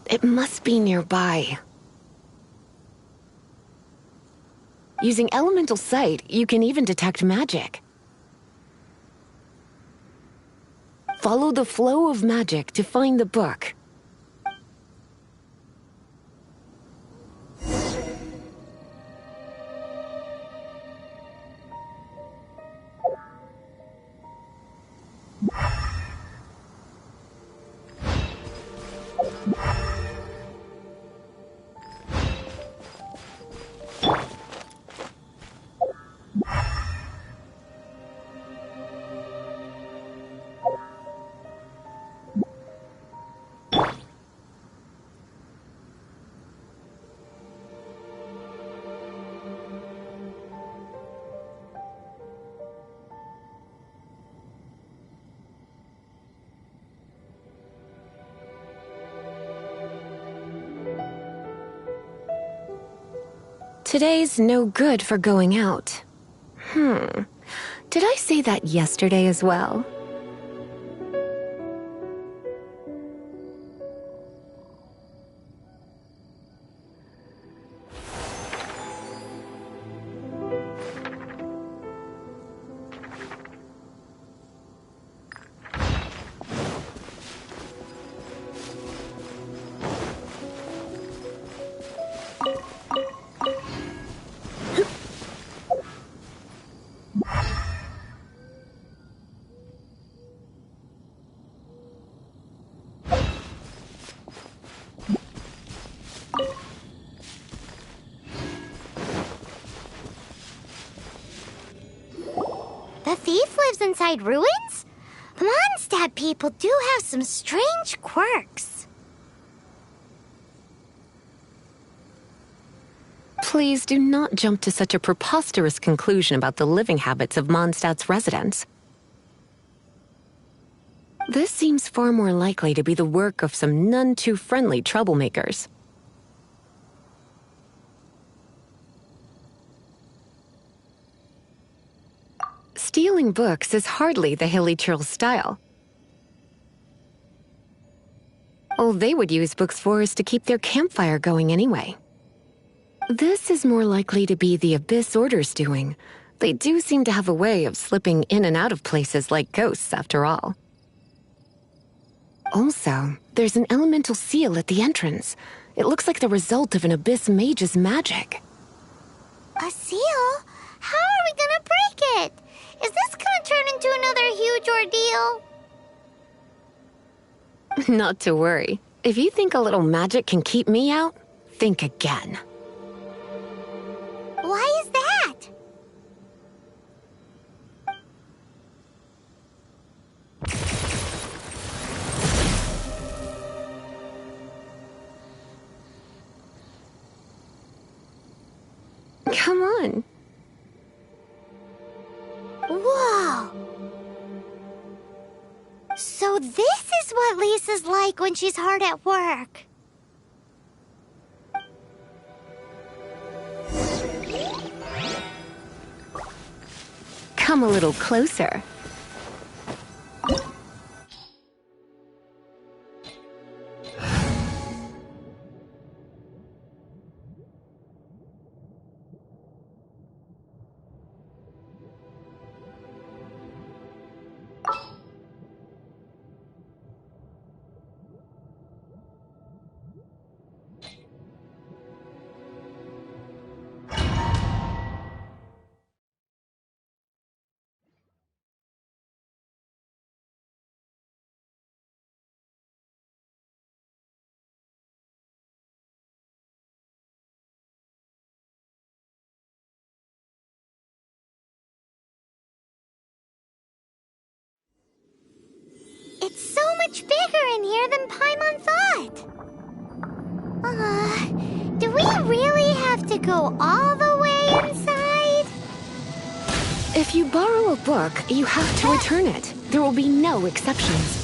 It must be nearby. Using elemental sight, you can even detect magic. Follow the flow of magic to find the book. Today's no good for going out. Did I say that yesterday as well? The thief lives inside ruins? Mondstadt people do have some strange quirks. Please do not jump to such a preposterous conclusion about the living habits of Mondstadt's residents. This seems far more likely to be the work of some none-too-friendly troublemakers. Stealing books is hardly the Hilly Churl's style. All they would use books for is to keep their campfire going anyway. This is more likely to be the Abyss Order's doing. They do seem to have a way of slipping in and out of places like ghosts, after all. Also, there's an elemental seal at the entrance. It looks like the result of an Abyss mage's magic. A seal? How are we gonna break it? Is this gonna turn into another huge ordeal? Not to worry. If you think a little magic can keep me out, think again. Why is that? Come on. Whoa! So this is what Lisa's like when she's hard at work. Come a little closer. It's so much bigger in here than Paimon thought. Do we really have to go all the way inside? If you borrow a book, you have to return it. There will be no exceptions.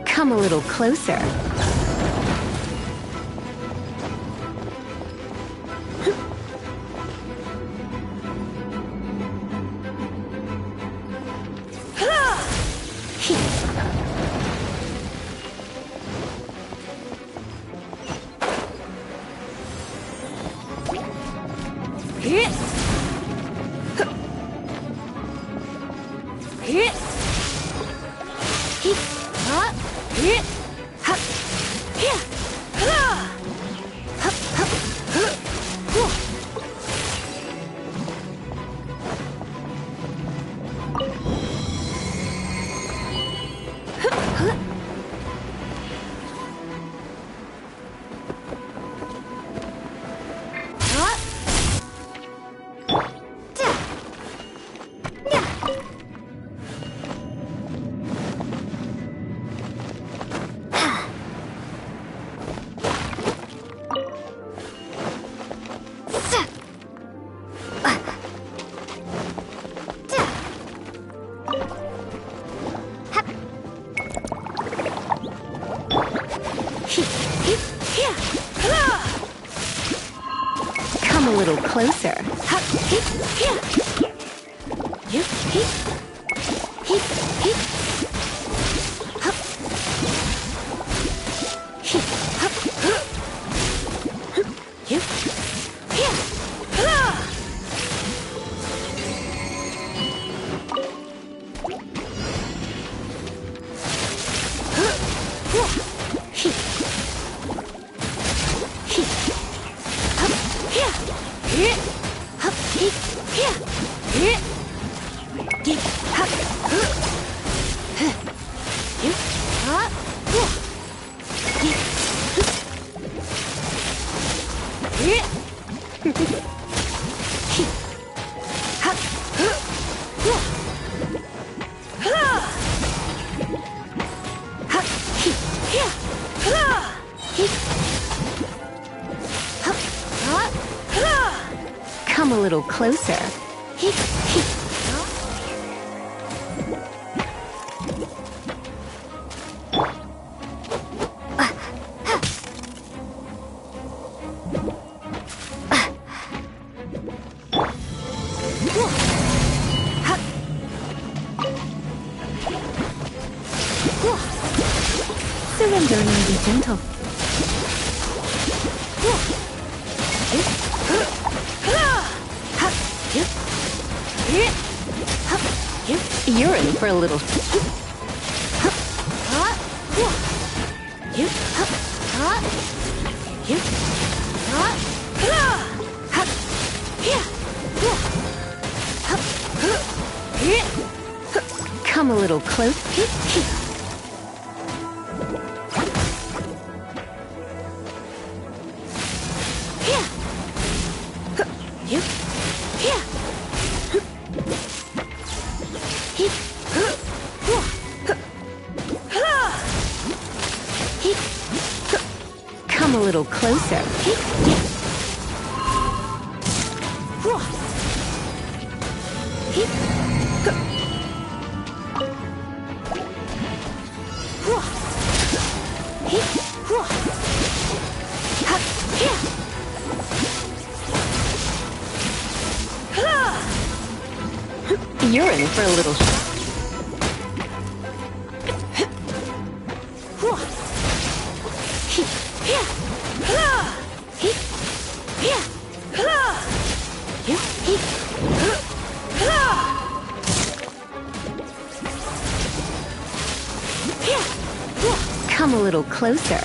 Come a little closer. Come a little closer. Come a little closer. Surrender and be gentle. You're in for a little. Come a little close. Come a little closer. You're in for a little. Come a little closer.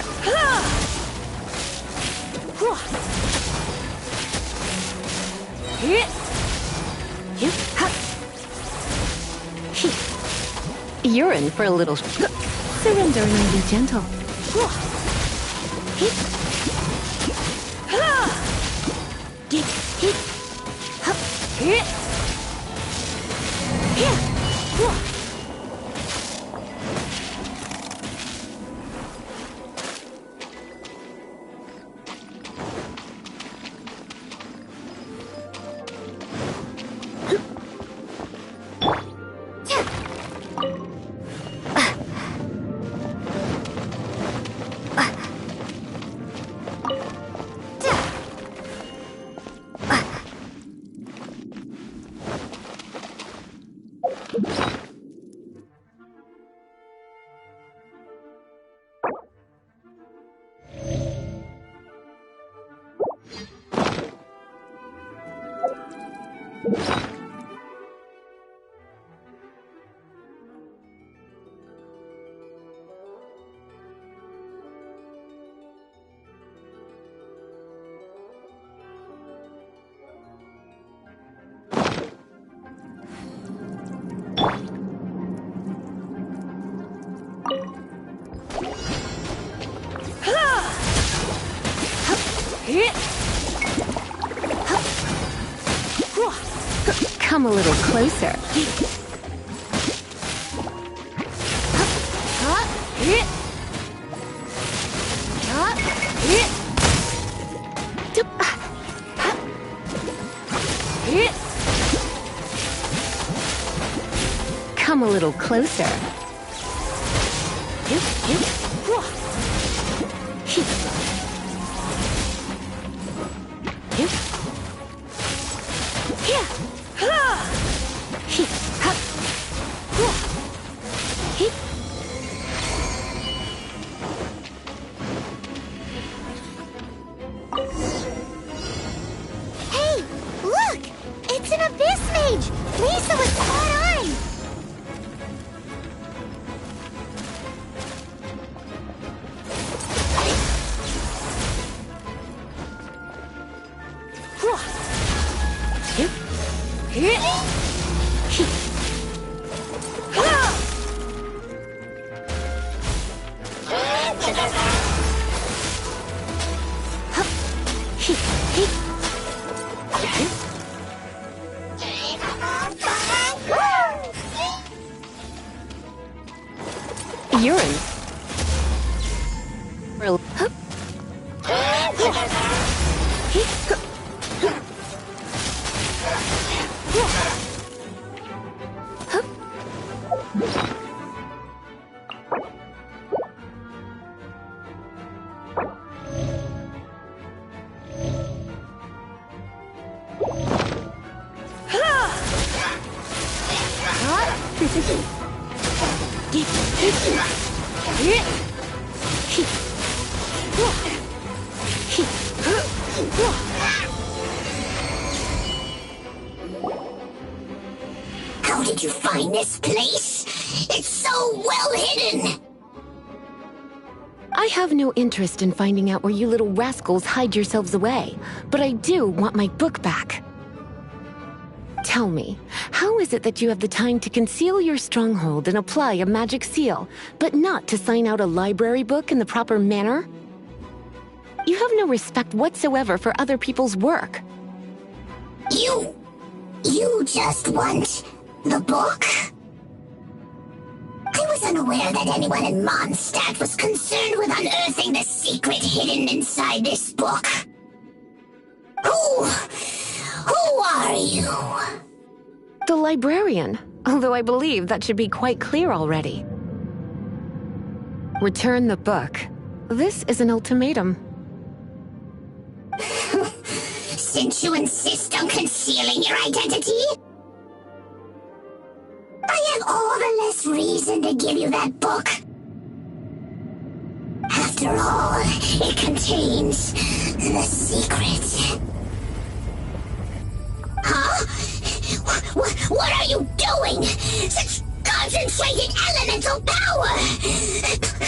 You're in for a little. Surrender and be gentle. Come a little closer. Come a little closer. Hey, look! It's an Abyss Mage! Lisa was spot on! You're in. How did you find this place? It's so well hidden! I have no interest in finding out where you little rascals hide yourselves away, but I do want my book back. Tell me, how is it that you have the time to conceal your stronghold and apply a magic seal, but not to sign out a library book in the proper manner? You have no respect whatsoever for other people's work. You just want the book? I was unaware that anyone in Mondstadt was concerned with unearthing the secret hidden inside this book. Who are you? The librarian, although I believe that should be quite clear already. Return the book. This is an ultimatum. Since you insist on concealing your identity, I have all the less reason to give you that book. After all, it contains the secret. Huh? What are you doing? Such concentrated elemental power!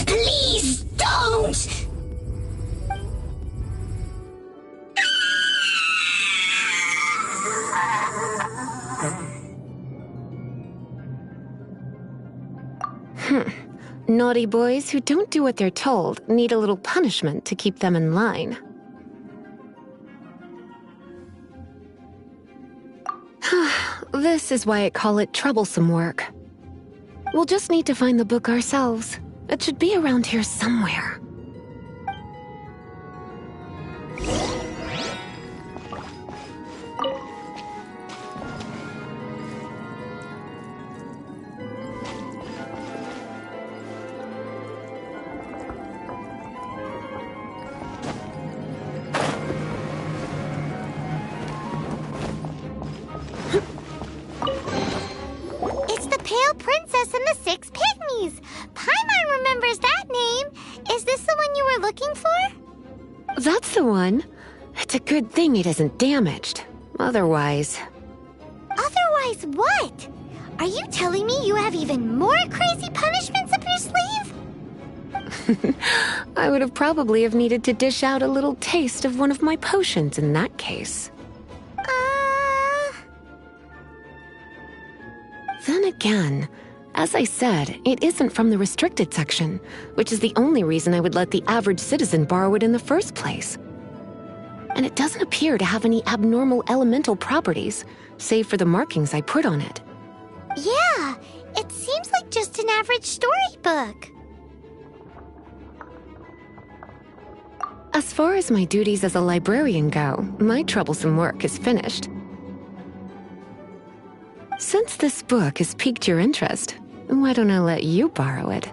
Please don't! Naughty boys who don't do what they're told need a little punishment to keep them in line. This is why I call it troublesome work. We'll just need to find the book ourselves. It should be around here somewhere. Princess and the Six Pygmies! Paimon remembers that name! Is this the one you were looking for? That's the one. It's a good thing it isn't damaged. Otherwise... Otherwise what? Are you telling me you have even more crazy punishments up your sleeve? I would have probably have needed to dish out a little taste of one of my potions in that case. Then again, as I said, it isn't from the restricted section, which is the only reason I would let the average citizen borrow it in the first place. and it doesn't appear to have any abnormal elemental properties, save for the markings I put on it. Yeah, it seems like just an average storybook. As far as my duties as a librarian go, my troublesome work is finished. Since this book has piqued your interest, why don't I let you borrow it?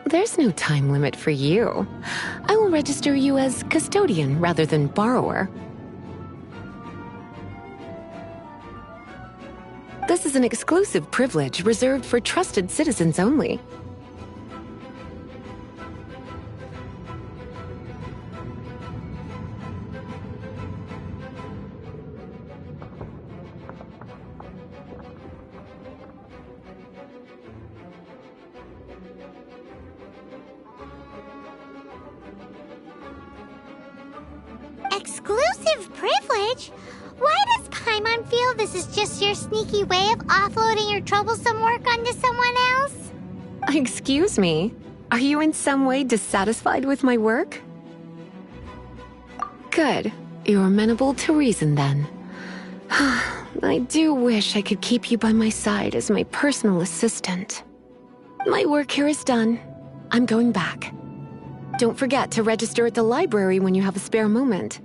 There's no time limit for you. I will register you as custodian rather than borrower. This is an exclusive privilege reserved for trusted citizens only. Exclusive privilege? Why does Paimon feel this is just your sneaky way of offloading your troublesome work onto someone else? Excuse me, are you in some way dissatisfied with my work? Good, you're amenable to reason then. I do wish I could keep you by my side as my personal assistant. My work here is done. I'm going back. Don't forget to register at the library when you have a spare moment.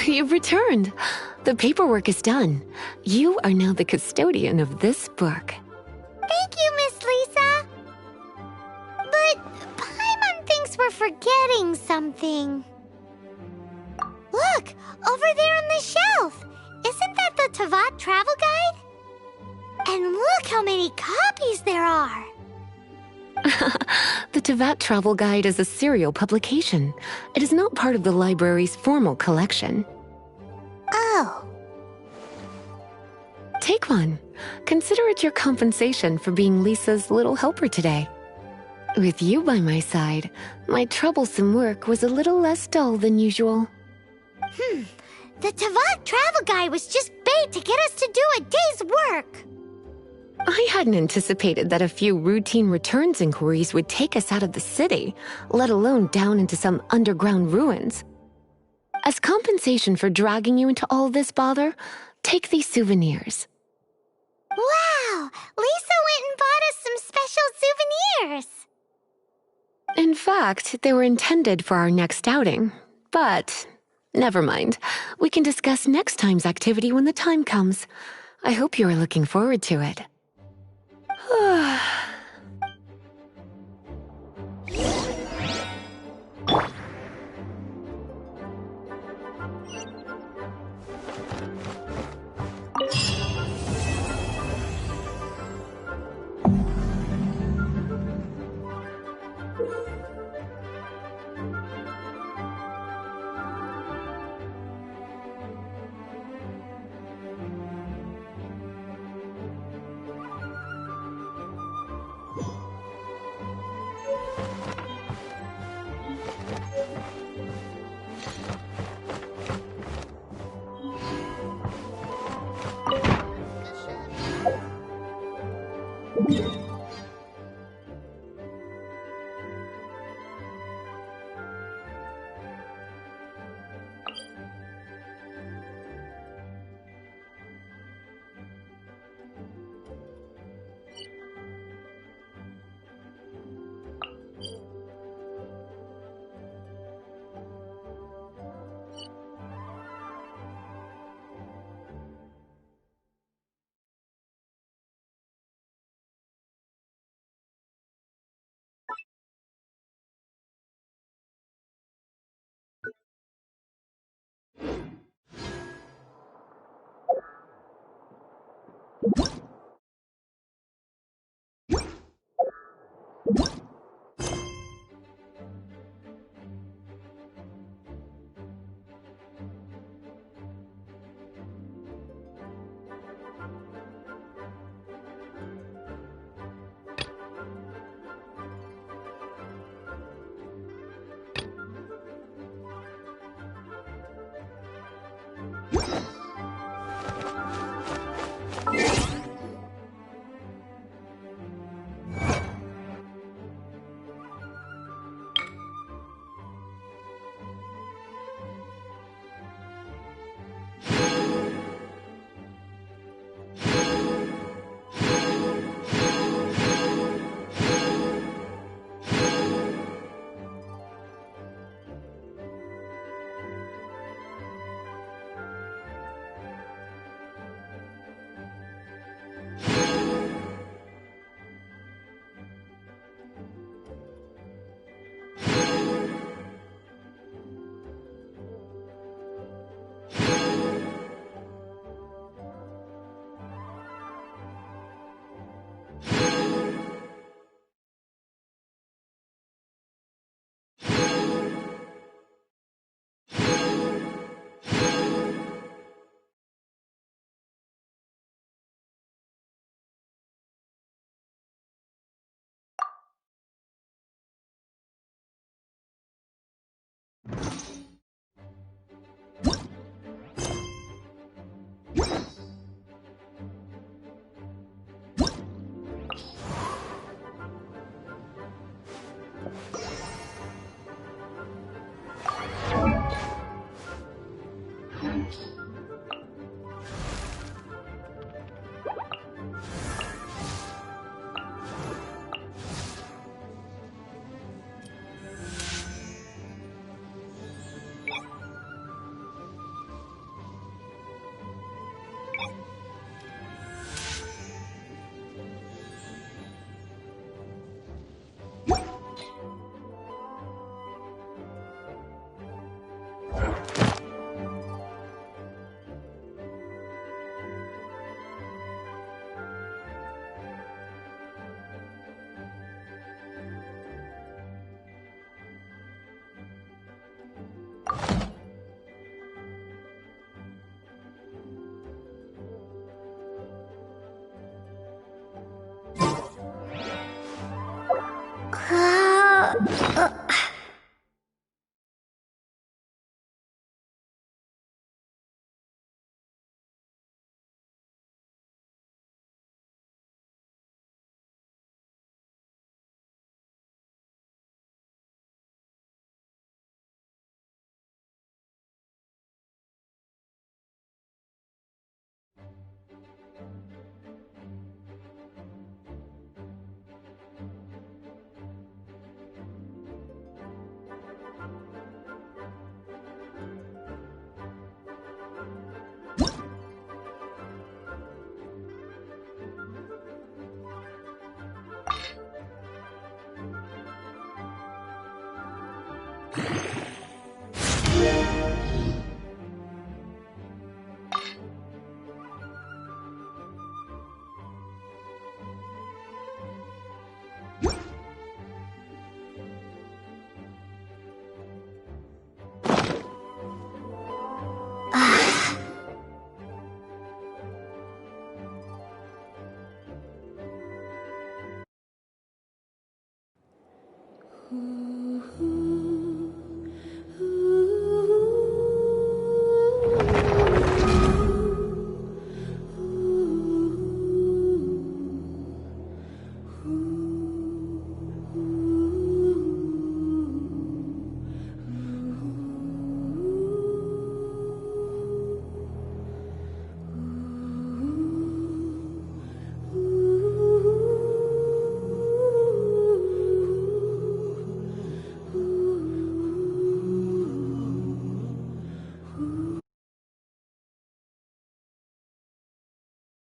You've returned. The paperwork is done. You are now the custodian of this book. Thank you, Miss Lisa. But Paimon thinks we're forgetting something. Look, over there on the shelf. Isn't that the Tavat travel guide? And look how many copies there are. The Tavat Travel Guide is a serial publication. It is not part of the library's formal collection. Oh. Take one. Consider it your compensation for being Lisa's little helper today. With you by my side, my troublesome work was a little less dull than usual. The Tavat travel guide was just bait to get us to do a day's work. I hadn't anticipated that a few routine returns inquiries would take us out of the city, let alone down into some underground ruins. As compensation for dragging you into all this bother, take these souvenirs. Wow! Lisa went and bought us some special souvenirs. In fact, they were intended for our next outing, but never mind. We can discuss next time's activity when the time comes. I hope you are looking forward to it. What?